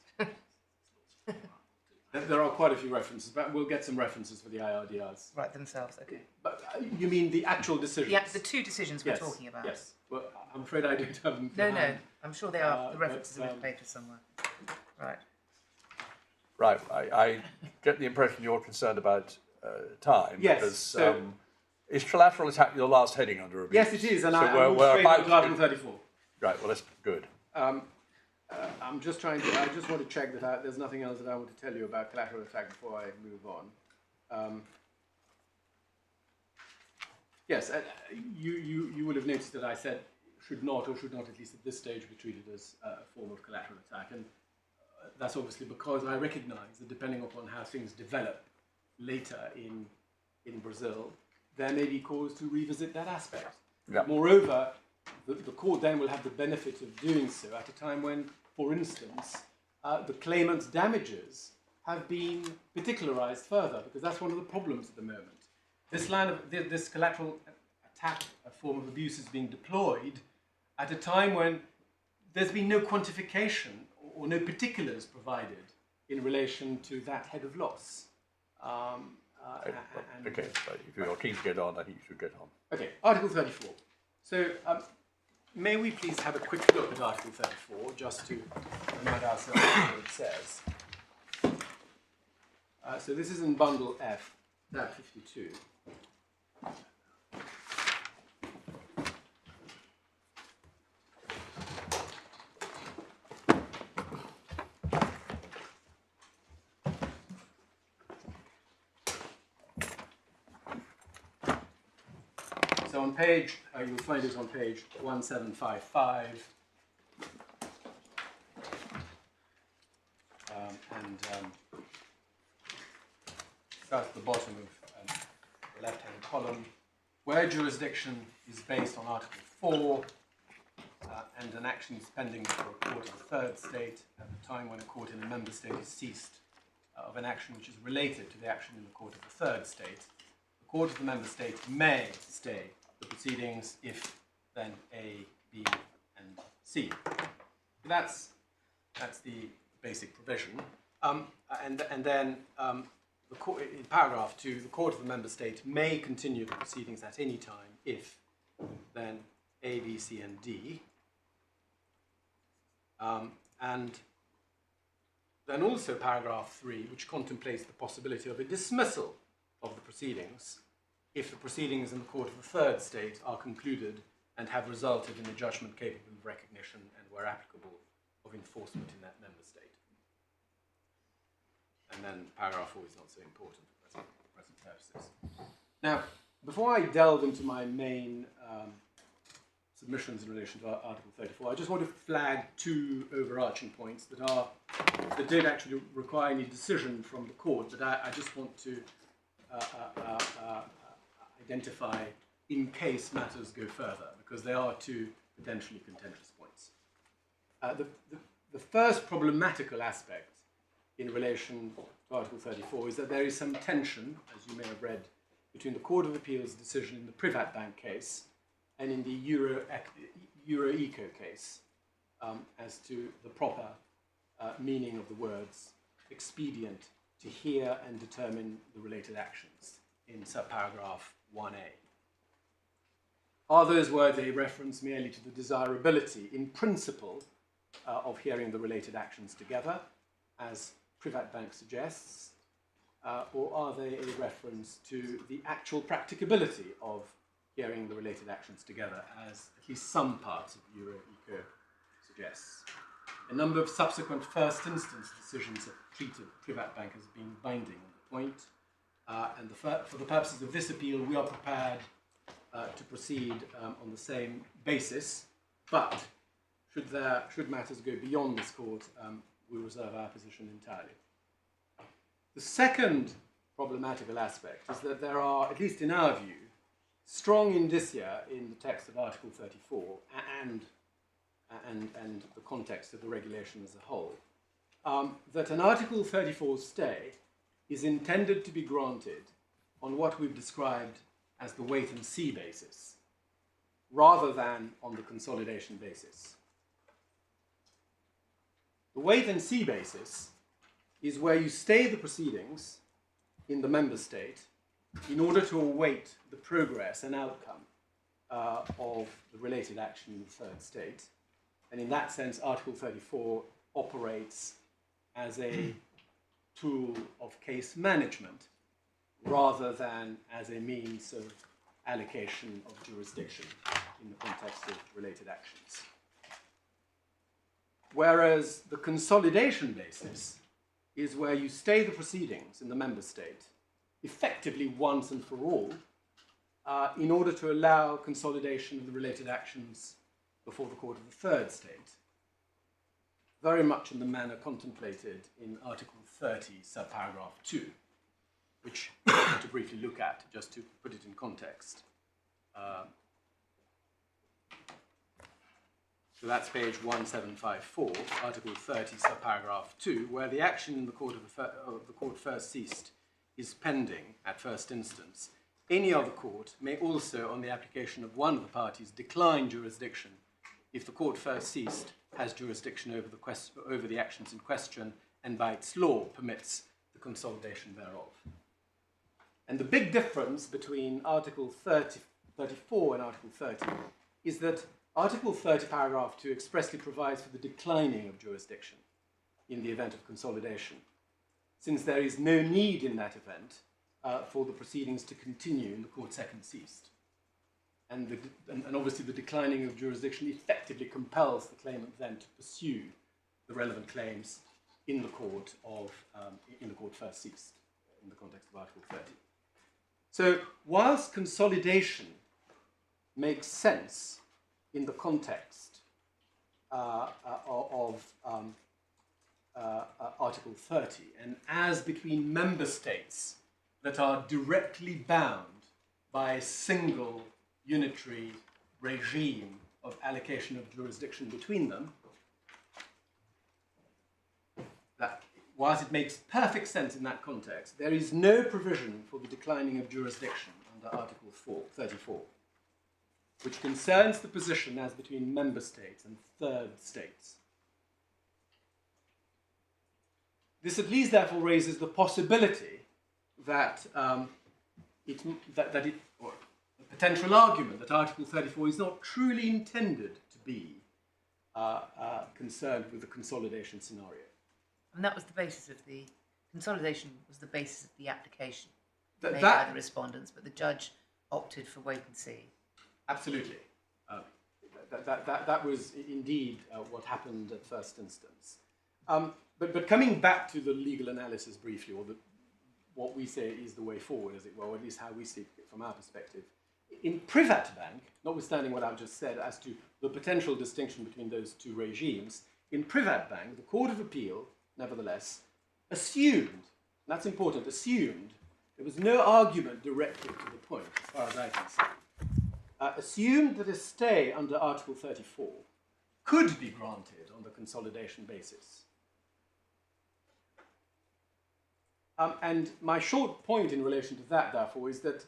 There are quite a few references, but we'll get some references for the IRDRs. Right, themselves, okay. But you mean the actual decisions? Yeah, the 2 decisions we're talking about. Yes. Well, I'm afraid I don't have them. No, I'm sure they are. The references are in the paper somewhere. Right. Right. I get the impression you're concerned about time. Yes. Because, is collateral attack your last heading under review? Yes, it is, and so I'm we're about to Article 34. Right. Well, that's good. I'm just trying to. I just want to check that there's nothing else that I want to tell you about collateral attack before I move on. Yes, you will have noticed that I said should not at least at this stage be treated as a form of collateral attack, and that's obviously because I recognise that depending upon how things develop later in Brazil, there may be cause to revisit that aspect. Yep. Moreover, the court then will have the benefit of doing so at a time when, for instance, the claimant's damages have been particularised further, because that's one of the problems at the moment. This collateral attack, a form of abuse, is being deployed at a time when there's been no quantification or no particulars provided in relation to that head of loss. Okay, so if you're keen to get on, I think you should get on. Okay, Article 34. So, may we please have a quick look at Article 34, just to remind ourselves what it says. So this is in Bundle F, tab 52. So on page, you'll find it on page 1755. Starts at the bottom of the left-hand column, where jurisdiction is based on Article 4, and an action is pending before a court of a third state at the time when a court in a member state is ceased of an action which is related to the action in the court of the third state. The court of the member state may stay the proceedings if then A, B, and C. That's the basic provision. And then in paragraph 2, the court of the member state may continue the proceedings at any time if, then A, B, C, and D. And then also paragraph 3, which contemplates the possibility of a dismissal of the proceedings if the proceedings in the court of the third state are concluded and have resulted in a judgment capable of recognition and, where applicable, of enforcement in that member state. And then paragraph 4 is not so important for present purposes. Now, before I delve into my main submissions in relation to Article 34, I just want to flag two overarching points that don't actually require any decision from the court, but I just want to identify in case matters go further, because they are two potentially contentious points. The first problematical aspect in relation to Article 34 is that there is some tension, as you may have read, between the Court of Appeal's decision in the Privat Bank case and in the Euro-Eco case as to the proper meaning of the words expedient to hear and determine the related actions in subparagraph 1a. Are those words a reference merely to the desirability in principle of hearing the related actions together, as Privat Bank suggests, or are they a reference to the actual practicability of hearing the related actions together, as at least some parts of Euro-Eco suggests? A number of subsequent first instance decisions have treated Privat Bank as being binding on the point, and for the purposes of this appeal, we are prepared to proceed on the same basis, but should matters go beyond this court, we reserve our position entirely. The second problematical aspect is that there are, at least in our view, strong indicia in the text of Article 34 and the context of the regulation as a whole, that an Article 34 stay is intended to be granted on what we've described as the wait-and-see basis, rather than on the consolidation basis. The wait-and-see basis is where you stay the proceedings in the member state in order to await the progress and outcome of the related action in the third state. And in that sense, Article 34 operates as a tool of case management rather than as a means of allocation of jurisdiction in the context of related actions. Whereas the consolidation basis is where you stay the proceedings in the member state effectively once and for all in order to allow consolidation of the related actions before the court of the third state, very much in the manner contemplated in Article 30, subparagraph 2, which I want to briefly look at, just to put it in context. So that's page 1754, Article 30, subparagraph 2, where the action in the court of the court first ceased is pending at first instance. Any other court may also, on the application of one of the parties, decline jurisdiction if the court first ceased has jurisdiction over the actions in question and by its law permits the consolidation thereof. And the big difference between Article 34 and Article 30 is that Article 30, paragraph 2 expressly provides for the declining of jurisdiction in the event of consolidation, since there is no need in that event for the proceedings to continue in the court second ceased. And obviously the declining of jurisdiction effectively compels the claimant then to pursue the relevant claims in the court first ceased, in the context of Article 30. So whilst consolidation makes sense in the context of Article 30, and as between member states that are directly bound by a single unitary regime of allocation of jurisdiction between them, that whilst it makes perfect sense in that context, there is no provision for the declining of jurisdiction under Article 34, which concerns the position as between member states and third states. This at least therefore raises the possibility that or the potential argument that Article 34 is not truly intended to be concerned with the consolidation scenario. And that was the basis of the consolidation, was the basis of the application Th- made that- by the respondents, but the judge opted for wait and see. Absolutely. That was indeed what happened at first instance. But coming back to the legal analysis briefly, or what we say is the way forward, as it were, or at least how we see it from our perspective. In Privat Bank, notwithstanding what I've just said as to the potential distinction between those two regimes, in Privat Bank, the Court of Appeal, nevertheless, assumed, and that's important, assumed, there was no argument directed to the point, as far as I can see, assumed that a stay under Article 34 could be granted on the consolidation basis. And my short point in relation to that, therefore, is that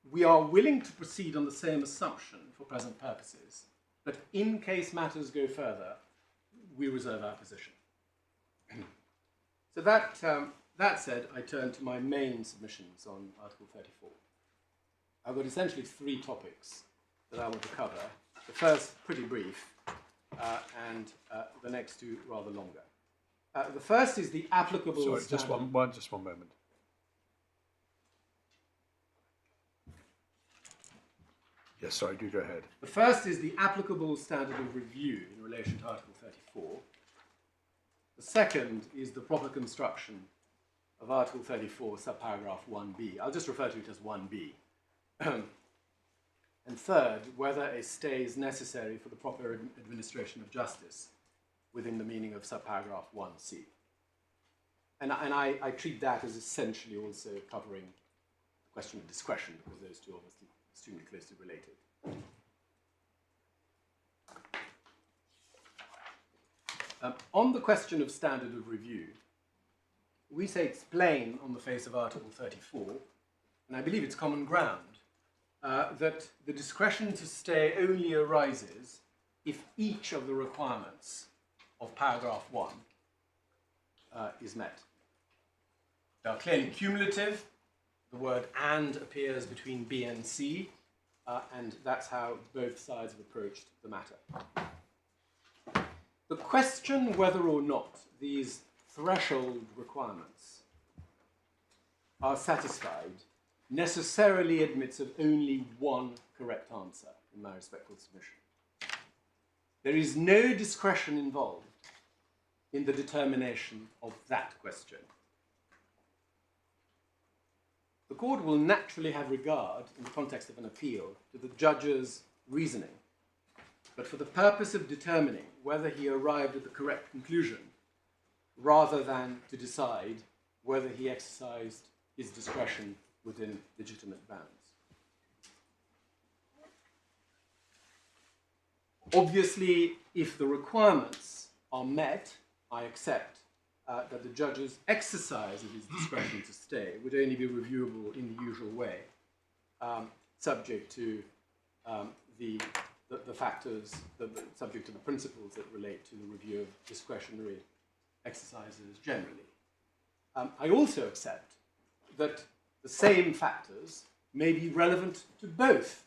we are willing to proceed on the same assumption for present purposes, but in case matters go further, we reserve our position. So that said, I turn to my main submissions on Article 34. I've got essentially three topics that I want to cover. The first, pretty brief, and the next two, rather longer. The first is the applicable... Sorry, just one moment. Yes, sorry, do go ahead. The first is the applicable standard of review in relation to Article 34. The second is the proper construction of Article 34, subparagraph 1b. I'll just refer to it as 1b. And third, whether a stay is necessary for the proper administration of justice within the meaning of subparagraph 1c. And I treat that as essentially also covering the question of discretion, because those two are obviously extremely closely related. On the question of standard of review, we say it's plain on the face of Article 34, and I believe it's common ground, that the discretion to stay only arises if each of the requirements of paragraph 1 is met. They are clearly cumulative. The word "and" appears between B and C, and that's how both sides have approached the matter. The question whether or not these threshold requirements are satisfied necessarily admits of only one correct answer, in my respectful submission. There is no discretion involved in the determination of that question. The court will naturally have regard, in the context of an appeal, to the judge's reasoning, but for the purpose of determining whether he arrived at the correct conclusion, rather than to decide whether he exercised his discretion within legitimate bounds. Obviously, if the requirements are met, I accept that the judge's exercise of his discretion to stay would only be reviewable in the usual way, subject to the factors, subject to the principles that relate to the review of discretionary exercises generally. I also accept that the same factors may be relevant to both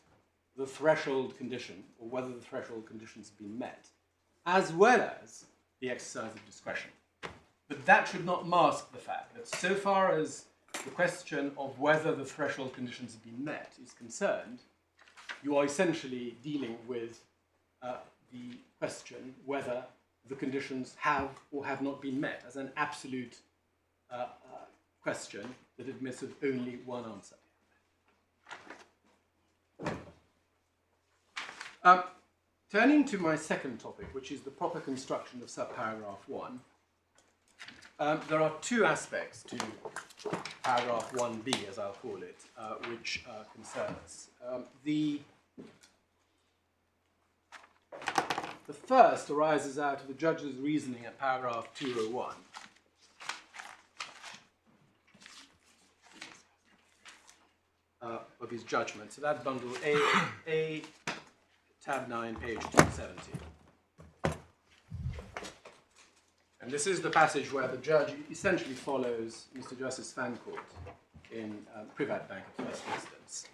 the threshold condition, or whether the threshold conditions have been met, as well as the exercise of discretion. But that should not mask the fact that so far as the question of whether the threshold conditions have been met is concerned, you are essentially dealing with the question whether the conditions have or have not been met as an absolute question that admits of only one answer. Turning to my second topic, which is the proper construction of subparagraph 1, there are two aspects to paragraph 1b, as I'll call it, which concern us. The first arises out of the judge's reasoning at paragraph 201. Of his judgment. So that's bundle A, tab 9, page 270. And this is the passage where the judge essentially follows Mr. Justice Fancourt in Privat Bank at first instance.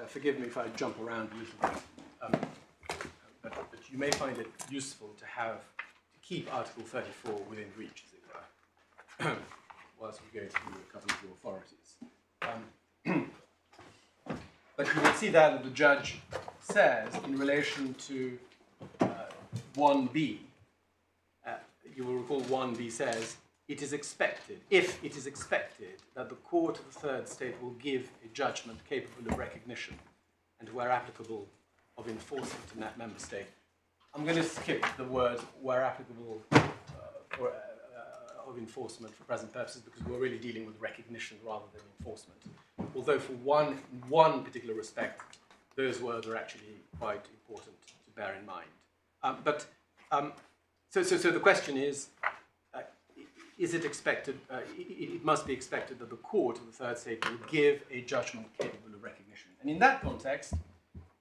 Forgive me if I jump around a little bit, but you may find it useful to keep Article 34 within reach, as it were, whilst we go through a couple of the authorities. But you will see that the judge says in relation to 1B, you will recall 1B says, it is expected, if it is expected, that the court of the third state will give a judgment capable of recognition and, where applicable, of enforcement in that member state. I'm going to skip the words where applicable of enforcement for present purposes because we're really dealing with recognition rather than enforcement. Although for one particular respect, those words are actually quite important to bear in mind. So the question is it expected, it must be expected that the court of the third state will give a judgment capable of recognition. And in that context,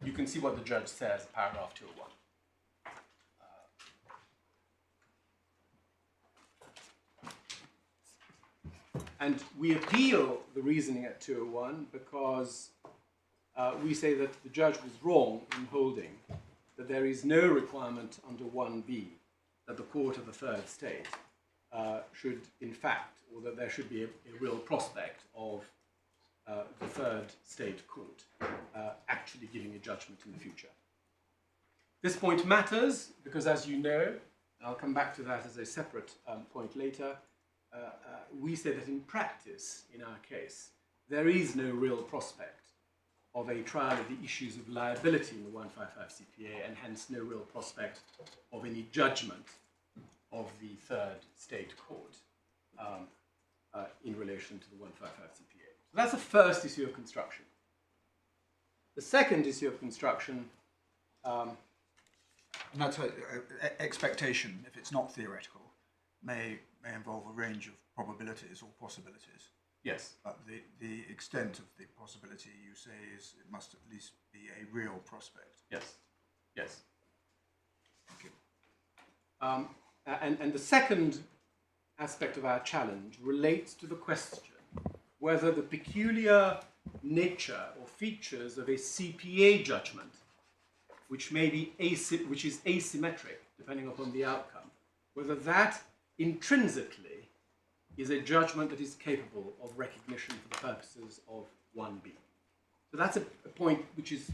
you can see what the judge says, paragraph 201. And we appeal the reasoning at 201 because we say that the judge was wrong in holding that there is no requirement under 1B that the court of the third state should, in fact, or that there should be a real prospect of the third state court actually giving a judgment in the future. This point matters because, as you know, and I'll come back to that as a separate point later, we say that in practice, in our case, there is no real prospect of a trial of the issues of liability in the 155 CPA, and hence no real prospect of any judgment of the third state court in relation to the 155 CPA. So that's the first issue of construction. The second issue of construction... and that's expectation, if it's not theoretical, may involve a range of probabilities or possibilities. Yes. But the extent of the possibility, you say, is it must at least be a real prospect. Yes. Yes. Thank you. And the second aspect of our challenge relates to the question whether the peculiar nature or features of a CPA judgment, which may be which is asymmetric depending upon the outcome, whether that intrinsically is a judgment that is capable of recognition for the purposes of 1B. So that's a point which is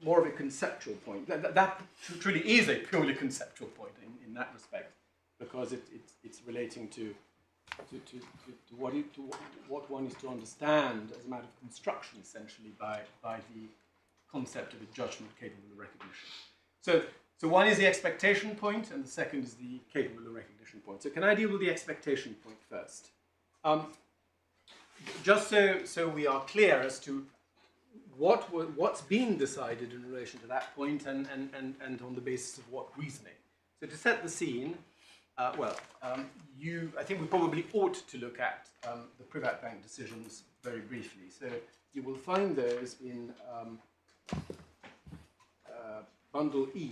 more of a conceptual point. That truly is a purely conceptual point in that respect, because it's relating to what one is to understand as a matter of construction, essentially, by the concept of a judgment capable of recognition. So one is the expectation point, and the second is the capable of recognition point. So can I deal with the expectation point first? Just so we are clear as to what's being decided in relation to that point and on the basis of what reasoning. So to set the scene, I think we probably ought to look at the Privat Bank decisions very briefly. So you will find those in Bundle E.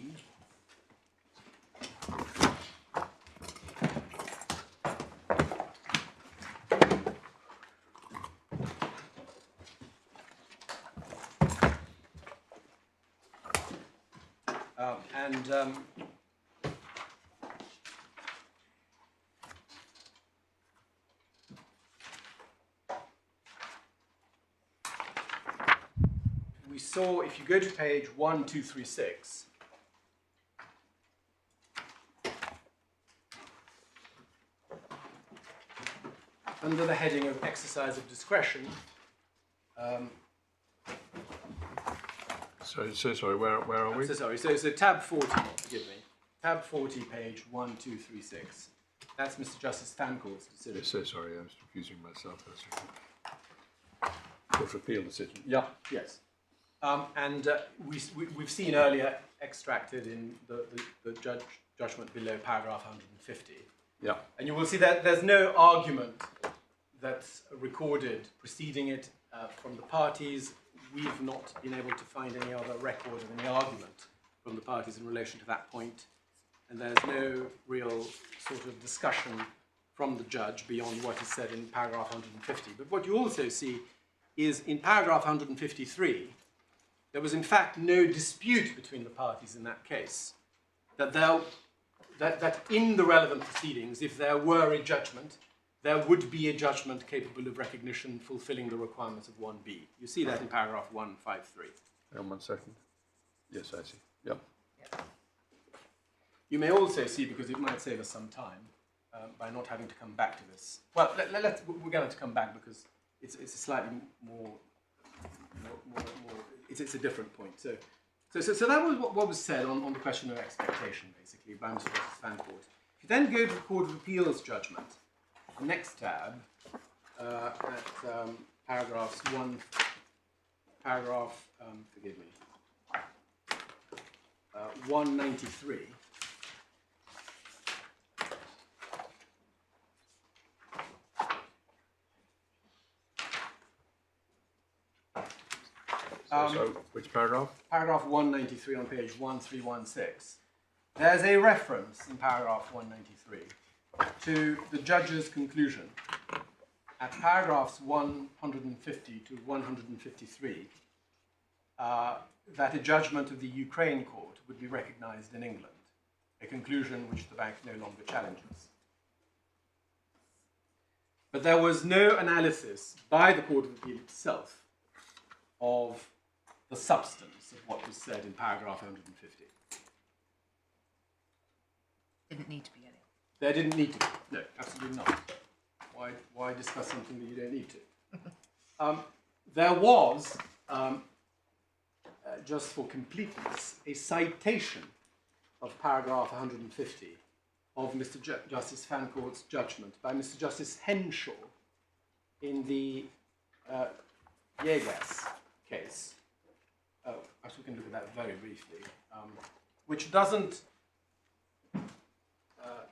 We saw, if you go to page 1236, under the heading of exercise of discretion. Sorry, where are we? So sorry, so tab 40, forgive me. Tab 40, page 1236. That's Mr. Justice Fancourt's decision. So sorry, I was confusing myself. Court of Appeal decision. Yeah. Yes. We've seen earlier extracted in the judgment below paragraph 150. Yeah. And you will see that there's no argument that's recorded preceding it from the parties. We've not been able to find any other record of any argument from the parties in relation to that point, and there's no real sort of discussion from the judge beyond what is said in paragraph 150. But what you also see is in paragraph 153, there was in fact no dispute between the parties in that case, that in the relevant proceedings, if there were a judgment, there would be a judgment capable of recognition fulfilling the requirements of 1B. You see that in paragraph 153. Hang on 1 second. Yes, I see. Yep. You may also see, because it might save us some time, by not having to come back to this. Well, we're going to come back because it's a slightly more it's a different point. So that was what was said on the question of expectation, basically, by Mr. Justice Fancourt. If you then go to the Court of Appeals judgment, the next tab, at paragraph 193. So, which paragraph? Paragraph 193 on page 1316. There's a reference in paragraph 193 to the judge's conclusion at paragraphs 150 to 153 that a judgment of the Ukraine court would be recognized in England, a conclusion which the bank no longer challenges. But there was no analysis by the Court of Appeal itself of the substance of what was said in paragraph 150. Didn't need to be any. There didn't need to be. No, absolutely not. Why discuss something that you don't need to? There was, just for completeness, a citation of paragraph 150 of Mr. Justice Fancourt's judgment by Mr. Justice Henshaw in the Yegas case. Actually, we can look at that very briefly, which doesn't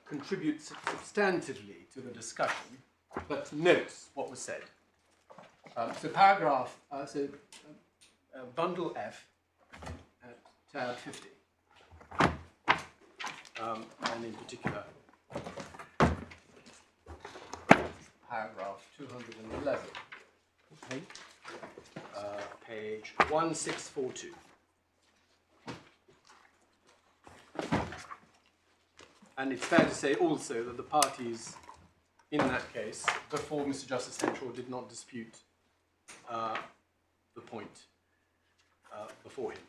contribute substantively to the discussion, but notes what was said. Bundle F at tab 50, and in particular, paragraph 211, okay. Page 1642. And it's fair to say also that the parties in that case, before Mr. Justice Henshaw, did not dispute the point before him.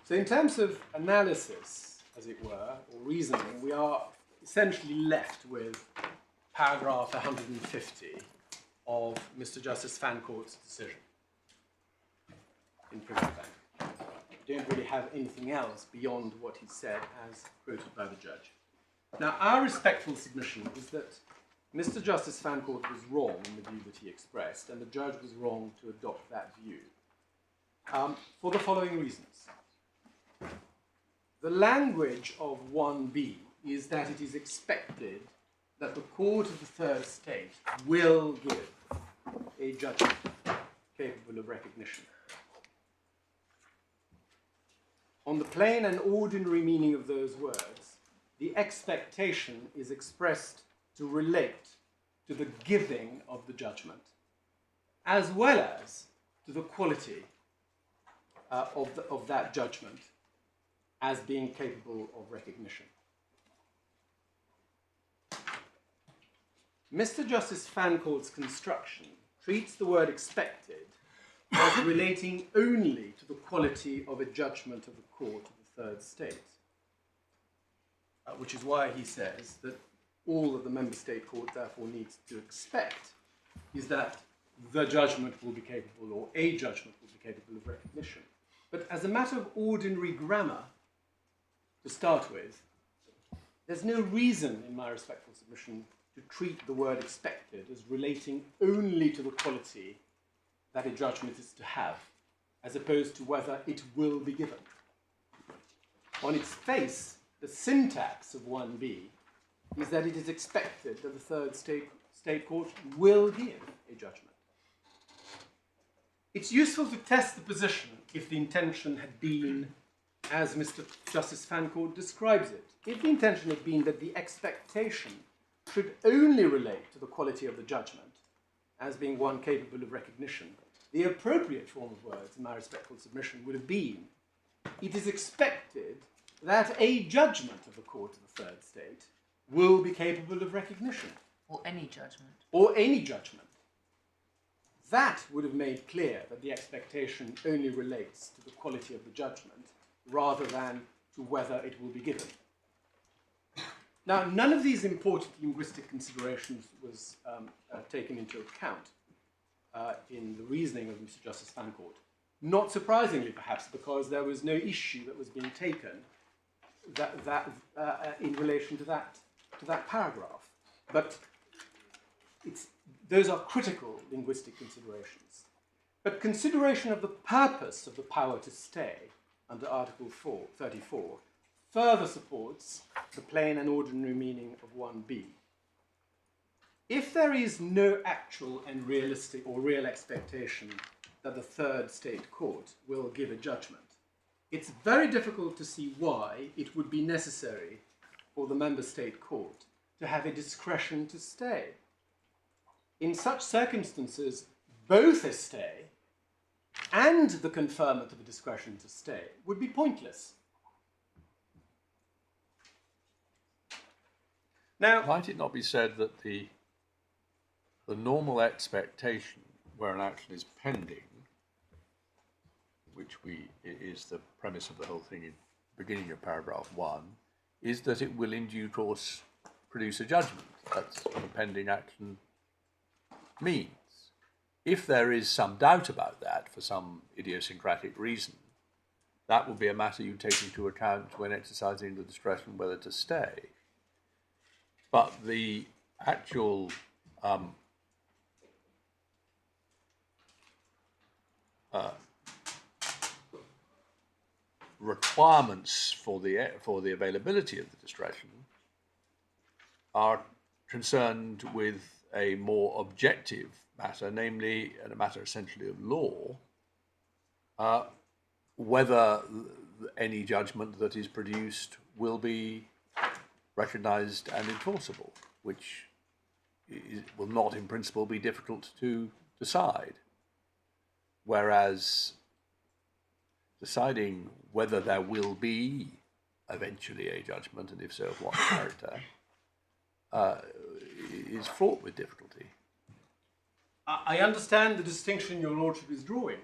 So in terms of analysis, as it were, or reasoning, we are essentially left with paragraph 150 of Mr. Justice Fancourt's decision in Privet Bank. We don't really have anything else beyond what he said as quoted by the judge. Now, our respectful submission is that Mr. Justice Fancourt was wrong in the view that he expressed, and the judge was wrong to adopt that view, for the following reasons. The language of 1B is that it is expected that the court of the third state will give a judgment capable of recognition. On the plain and ordinary meaning of those words, the expectation is expressed to relate to the giving of the judgment, as well as to the quality of that judgment as being capable of recognition. Mr. Justice Fancourt's construction treats the word expected as relating only to the quality of a judgment of the court of the third state, which is why he says that all that the member state court therefore needs to expect is that the judgment will be capable, or a judgment will be capable of recognition. But as a matter of ordinary grammar, to start with, there's no reason, in my respectful submission, to treat the word expected as relating only to the quality that a judgment is to have, as opposed to whether it will be given. on its face, the syntax of 1B is that it is expected that the third state court will give a judgment. It's useful to test the position if the intention had been, as Mr. Justice Fancourt describes it, if the intention had been that the expectation should only relate to the quality of the judgment as being one capable of recognition, the appropriate form of words in my respectful submission would have been, it is expected that a judgment of the court of the third state will be capable of recognition. Or any judgment. Or any judgment. That would have made clear that the expectation only relates to the quality of the judgment rather than to whether it will be given. Now, none of these important linguistic considerations was taken into account in the reasoning of Mr. Justice Fancourt. Not surprisingly, perhaps, because there was no issue that was being taken in relation to that paragraph. But those are critical linguistic considerations. But consideration of the purpose of the power to stay under Article 34 further supports the plain and ordinary meaning of 1B. If there is no actual and realistic or real expectation that the third state court will give a judgment, it's very difficult to see why it would be necessary for the member state court to have a discretion to stay. In such circumstances, both a stay and the conferment of a discretion to stay would be pointless. Now, might it not be said that the normal expectation where an action is pending, which is the premise of the whole thing in the beginning of paragraph 1, is that it will in due course produce a judgment? That's what a pending action means. If there is some doubt about that for some idiosyncratic reason, that will be a matter you take into account when exercising the discretion whether to stay. But the actual requirements for the availability of the discretion are concerned with a more objective matter, namely a matter essentially of law, whether any judgment that is produced will be recognised and enforceable, which will not in principle be difficult to decide. Whereas deciding whether there will be eventually a judgment, and if so, of what character, is fraught with difficulty. I understand the distinction your lordship is drawing,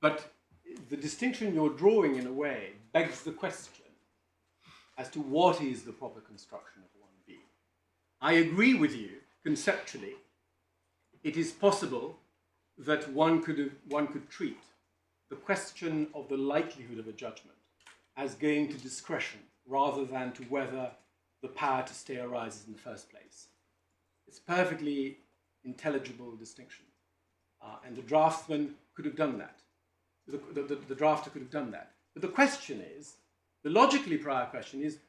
but the distinction you're drawing in a way begs the question as to what is the proper construction of 1B. I agree with you conceptually. It is possible that one could treat the question of the likelihood of a judgment as going to discretion rather than to whether the power to stay arises in the first place. It's a perfectly intelligible distinction. And the draftsman could have done that. The drafter could have done that. But the question is, the logically prior question is,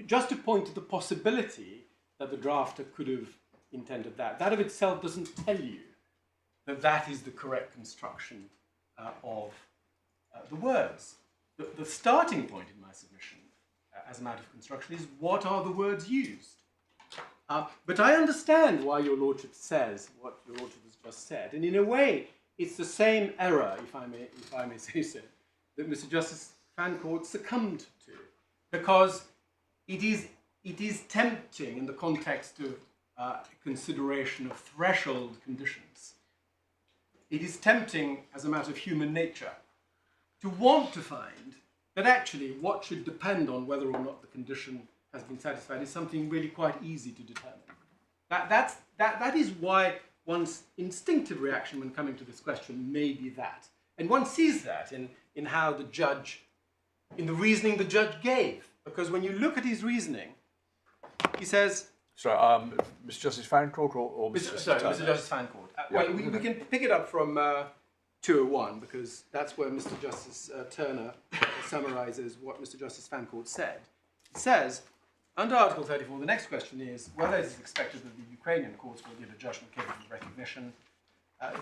just to point to the possibility that the drafter could have intended that. That of itself doesn't tell you that that is the correct construction of the words. The starting point in my submission as a matter of construction is what are the words used. But I understand why your lordship says what your lordship has just said, and in a way, it's the same error, if I may say so, that Mr. Justice Fancourt succumbed to, because it is tempting in the context of consideration of threshold conditions. It is tempting as a matter of human nature to want to find that actually what should depend on whether or not the condition has been satisfied is something really quite easy to determine. That is why one's instinctive reaction when coming to this question may be that. And one sees that in how the judge, in the reasoning the judge gave. Because when you look at his reasoning, he says... So, Mr. Justice Fancourt or Mr. Mr. Justice Fancourt. Well, we can pick it up from 201, because that's where Mr. Justice Turner summarises what Mr. Justice Fancourt said. It says, under Article 34, the next question is whether it is expected that the Ukrainian courts will give a judgment capable of recognition.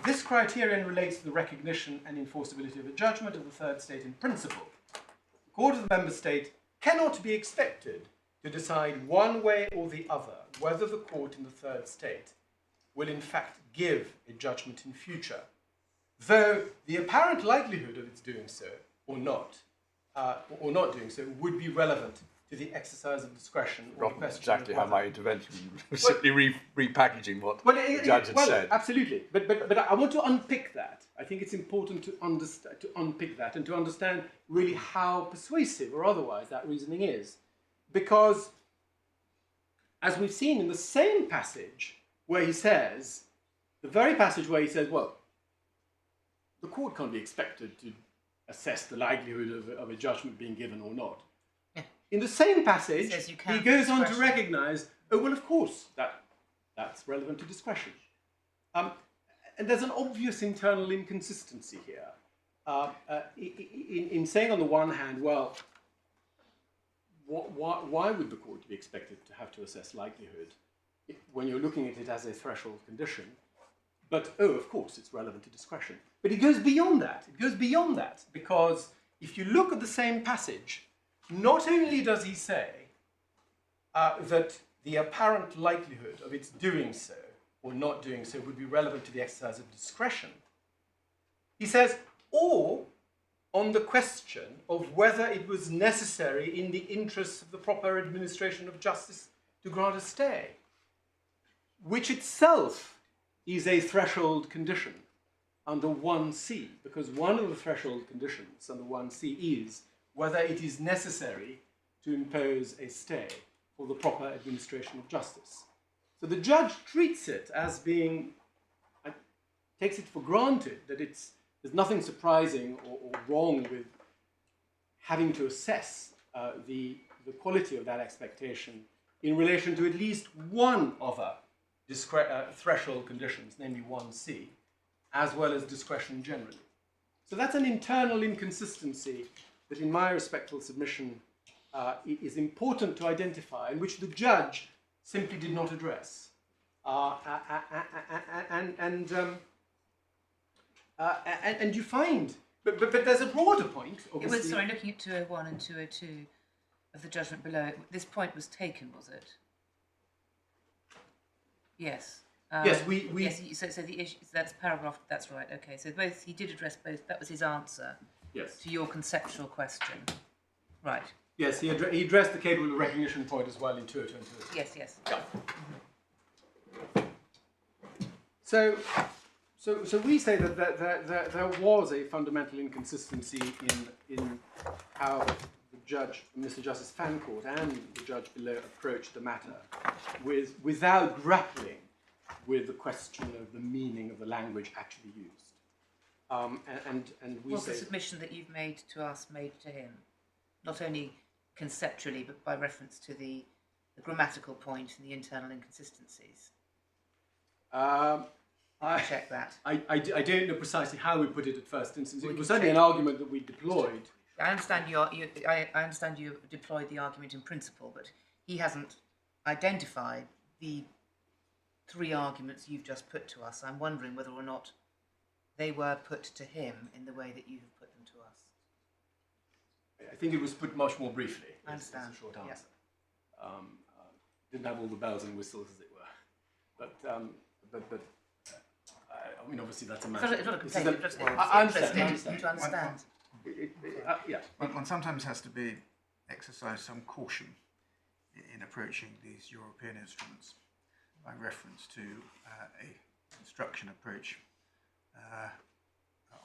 This criterion relates to the recognition and enforceability of a judgment of the third state in principle. The court of the member state cannot be expected to decide one way or the other whether the court in the third state will in fact give a judgment in future, though the apparent likelihood of its doing so or not doing so would be relevant to the exercise of discretion. Or Not exactly how my intervention was simply repackaging what well, the judge had said. Absolutely, but I want to unpick that. I think it's important to unpick that and to understand really how persuasive or otherwise that reasoning is, because as we've seen in the same passage where he says, the very passage where he says, well, the court can't be expected to assess the likelihood of a judgment being given or not. In the same passage, he goes on to recognise, oh, well, of course, that's relevant to discretion. And there's an obvious internal inconsistency here in saying on the one hand, well, why would the court be expected to have to assess likelihood when you're looking at it as a threshold condition? But, oh, of course, it's relevant to discretion. But it goes beyond that. It goes beyond that, because if you look at the same passage, not only does he say that the apparent likelihood of its doing so or not doing so would be relevant to the exercise of discretion, he says, or on the question of whether it was necessary in the interests of the proper administration of justice to grant a stay, which itself is a threshold condition under 1C, because one of the threshold conditions under 1C is whether it is necessary to impose a stay for the proper administration of justice. So the judge treats it as being, takes it for granted that there's nothing surprising or wrong with having to assess the quality of that expectation in relation to at least one other threshold conditions, namely 1C, as well as discretion generally. So that's an internal inconsistency that in my respectful submission is important to identify, and which the judge simply did not address. And you find, but there's a broader point, obviously. It was, sorry, looking at 201 and 202 of the judgment below, this point was taken, was it? Yes. Yes, Yes, so the issue, that's paragraph, that's right, okay. So both, he did address both, that was his answer. Yes. To your conceptual question. Right. Yes, he addressed the capable of recognition point as well in 202 and 202. Yes, yes. Yeah. So we say that there was a fundamental inconsistency in how the judge, Mr. Justice Fancourt, and the judge below approached the matter without grappling with the question of the meaning of the language actually used. And we was say the submission that you've made to us made to him, not only conceptually but by reference to the grammatical point and the internal inconsistencies? Check that. I don't know precisely how we put it at first instance. It was certainly an argument that we deployed. I understand I understand you deployed the argument in principle, but he hasn't identified the three arguments you've just put to us. I'm wondering whether or not they were put to him in the way that you have put them to us. I think it was put much more briefly. I understand. That's a short answer. Yeah. Didn't have all the bells and whistles, as it were. But I mean, obviously that's a matter. It's not a complaint. It's I interesting understand. to understand. Yeah. One sometimes has to exercise some caution in approaching these European instruments by reference to a construction approach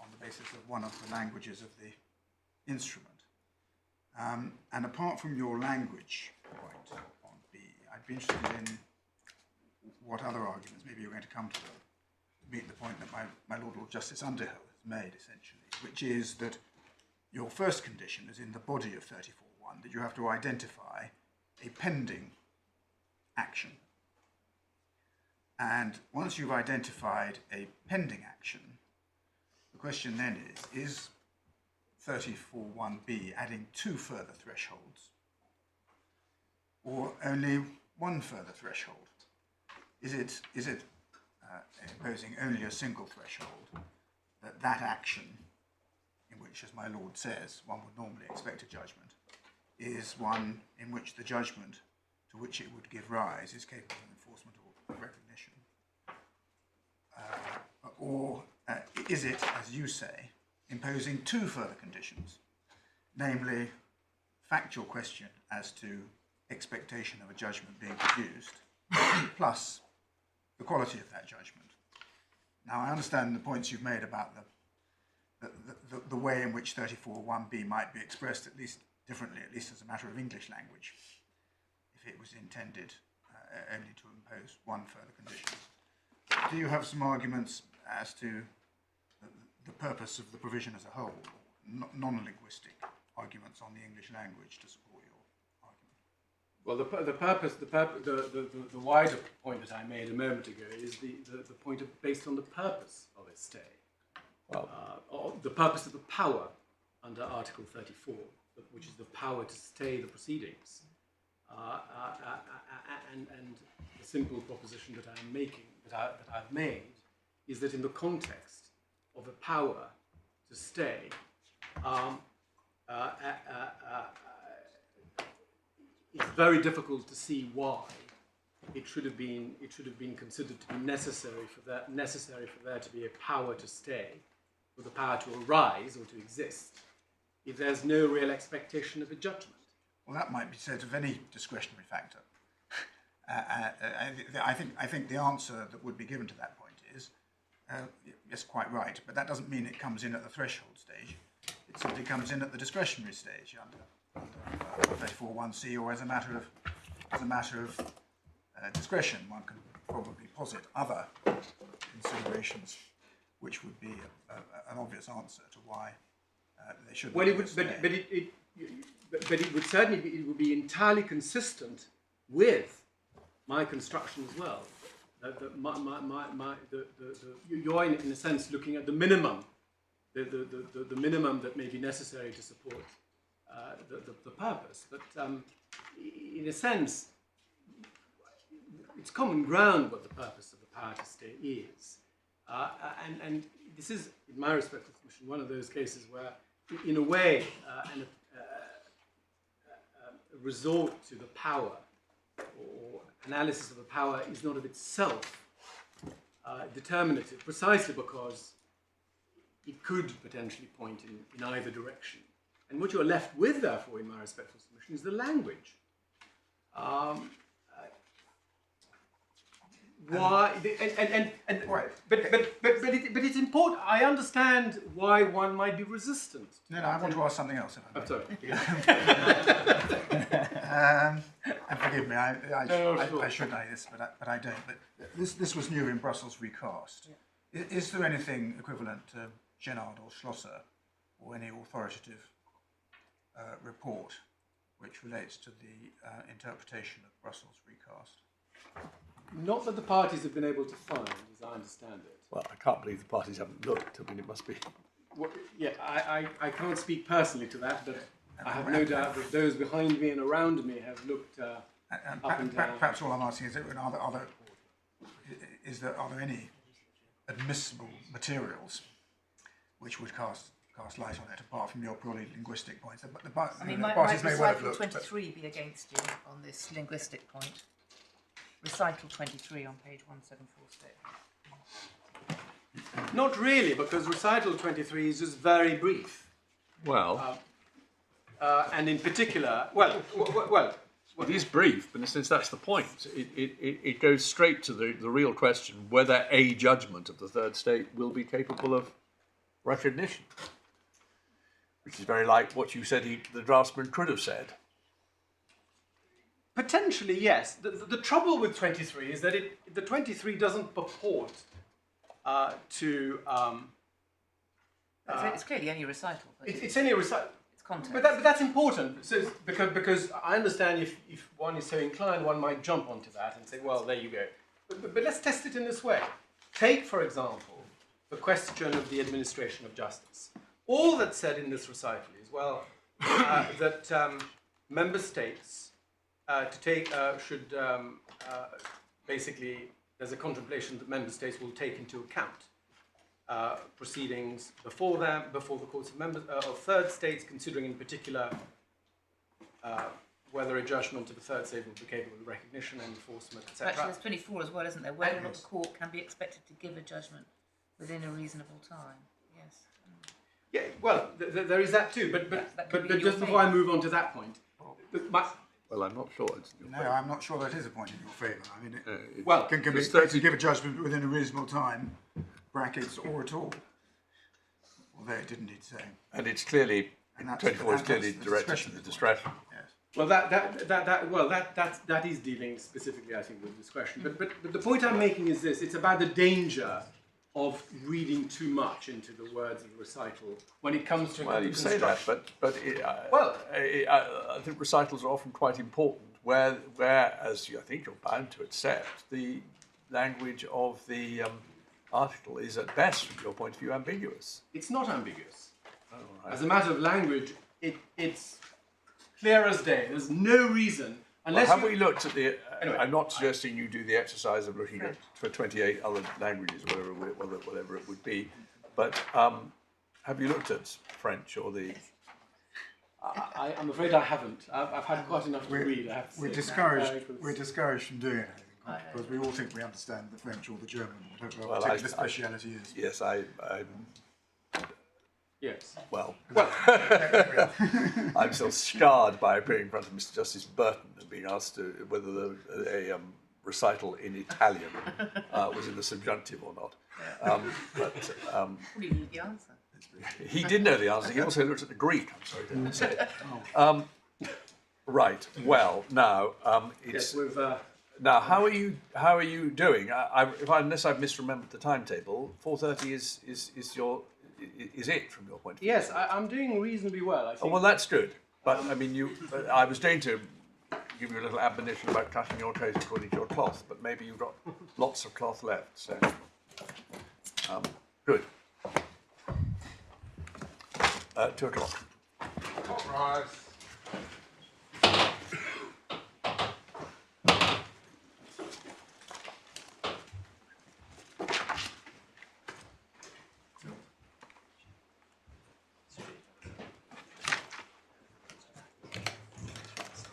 on the basis of one of the languages of the instrument. And apart from your language point on B, I'd be interested in what other arguments, maybe you're going to come to meet the point that my Lord Justice Underhill has made, essentially, which is that your first condition is in the body of 34.1, that you have to identify a pending action. And once you've identified a pending action, the question then is 34.1b adding 2 further thresholds or only 1 further threshold? Is it imposing only a single threshold, that action, in which, as my lord says, one would normally expect a judgment, is one in which the judgment to which it would give rise is capable of enforcement or recognition? Or is it, as you say, imposing 2 further conditions, namely factual question as to expectation of a judgment being produced, plus the quality of that judgment? Now, I understand the points you've made about the way in which 34.1b might be expressed, at least differently, at least as a matter of English language, if it was intended only to impose 1 further condition. Do you have some arguments as to the purpose of the provision as a whole, non-linguistic arguments on the English language to support your argument? Well, the wider point that I made a moment ago is the point based on the purpose of a stay. Well, Or the purpose of the power under Article 34, which is the power to stay the proceedings. And the simple proposition that I'm making, that I've made, is that in the context of a power to stay, it's very difficult to see why it should have been considered to be necessary for there to be a power to stay, or the power to arise or to exist, if there's no real expectation of a judgment. Well, that might be said of any discretionary factor. I think the answer that would be given to that point is, yes, quite right, but that doesn't mean it comes in at the threshold stage. It simply comes in at the discretionary stage under 34.1c, or as a matter of discretion. One can probably posit other considerations, which would be an obvious answer to why they shouldn't. Well, it would, but it would certainly be entirely consistent with my construction as well. You're in a sense looking at the minimum, the minimum that may be necessary to support the purpose. But in a sense, it's common ground what the purpose of the power to stay is, and this is, in my respective submission, one of those cases where, in a way, a resort to the power or analysis of the power is not of itself determinative, precisely because it could potentially point in either direction. And what you're left with, therefore, in my respectful submission, is the language. Why? But it's important. I understand why one might be resistant. No, I want to ask something else. I'm sorry. And forgive me, I should know this, but I don't. But this was new in Brussels Recast. Yeah. Is there anything equivalent to Genard or Schlosser, or any authoritative report which relates to the interpretation of Brussels Recast? Not that the parties have been able to find, as I understand it. well, I can't believe the parties haven't looked. I mean, it must be. Well, yeah, I can't speak personally to that, but I have no doubt that those behind me and around me have looked up and down. Perhaps all I'm asking is, are there any admissible materials which would cast light on it, apart from your purely linguistic points? I mean, might recital 23 be against you on this linguistic point? Recital 23 on page 1746. Not really, because recital 23 is just very brief. Well, And in particular, it is brief, but since that's the point, it goes straight to the real question whether a judgment of the third state will be capable of recognition, which is very like what you said the draftsman could have said. potentially, yes. The trouble with 23 is that the 23 doesn't purport to... it's clearly only a recital. It's only a recital. It's context. But that's important, so because I understand if one is so inclined, one might jump onto that and say, well, there you go. But let's test it in this way. Take, for example, the question of the administration of justice. All that's said in this recital is, well, that member states should basically, there's a contemplation that member states will take into account proceedings before the courts of third states, considering in particular whether a judgment of a third state will be capable of recognition and enforcement, etc. Actually, there's 24 as well, isn't there? Whether or not the court can be expected to give a judgment within a reasonable time. Yes. Yeah, well, there is that too. But just before I move on to that point, Well, I'm not sure. It's in your No, favour. I'm not sure that is a point in your favour. I mean, it well, can be it's expected to give a judgment within a reasonable time, brackets, or at all. Although it didn't need saying. And it's clearly, And that's- 24 is that's clearly the directed to discretion the point. discretion. Yes. well, that is dealing specifically, I think, with discretion. But the point I'm making is this: it's about the danger of reading too much into the words of the recital when it comes to Well, you say that, but Well- I think recitals are often quite important, where as I think you're bound to accept, the language of the article is at best, from your point of view, ambiguous. It's not ambiguous. Oh, right. As a matter of language, it's clear as day. There's no reason, Well, unless have you- we looked at the? Anyway. I'm not suggesting you do the exercise of looking at for 28 other languages, whatever it would be, but have you looked at French or the? I'm afraid I haven't. I've had quite enough to read. I have to We're say. discouraged. We're discouraged from doing anything because we all think we understand the French or the German, whatever Well, particular speciality is. Yes, Yes. well, I'm still scarred by appearing in front of Mr. Justice Burton and being asked to whether a recital in Italian was in the subjunctive or not. Probably knew the answer. He did know the answer. He also looked at the Greek. I'm sorry to say. Right. Well, now Yes, it's we've. now. How are you doing? Unless I've misremembered the timetable, 4:30 is it from your point of view? Yes, I'm doing reasonably well. I Oh, think. well, that's good. But I mean, I was going to give you a little admonition about cutting your clothes according to your cloth, but maybe you've got lots of cloth left. So, good. 2 o'clock. Rise.